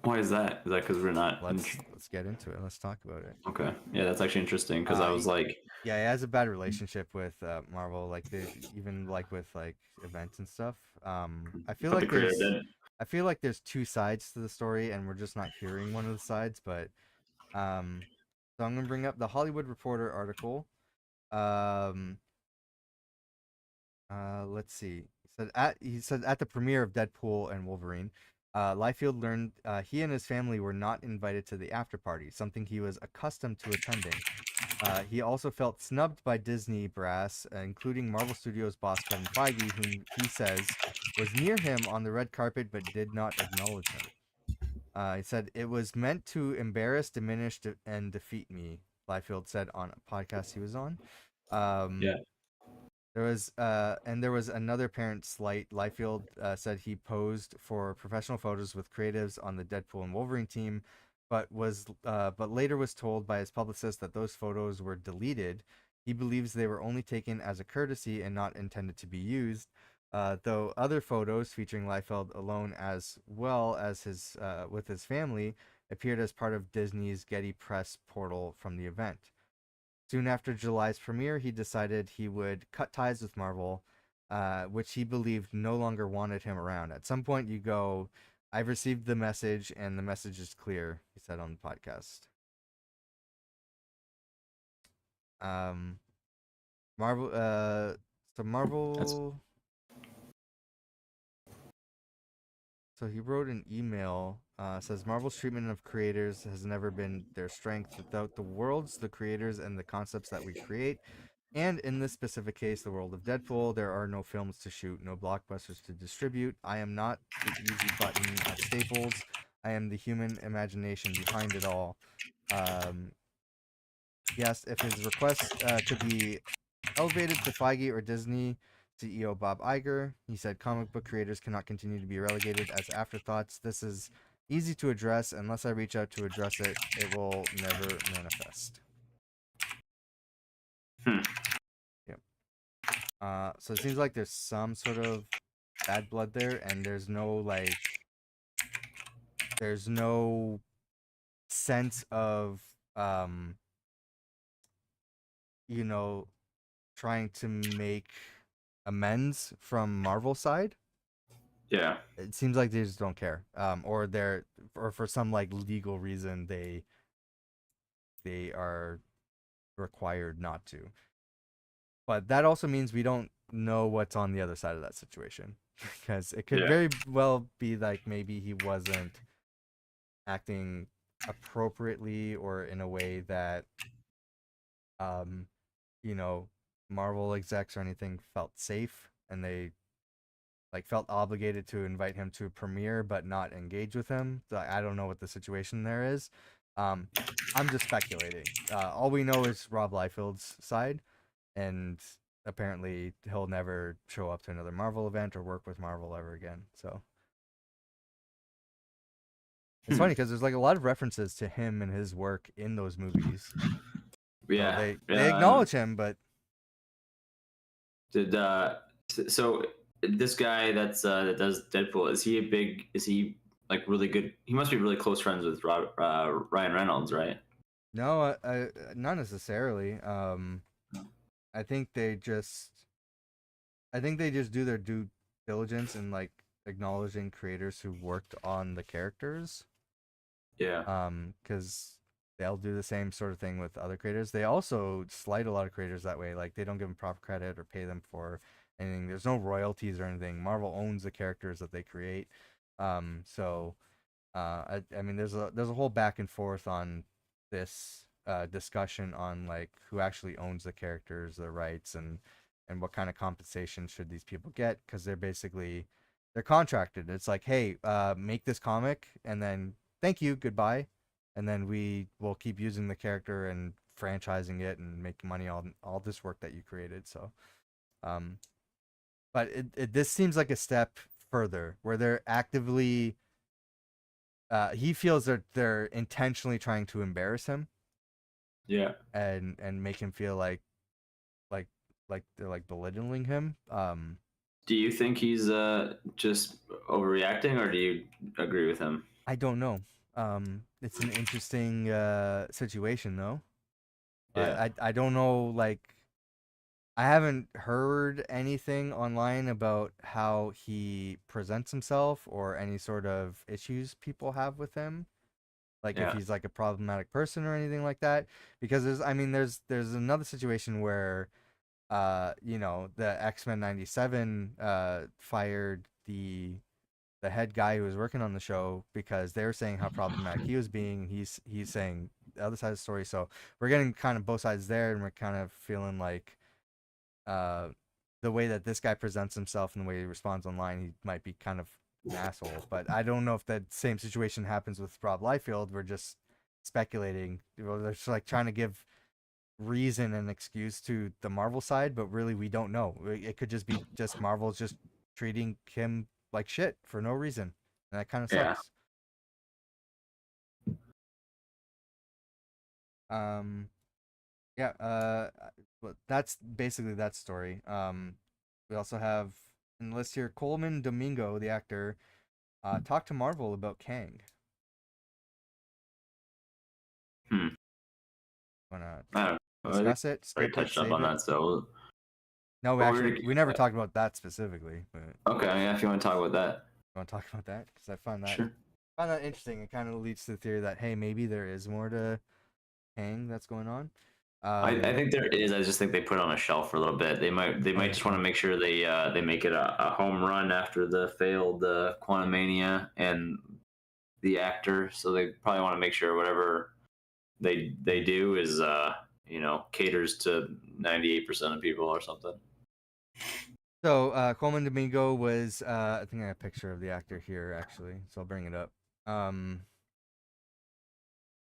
Why is that? Is that because we're not? Let's get into it. Let's talk about it. Okay, yeah, that's actually interesting because I Uh, was like, yeah, he has a bad relationship with Marvel. Like they even like with like events and stuff. but the creator did. I feel like there's two sides to the story, and we're just not hearing one of the sides. But um, so I'm gonna bring up the Hollywood Reporter article. Um, let's see. He said at the premiere of Deadpool and Wolverine, Liefeld learned he and his family were not invited to the after party, something he was accustomed to attending. He also felt snubbed by Disney brass, including Marvel Studios boss Kevin Feige, whom he says was near him on the red carpet but did not acknowledge him. He said, "It was meant to embarrass, diminish, and defeat me," Liefeld said on a podcast he was on. Um, Yeah, there was another parent slight. Liefeld said he posed for professional photos with creatives on the Deadpool and Wolverine team, but later was told by his publicist that those photos were deleted. He believes they were only taken as a courtesy and not intended to be used. Though other photos featuring Liefeld alone as well as his with his family appeared as part of Disney's Getty Press portal from the event. Soon after July's premiere, he decided he would cut ties with Marvel, which he believed no longer wanted him around. At some point, you go, "I've received the message, and the message is clear," he said on the podcast. Um, Marvel, so that's Marvel, so he wrote an email, says Marvel's treatment of creators has never been their strength. Without the worlds, the creators, and the concepts that we create, and in this specific case, the world of Deadpool, there are no films to shoot, no blockbusters to distribute. I am not the easy button at Staples. I am the human imagination behind it all. Um, he asked if his request could be elevated to Feige or Disney CEO Bob Iger. He said comic book creators cannot continue to be relegated as afterthoughts. This is easy to address. Unless I reach out to address it, it will never manifest. Hmm. Yep. So it seems like there's some sort of bad blood there, and there's no sense of you know, trying to make amends from Marvel side. Yeah. It seems like they just don't care, or for some like legal reason they are required not to. But that also means we don't know what's on the other side of that situation, because it could Yeah. very well be like maybe he wasn't acting appropriately or in a way that um you know Marvel execs or anything felt safe, and they like felt obligated to invite him to a premiere but not engage with him. So I don't know what the situation there is. Um, I'm just speculating. All we know is Rob Liefeld's side, and apparently he'll never show up to another Marvel event or work with Marvel ever again. So it's Hmm. funny because there's like a lot of references to him and his work in those movies. So Yeah. they Yeah. And acknowledge him, but did so this guy that does Deadpool, is he a big? Is he like really good? He must be really close friends with Ryan Reynolds, right? no, not necessarily. I think they just I think they just do their due diligence in like acknowledging creators who worked on the characters. Yeah. Because they'll do the same sort of thing with other creators. They also slight a lot of creators that way. Like they don't give them proper credit or pay them for anything. There's no royalties or anything. Marvel owns the characters that they create. So I mean, there's a whole back and forth on this discussion on like who actually owns the characters, the rights, and what kind of compensation should these people get, because they're contracted. It's like, hey, make this comic, and then thank you, goodbye, and then we will keep using the character and franchising it and making money on all this work that you created. So, um, but this seems like a step further where they're actively he feels that they're intentionally trying to embarrass him Yeah. and make him feel like like they're like belittling him. Do you think he's just overreacting, or do you agree with him? I don't know. It's an interesting situation though. Yeah. I don't know, like I haven't heard anything online about how he presents himself or any sort of issues people have with him, like if Yeah. he's like a problematic person or anything like that, because there's another situation where the X-Men 97 fired the head guy who was working on the show because they were saying how problematic he was being. He's saying the other side of the story. So we're getting kind of both sides there, and we're kind of feeling like uh the way that this guy presents himself and the way he responds online, he might be kind of an asshole. But I don't know if that same situation happens with Rob Liefeld. We're just speculating. They're just like trying to give reason and excuse to the Marvel side, but really we don't know. It could just be just Marvel's just treating him like shit for no reason, and that kind of Yeah. sucks. Um, yeah. But that's basically that story. We also have in the list here Coleman Domingo, the actor, talked to Marvel about Kang. Hmm. Wanna I don't know. I think discuss it? I already Skip it? touched up Save on it? that. So, No, what were we never talked about that specifically, but okay, yeah, if you want to talk about that, I want to talk about that because sure. find that interesting. It kind of leads to the theory that hey, maybe there is more to Kang that's going on. I think there is. I just think they put it on a shelf for a little bit. They might just want to make sure they make it a home run after the failed Quantumania and the actor. So they probably want to make sure whatever they do is caters to 98% of people or something. So Coleman Domingo was I think I have a picture of the actor here actually, so I'll bring it up. Um,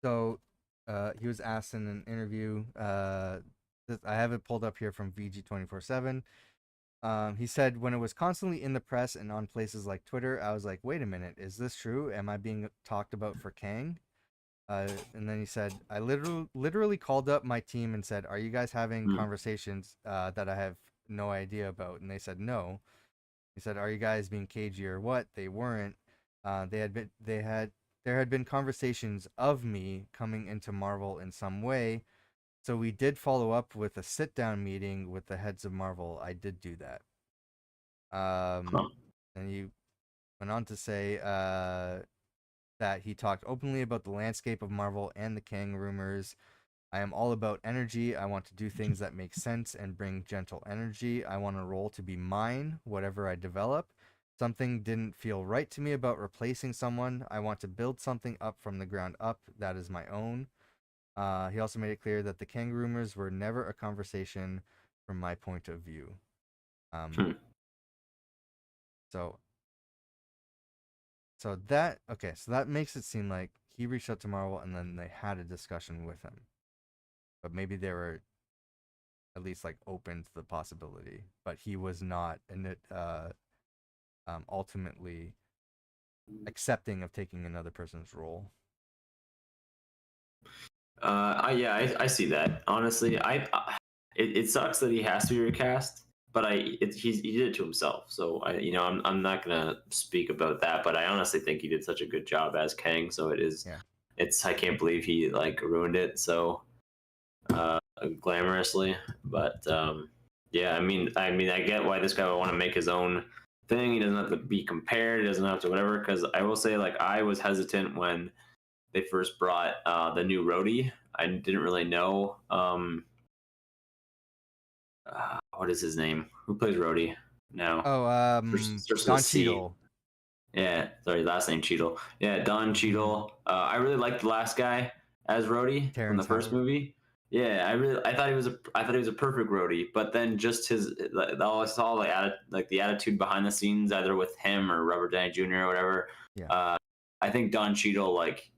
so he was asked in an interview. I have it pulled up here from VG 24/7. He said, when it was constantly in the press and on places like Twitter, I was like, wait a minute, is this true? Am I being talked about for Kang? And then he said, I literally called up my team and said, are you guys having Mm. conversations that I have no idea about? And they said, no. He said, are you guys being cagey or what? They weren't. There had been conversations of me coming into Marvel in some way. So we did follow up with a sit down meeting with the heads of Marvel. I did do that. Um, Huh. and he went on to say that he talked openly about the landscape of Marvel and the Kang rumors. I am all about energy. I want to do things that make sense and bring gentle energy. I want a role to be mine, whatever I develop. Something didn't feel right to me about replacing someone. I want to build something up from the ground up that is my own. He also made it clear that the Kang rumors were never a conversation from my point of view. Hmm. So so that makes it seem like he reached out to Marvel and then they had a discussion with him. But maybe they were at least like open to the possibility, but he was not ultimately accepting of taking another person's role. I see that. Honestly, it sucks that he has to be recast, but he did it to himself. So I'm not gonna speak about that, but I honestly think he did such a good job as Kang. So Yeah. it's I can't believe he like ruined it so glamorously. But yeah, I get why this guy would want to make his own thing. He doesn't have to be compared. He doesn't have to whatever. Because I will say, like, I was hesitant when they first brought the new Rhodey. I didn't really know what is his name? Who plays Rhodey now? Oh, Starts with a Don C. Cheadle. Yeah, sorry, last name Cheadle. Yeah, Don Mm-hmm. Cheadle. I really liked the last guy as Rhodey from the Terrence first Howard. movie. Yeah, I thought he was a perfect Rhodey, but then just his I saw like the attitude behind the scenes, either with him or Robert Downey Jr. or whatever. Yeah. Uh, I think Don Cheadle, like,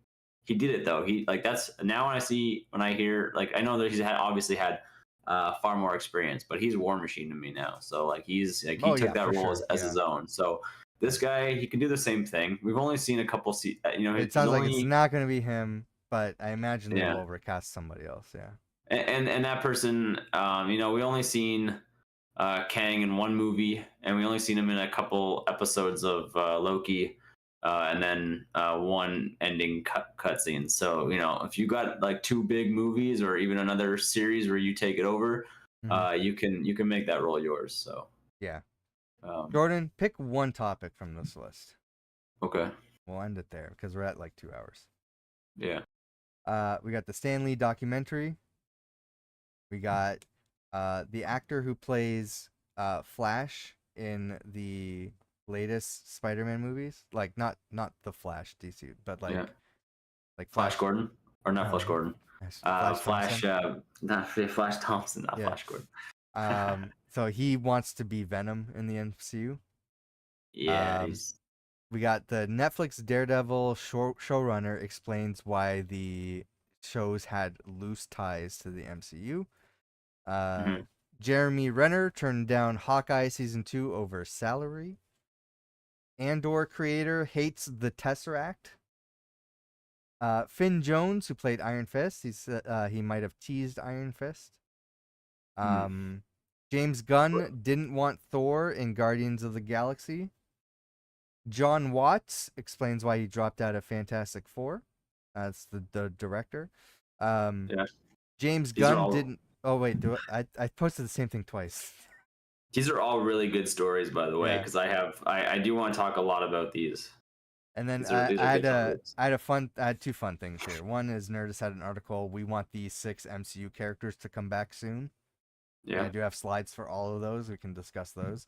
he did it though. He like that's now when I hear, like, I know that obviously had far more experience, but he's War Machine to me now. So like he's like he Oh took yeah, that for role sure. as Yeah. his own. So this guy, he can do the same thing. We've only seen a couple. It He's sounds like it's only not going to be him, but I imagine they yeah, will recast somebody else. Yeah. and that person, we only seen Kang in one movie, and we only seen him in a couple episodes of Loki, and then one ending cutscene. So if you got like two big movies or even another series where you take it over, Mm-hmm. you can make that role yours. So Yeah. um, Jordan, pick one topic from this list. okay, We'll end it there because we're at like 2 hours. yeah. We got the Stan Lee documentary. We got the actor who plays Flash in the latest Spider-Man movies. Like not the Flash DC, but Yeah. like Flash Flash. Gordon, or not Flash No, Gordon. Flash Flash, Thompson. not Flash Thompson, not Yeah. Flash Gordon. So he wants to be Venom in the MCU. Yeah, Um, he's. we got the Netflix Daredevil showrunner explains why the shows had loose ties to the MCU. Uh, Mhm. Jeremy Renner turned down Hawkeye season 2 over salary. Andor creator hates the Tesseract. Finn Jones, who played Iron Fist, he might have teased Iron Fist. Mm. Um, James Gunn didn't want Thor in Guardians of the Galaxy. John Watts explains why he dropped out of Fantastic Four. That's the director. Um, Yeah, James these are Gunn all didn't. Oh wait, I posted the same thing twice. these are all really good stories, by the way, Yeah. because I do want to talk a lot about these. And then These are these I are had good a topics. I had two fun things here. One is Nerdist had an article. We want these 6 MCU characters to come back soon. And I Yeah, do have slides for all of those. We can discuss those.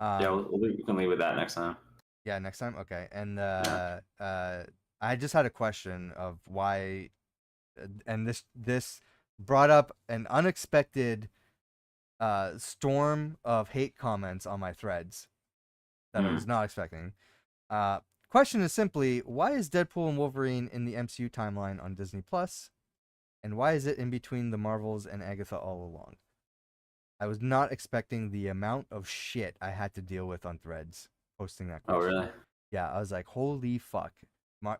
yeah, Um, we can leave with that next time. yeah, next time. Okay. And Yeah. I just had a question of why, and this brought up an unexpected storm of hate comments on my threads that I was Mm. not expecting. Question is simply, why is Deadpool and Wolverine in the MCU timeline on Disney Plus, and why is it in between the Marvels and Agatha all along? I was not expecting the amount of shit I had to deal with on Threads posting that Oh, question. really? Yeah, I was like, holy fuck.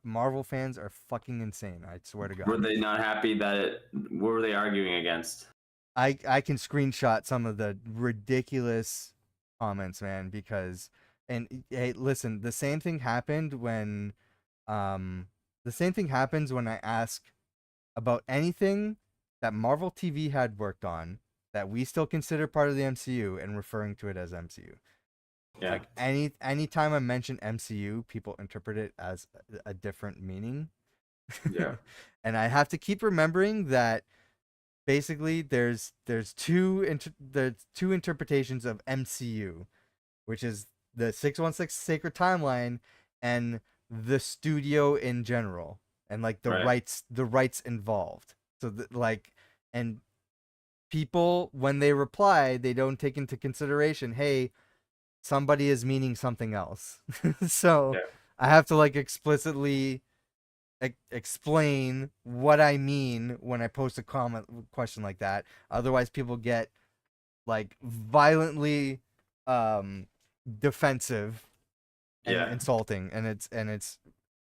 Marvel fans are fucking insane. I swear to Were God. they not happy that what were they arguing against? I can screenshot some of the ridiculous comments, man, because and hey, listen, the same thing happens when I ask about anything that Marvel TV had worked on that we still consider part of the MCU and referring to it as MCU. Yeah. Like anytime I mention MCU, people interpret it as a different meaning. Yeah. And I have to keep remembering that basically there's two interpretations of MCU, which is the 616 Sacred Timeline and the studio in general, and like Right. the rights involved. So like, and people when they reply, they don't take into consideration, hey, somebody is meaning something else. So Yeah. I have to like explicitly explain what I mean when I post a comment question like that. Otherwise, people get like violently defensive and Yeah. insulting, and it's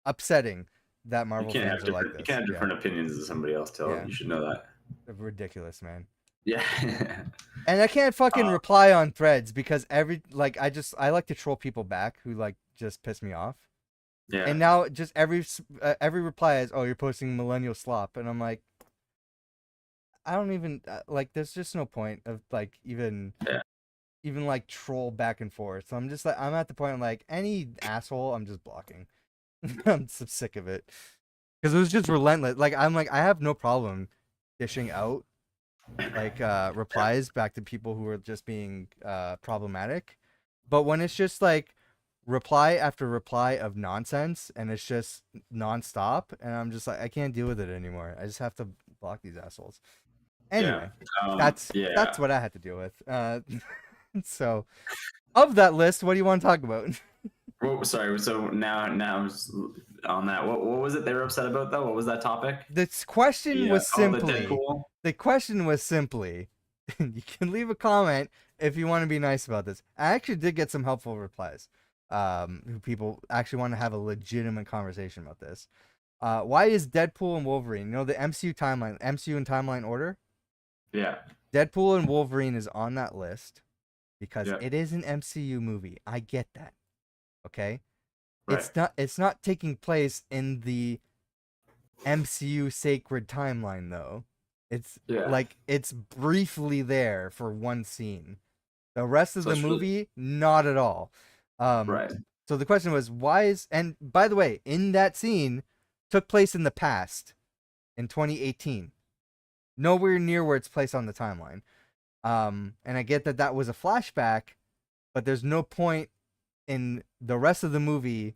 upsetting that Marvel fans are like You this. can't have Yeah, different opinions than somebody else. yeah, You should know that. ridiculous, man. Yeah. And I can't fucking uh, reply on Threads because I like to troll people back who like just piss me off. yeah. And now just every reply is, "Oh, you're posting millennial slop," and I'm like, I don't even like. There's just no point of like Yeah. even like troll back and forth. So I'm just like, I'm at the point like any asshole, I'm just blocking. I'm so sick of it because it was just relentless. Like I'm like, I have no problem dishing out like replies back to people who are just being problematic, but when it's just like reply after reply of nonsense and it's just nonstop, and I'm just like, I can't deal with it anymore. I just have to block these assholes. Yeah. Anyway, Yeah. that's what I had to deal with. So of that list, what do you want to talk about? Well, sorry. So now on that. What was it they were upset about though? What was that topic? This question was Oh, the simply Deadpool. the question was simply you can leave a comment if you want to be nice about this. I actually did get some helpful replies. Who people actually want to have a legitimate conversation about this. Why is Deadpool and Wolverine, the MCU and timeline order? Yeah. Deadpool and Wolverine is on that list because Yeah. it is an MCU movie. I get that. Okay? Right. It's not taking place in the MCU sacred timeline though. It's Yeah. like it's briefly there for one scene. The rest of So the it's really movie, not at all. Um, right. so the question was, why is, and by the way, in that scene, took place in the past, in 2018, nowhere near where it's placed on the timeline. And I get that that was a flashback, but there's no point in the rest of the movie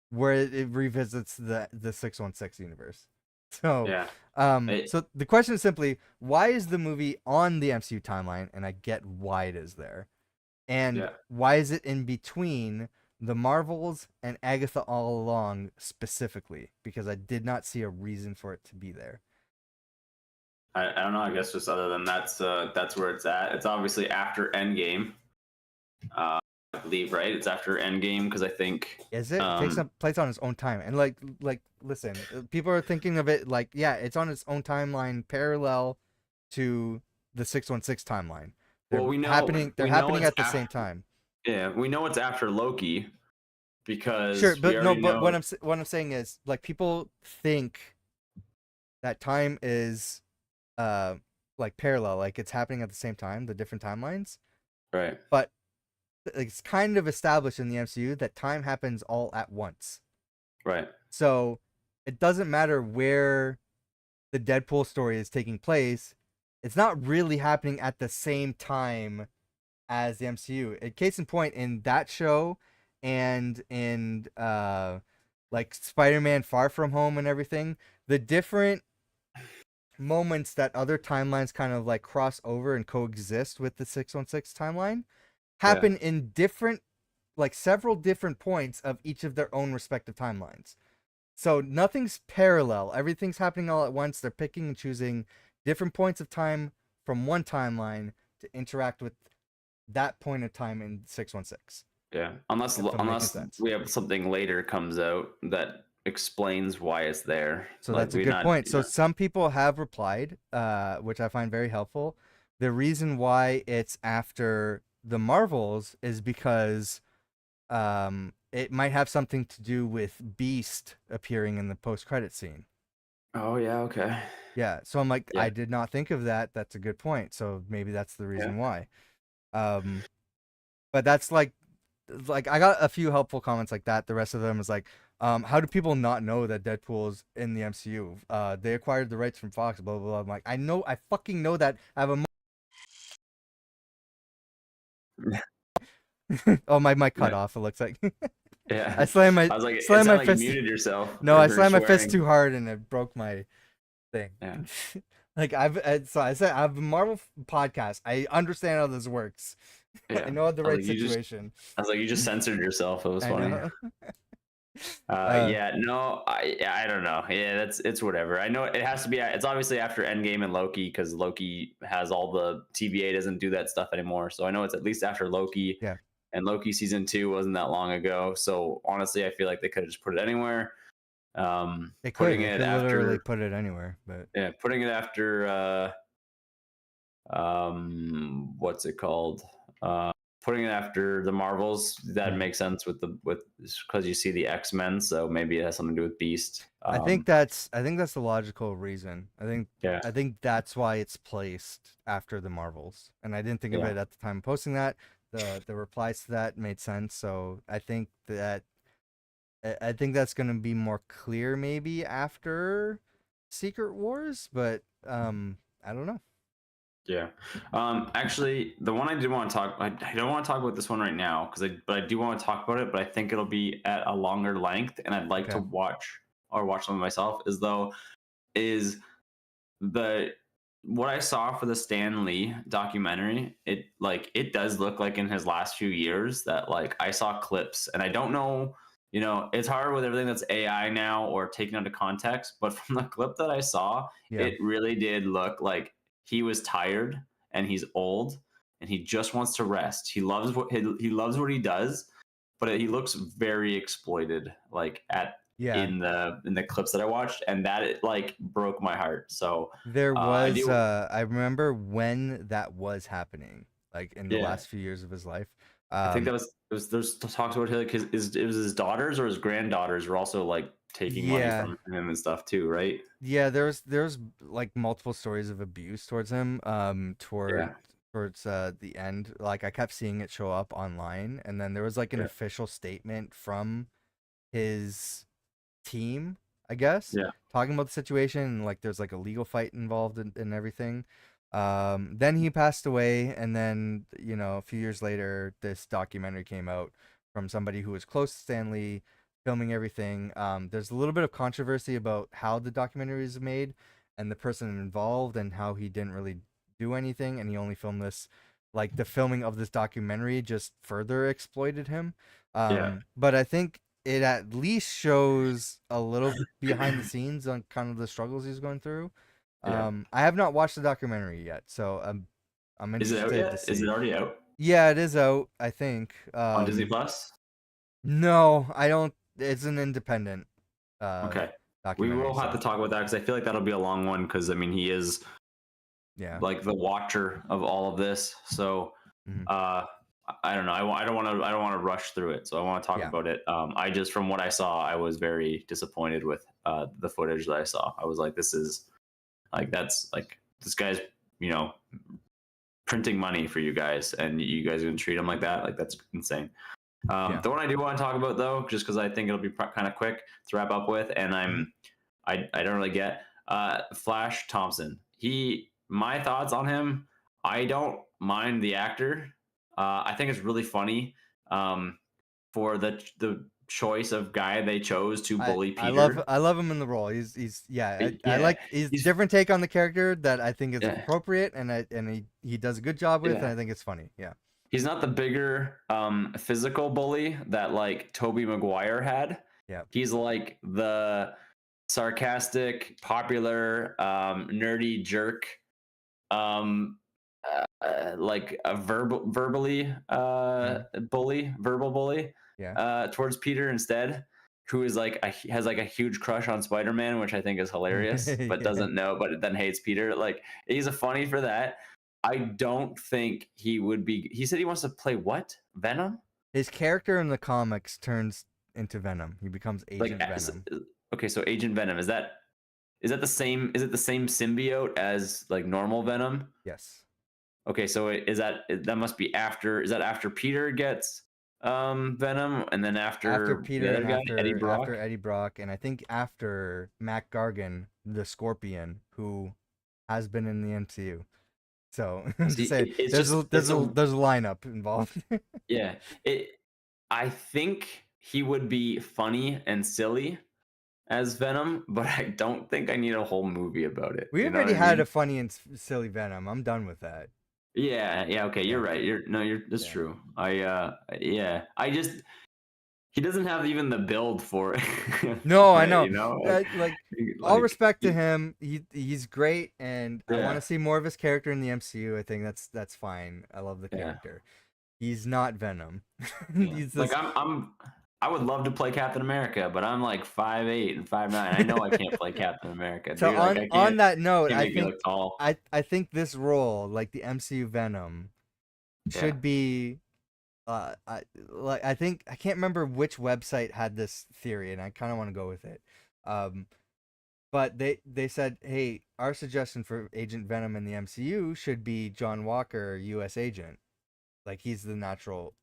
where it revisits the 616 universe. So, Yeah. so the question is simply, why is the movie on the MCU timeline? And I get why it is there. And Yeah. why is it in between the Marvels and Agatha all along specifically? Because I did not see a reason for it to be there. I don't know. I guess just other than that's where it's at. It's obviously after Endgame. I believe, right? It's after Endgame because I think. Is it? It takes up place on its own time. And like listen, people are thinking of it like, yeah, it's on its own timeline parallel to the 616 timeline. They're Well, they're happening at the same time. Yeah, we know it's after Loki because Sure, we but no, already but know. what I'm saying is like people think that time is like parallel, like it's happening at the same time, the different timelines. Right. But it's kind of established in the MCU that time happens all at once. Right. So it doesn't matter where the Deadpool story is taking place. It's not really happening at the same time as the MCU. Case in point, in that show and in like Spider-Man Far From Home and everything, the different moments that other timelines kind of like cross over and coexist with the 616 timeline happen in different, like several different points of each of their own respective timelines. So nothing's parallel. Everything's happening all at once. They're picking and choosing different points of time from one timeline to interact with that point of time in 616. Yeah, unless If I'm making unless sense. we have something later comes out that explains why it's there. So Like that's a we're good not. point. So Yeah. some people have replied, which I find very helpful. The reason why it's after the Marvels is because it might have something to do with Beast appearing in the post-credit scene. Oh yeah. Okay. Yeah, so I'm like, Yeah. I did not think of that. That's a good point. So maybe that's the Yeah. reason why. Um, but that's like I got a few helpful comments like that. The rest of them is like, how do people not know that Deadpool is in the MCU? They acquired the rights from Fox, blah blah blah. I'm like, I fucking know that. I have a oh, my mic cut Yeah. off. It looks like I Yeah. slammed I my was like, it slammed sounded my like you fist. muted yourself No, or I if you're slammed my fist swearing. too hard and it broke my thing. Yeah. Like so I said I have a Marvel podcast. I understand how this works. I Yeah. know the I was right like, you just. situation. I was like, you just censored yourself. It was I funny. know. Yeah, no, I don't know. Yeah, it's whatever. I know it has to be. It's obviously after Endgame and Loki because Loki has all the TVA doesn't do that stuff anymore. So I know it's at least after Loki, Yeah, and Loki season 2 wasn't that long ago. So honestly, I feel like they could have just put it anywhere. it could. Putting They it could literally after, put it anywhere, but yeah, putting it after what's it called? Putting it after the Marvels that mhm. makes sense with because you see the X-Men, so maybe it has something to do with Beast. I think that's the logical reason. Yeah, I think that's why it's placed after the Marvels. And I didn't think of yeah, it at the time of posting that. The replies to that made sense. So I think that's gonna be more clear maybe after Secret Wars, but I don't know. yeah. Actually, the one I did want to talk, I don't want to talk about this one right now but I do want to talk about it. But I think it'll be at a longer length, and I'd like to Okay. watch them myself. Is the what I saw for the Stan Lee documentary, it does look like in his last few years that like I saw clips and I don't know, it's hard with everything that's AI now or taken out of context, but from the clip that I saw, Yeah. it really did look like he was tired and he's old and he just wants to rest. He loves what he does, but he looks very exploited like at Yeah. in the clips that I watched, and that it like broke my heart. So There I was do, I remember when that was happening, like in the yeah. last few years of his life. I think that was there's talks about like it was his daughters or his granddaughters were also like taking money Yeah. from him and stuff too, right? Yeah, there's like multiple stories of abuse towards him Yeah, towards the end. Like I kept seeing it show up online, and then there was like an yeah, official statement from his team, I guess, yeah, talking about the situation, and like there's like a legal fight involved in everything. Then he passed away, and then a few years later this documentary came out from somebody who was close to Stanley, filming everything. There's a little bit of controversy about how the documentary is made and the person involved and how he didn't really do anything, and he only filmed this, like the filming of this documentary just further exploited him. yeah, But I think it at least shows a little behind the scenes on kind of the struggles he's going through. yeah. I have not watched the documentary yet, so I'm Is it out interested to yet? Is it see. already out Yeah, it is out, I think. on Disney Plus? No, I don't. It's an independent uh Okay, we documentary, will have to so talk about that because I feel like that'll be a long one. Because I mean, he is yeah. like the watcher of all of this, so Mhm. uh I don't know. I don't want to rush through it. So I want to talk Yeah. about it. I just from what I saw, I was very disappointed with the footage that I saw. I was like, this is like that's like this guy's you know printing money for you guys, and you guys are gonna treat him like that. Like that's insane. Yeah. The one I do want to talk about though, just because I think it'll be kind of quick to wrap up with, and Mhm. I don't really get Flash Thompson. My thoughts on him. I don't mind the actor. I think it's really funny for the choice of guy they chose to bully Peter. I love him in the role. He's yeah, I Yeah, like his he's different take on the character that I think is yeah, appropriate, and he does a good job with, and yeah. I think it's funny. Yeah. He's not the bigger physical bully that like Toby Maguire had. Yeah. He's like the sarcastic, popular, nerdy jerk. Um, like a verbally verbal bully Yeah. towards Peter instead, who is like has like a huge crush on Spider-Man, which I think is hilarious, but Yeah. doesn't know, but then hates Peter. Like he's a funny for that. I don't think he would be. He said he wants to play what? Venom? His character in the comics turns into Venom. He becomes Like Agent Venom. okay, so Agent Venom, is that the same? Is it the same symbiote as like normal Venom? Yes. Okay, so that must be after, is that after Peter gets Venom, and then After after the Peter other and guy, Eddie after Brock? Eddie Brock, and I think after Mac Gargan, the Scorpion, who has been in the MCU. So just See, say it's just there's a lineup involved. yeah. It I think he would be funny and silly as Venom, but I don't think I need a whole movie about it. We You know what already I had a mean? funny and silly Venom. I'm done with that. Yeah, yeah, okay, you're Yeah, right. You're that's yeah. true. Yeah. I just he doesn't have even the build for it. No, I know. You know? Like all Like respect to him, he's great, and I want yeah. to see more of his character in the MCU. I think that's fine. I love the Yeah. character. He's not Venom. Yeah. He's Like this. I would love to play Captain America, but I'm like 5'8" and 5'9". I know I can't play Captain America, So dude. Like I on that note, can't make me look tall. I think this role, like the MCU Venom, Yeah. should be I think I can't remember which website had this theory, and I kind of want to go with it. Um, but they said, hey, our suggestion for Agent Venom in the MCU should be John Walker, U.S. agent. Like he's the natural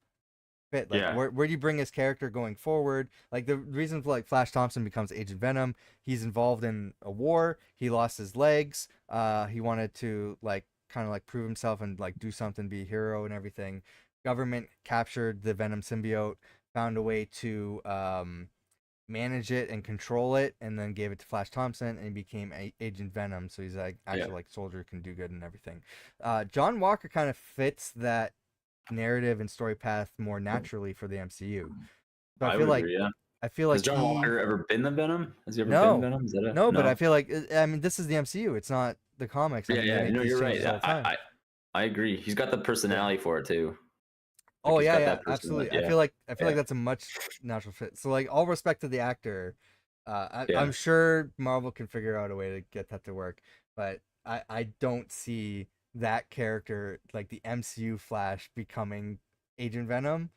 fit. Like Yeah. where do you bring his character going forward? Like the reason for like Flash Thompson becomes Agent Venom, he's involved in a war. He lost his legs. He wanted to like kind of like prove himself and like do something, be a hero and everything. Government captured the Venom symbiote, found a way to manage it and control it, and then gave it to Flash Thompson, and he became Agent Venom. So he's like Yeah. actually like soldier, can do good and everything. John Walker kind of fits that narrative and story path more naturally for the MCU. So I would agree, yeah. I feel Has like John he Walker ever been the Venom? Has he ever been no Venom? Is that a no, but I no? feel like I mean this is the MCU. It's not the comics. I Yeah, mean they yeah. make No, these you're right. changes all the time. I agree. He's got the Yeah. personality for it too. Like Oh he's yeah, got yeah, that personality. absolutely. Yeah. I feel like Yeah. that's a much natural fit. So like all respect to the actor, Yeah. I'm sure Marvel can figure out a way to get that to work, but I don't see that character like the MCU Flash becoming Agent Venom.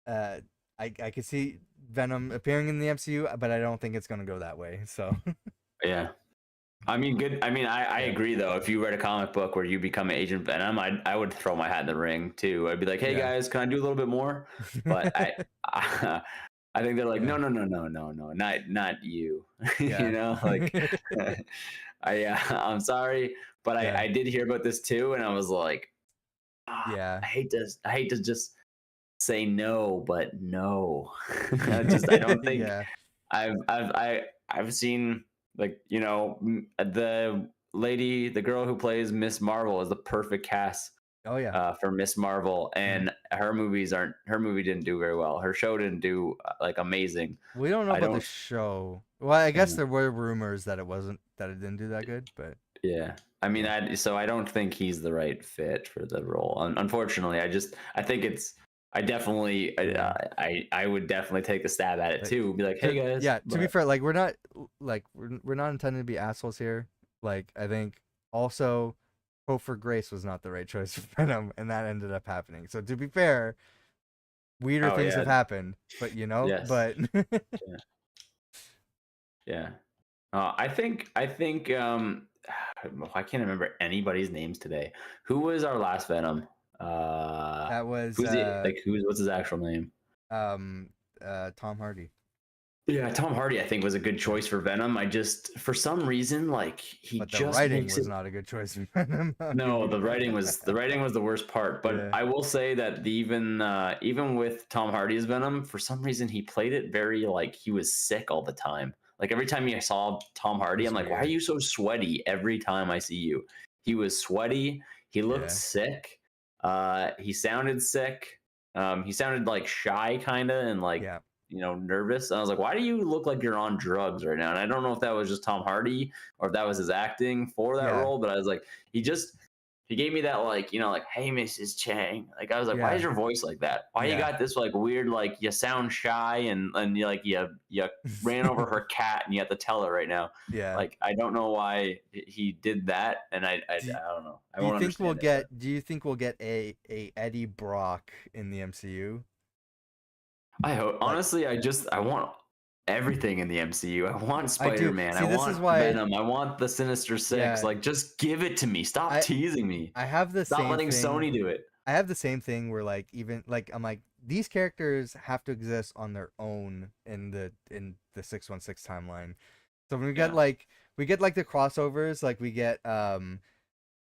Uh, I could see Venom appearing in the MCU, but I don't think it's gonna go that way. So Yeah. I mean, good. I mean, I yeah, agree though. If you read a comic book where you become Agent Venom, I would throw my hat in the ring too. I'd be like, hey yeah, guys, can I do a little bit more? But I think they're like, yeah, no, not you. yeah, You know, like I'm sorry, but yeah, I did hear about this too, and I was like, yeah, I hate to just say no, but no. I don't think yeah. I've seen like the girl who plays Miss Marvel is the perfect cast Oh yeah. for Miss Marvel, Mhm. and her movie didn't do very well. Her show didn't do like amazing. We don't know I about the don't. show. Well, I guess Yeah. there were rumors that it didn't do that good, but Yeah. I mean, yeah, I don't think he's the right fit for the role. Unfortunately, I think it's. I definitely, yeah. I would definitely take a stab at it Like, too. Be like, hey guys, to be but fair, like we're not intending to be assholes here. Like I think also Hope for Grace was not the right choice for Venom, and that ended up happening. So to be fair, weirder oh things yeah, have happened, but yes, but yeah, yeah. I think I can't remember anybody's names today. Who was our last Venom? that was Who's the like who's what's his actual name? um Tom Hardy. Yeah, Tom Hardy, I think, was a good Yeah. choice for Venom. I just, for some reason, like he But the just writing makes was it. not a good choice for Venom. I'll give No, you the that. writing was the worst part. But Yeah. I will say that even with Tom Hardy's Venom, for some reason he played it very like he was sick all the time. Like every time I saw Tom Hardy, It's I'm like, why are weird. you so sweaty every time I see you? He was sweaty. He looked Yeah. sick. He sounded sick. He sounded like shy, kind of, and like Yeah. nervous. And I was like, why do you look like you're on drugs right now? And I don't know if that was just Tom Hardy or if that was his acting for that Yeah. role, but I was like, he just he gave me that like, like, hey Mrs. Chang. Like I was like, why is Yeah. your voice like that? Why you Yeah. got this like weird like you sound shy and you like you ran over her cat and you have to tell her right now. Yeah. Like I don't know why he did that, and Do, I don't know. I do you won't think we'll understand it. But get? Do you think we'll get a Eddie Brock in the MCU? I hope Like honestly, I want everything in the MCU. I want I do. Spider-Man. I See, this is want why. Venom. I want the Sinister Six. Yeah. Like just give it to me. Stop I teasing me. I have the Stop same letting thing. Sony do it. I have the same thing where like even like I'm like these characters have to exist on their own in the 616 timeline. So when Yeah. we get like the crossovers, like we get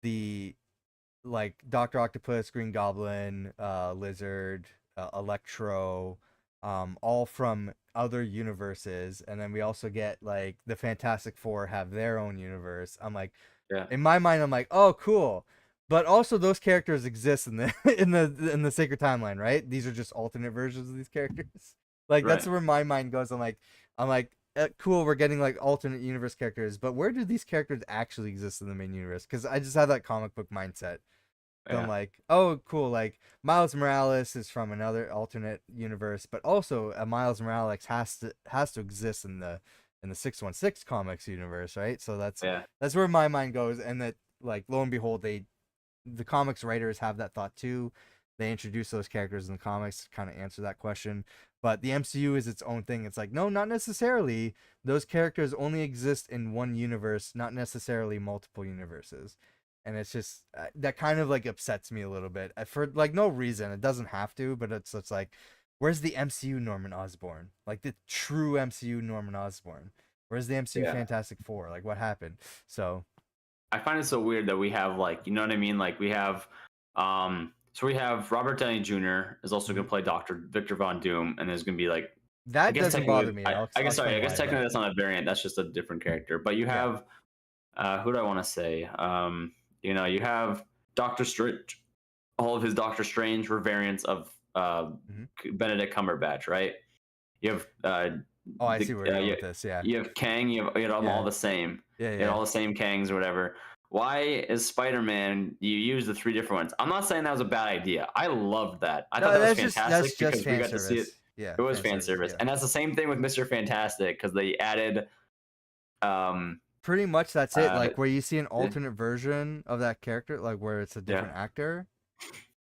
the like Doctor Octopus, Green Goblin, Lizard, Electro, all from other universes, and then we also get like the Fantastic Four have their own universe. I'm like, Yeah. in my mind, I'm like, oh, cool. But also, those characters exist in the in the sacred timeline, right? These are just alternate versions of these characters. Like that's Right. where my mind goes. I'm like, cool. We're getting like alternate universe characters, but where do these characters actually exist in the main universe? Because I just have that comic book mindset. So I'm Yeah. like, oh, cool. Like Miles Morales is from another alternate universe, but also a Miles Morales has to exist in the 616 comics universe, right? So Yeah. that's where my mind goes, and that like lo and behold, the comics writers have that thought too. They introduce those characters in the comics to kind of answer that question. But the MCU is its own thing. It's like, no, not necessarily. Those characters only exist in one universe, not necessarily multiple universes. And it's just that kind of like upsets me a little bit for like no reason. It doesn't have to, but it's like, where's the MCU Norman Osborn? Like the true MCU Norman Osborn. Where's the MCU Yeah. Fantastic Four? Like what happened? So I find it so weird that we have like, you know what I mean? Like we have so we have Robert Downey Jr. is also going to play Dr. Victor Von Doom, and there's going to be like, I that guess doesn't bother technically, me. I I'll guess sorry, explain I guess why, but technically that's not a variant. That's just a different character. But you yeah. have who do I want to say? You have Doctor Strange. All of his Doctor Strange were variants of Mhm. Benedict Cumberbatch, right? You have Oh, I see where you're going with this. Yeah. you have Kang. You have them all Yeah. the same. Yeah. You had Yeah. all the same Kangs or whatever. Why is Spider-Man? You use the three different ones. I'm not saying that was a bad idea. I loved that. I thought No, that was that's fantastic just because we fan got to see it. service. Yeah, It was fan fan service. service, Yeah. and that's the same thing with Mr. Fantastic because they added. Um, Pretty much that's it. uh, Like where you see an yeah, alternate version of that character, like where it's a yeah, different actor.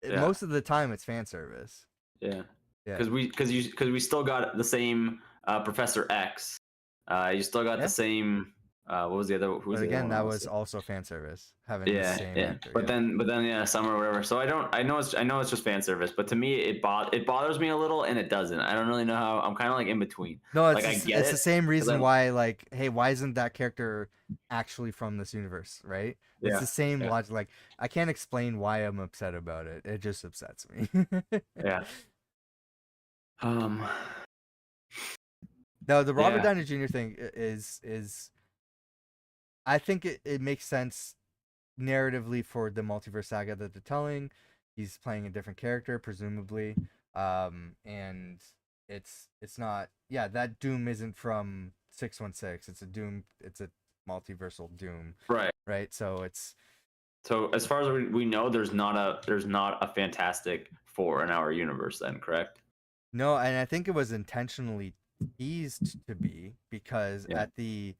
yeah, Most of the time, it's fan service. yeah. Yeah. Because we still got the same Professor X. You still got the Yeah. same. What was the other? Who was But the other again, one? I that want to was say. also fan service, having the Yeah, same yeah. actor. But Yep. then yeah, summer or whatever. So I know it's just fan service, but to me it bothers me a little and it doesn't. I don't really know how. I'm kind of like in between. No, Like I get it's the it same because reason I why like, hey, why isn't that character actually from this universe, right? It's yeah, the same yeah, logic. Like I can't explain why I'm upset about it. It just upsets me. yeah. Um No, the Robert yeah, Downey Jr. thing is I think it makes sense narratively for the multiverse saga that they're telling. He's playing a different character, presumably, and it's not. Yeah, that Doom isn't from 616. It's a Doom. It's a multiversal Doom, right. right? So it's So as far as we know, there's not a Fantastic Four in our universe. Then correct? no, and I think it was intentionally teased to be because Yeah, at the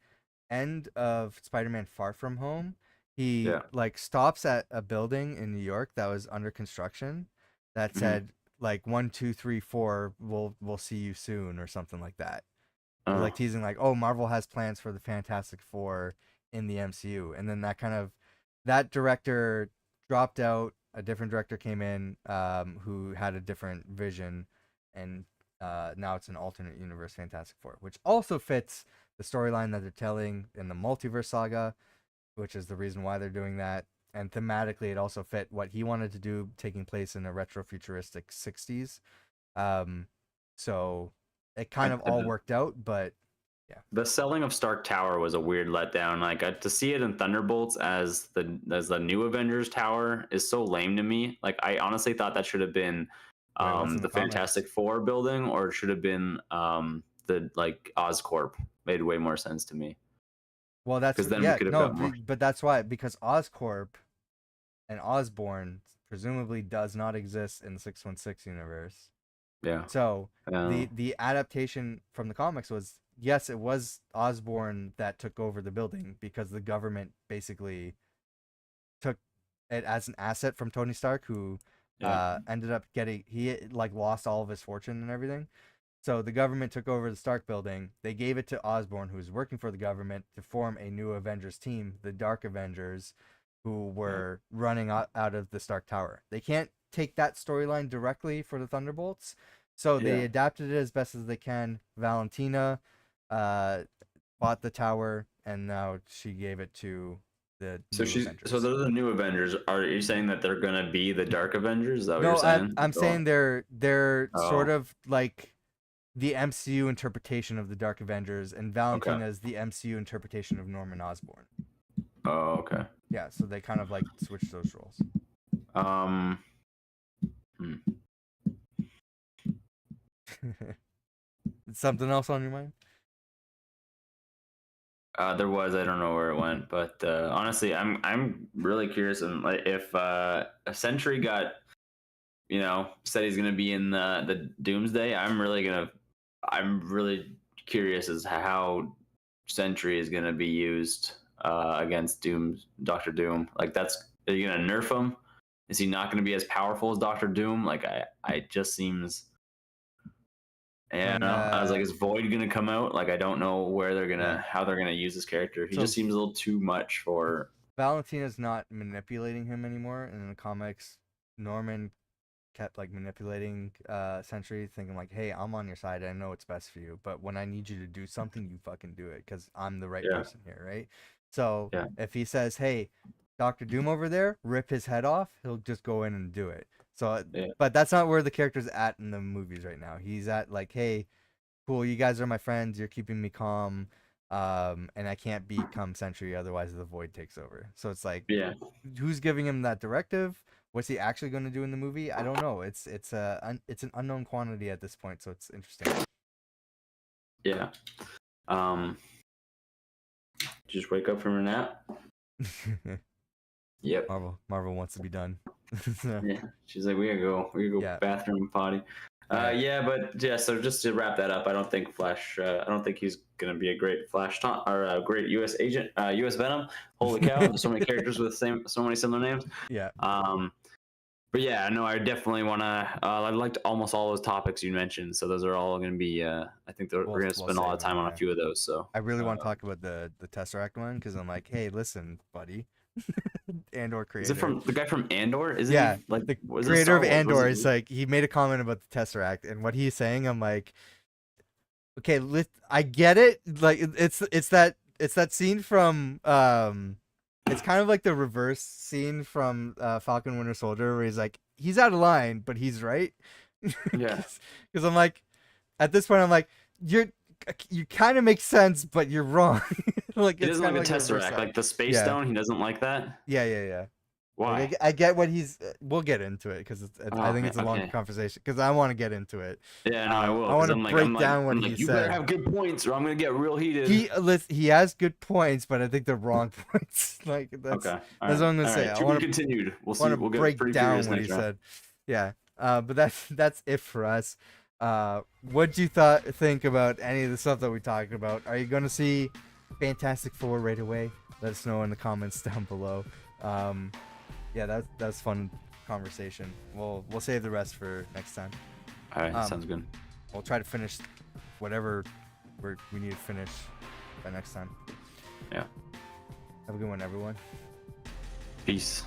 end of Spider-Man Far From Home, he yeah. like stops at a building in New York that was under construction that Hmm. said like 1, 2, 3, 4, we'll see you soon or something like that. It was Oh, like teasing like, oh, Marvel has plans for the Fantastic Four in the MCU, and then that director dropped out. A different director came in, who had a different vision, and now it's an alternate universe Fantastic Four, which also fits the storyline that they're telling in the Multiverse Saga, which is the reason why they're doing that. And thematically, it also fit what he wanted to do, taking place in a retro futuristic 60s. Um, so it kind of all worked out, but yeah. the selling of Stark Tower was a weird letdown. Like to see it in Thunderbolts as the new Avengers Tower is so lame to me. Like I honestly thought that should have been Wait, what's in the the comics? Fantastic Four building, or it should have been the like Oscorp. Made way more sense to me Well, that's because then we yeah, could have no, got more. but that's why because Oscorp and Osborn presumably does not exist in the 616 universe. Yeah. So the adaptation from the comics was, yes, it was Osborn that took over the building because the government basically took it as an asset from Tony Stark, who ended up he like lost all of his fortune and everything. So the government took over the Stark building. They gave it to Osborn, who was working for the government, to form a new Avengers team, the Dark Avengers, who were running out of the Stark Tower. They can't take that storyline directly for the Thunderbolts, so they adapted it as best as they can. Valentina bought the tower, and now she gave it to the new Avengers. So they're the new Avengers. Are you saying that they're gonna be the Dark Avengers? Is that what you're saying? I'm saying they're sort of like the MCU interpretation of the Dark Avengers, and Valentina is the MCU interpretation of Norman Osborn. Oh, okay. Yeah, so they kind of like switch those roles. Something else on your mind? There was. I don't know where it went, but honestly, I'm really curious. And if a Sentry got, said he's gonna be in the Doomsday, I'm really curious as to how Sentry is gonna be used against Doctor Doom. Like, are you gonna nerf him? Is he not gonna be as powerful as Doctor Doom? Like, it just seems. And I was like, is Void gonna come out? Like, I don't know how they're gonna use this character. He just seems a little too much for. Valentina's not manipulating him anymore. And in the comics, Norman kept like manipulating Sentry, thinking like, hey, I'm on your side, I know what's best for you, but when I need you to do something, you fucking do it, because I'm the right person here, right? So if he says, hey, Dr. Doom over there, rip his head off, he'll just go in and do it. So but that's not where the character's at in the movies right now. He's at like, hey, cool, you guys are my friends, you're keeping me calm, and I can't become Sentry, otherwise the Void takes over. So it's like, who's giving him that directive? What's he actually going to do in the movie? I don't know. It's an unknown quantity at this point, so it's interesting. Yeah. Just wake up from a nap. Yep. Marvel wants to be done. Yeah. She's like, we gotta go bathroom potty. So just to wrap that up, I don't think Flash. I don't think he's gonna be a great Flash or a great U.S. agent, U.S. Venom. Holy cow! There's so many characters with so many similar names. Yeah. But yeah, no, I definitely wanna. I liked almost all those topics you mentioned, so those are all gonna be. I think we're gonna spend a lot of time on a few of those. So I really want to talk about the Tesseract one, because I'm like, hey, listen, buddy. Andor creator. Is it from the guy from Andor? Is yeah, he like the creator of Andor is like, he made a comment about the Tesseract, and what he's saying, I'm like, okay, I get it. Like, it's that scene from it's kind of like the reverse scene from Falcon Winter Soldier, where he's like, he's out of line, but he's right. Yeah. Because I'm like, at this point, I'm like, you kind of make sense, but you're wrong. Like, he doesn't like the Tesseract, like the Space Stone. He doesn't like that. Yeah. Why? Like, I get what he's. We'll get into it, because I think it's a long conversation, because I want to get into it. Yeah, no, I will. I want to break down what he said. You better have good points, or I'm gonna get real heated. He has good points, but I think they're wrong points. Like, that's what I'm gonna say. I want to continued. We'll see. We'll break down what he said. Yeah, but that's it for us. What do you think about any of the stuff that we talked about? Are you gonna see Fantastic Four right away? Let us know in the comments down below. Yeah, that's fun conversation. We'll save the rest for next time. All right, sounds good. We'll try to finish whatever we need to finish by next time. Yeah. Have a good one, everyone. Peace.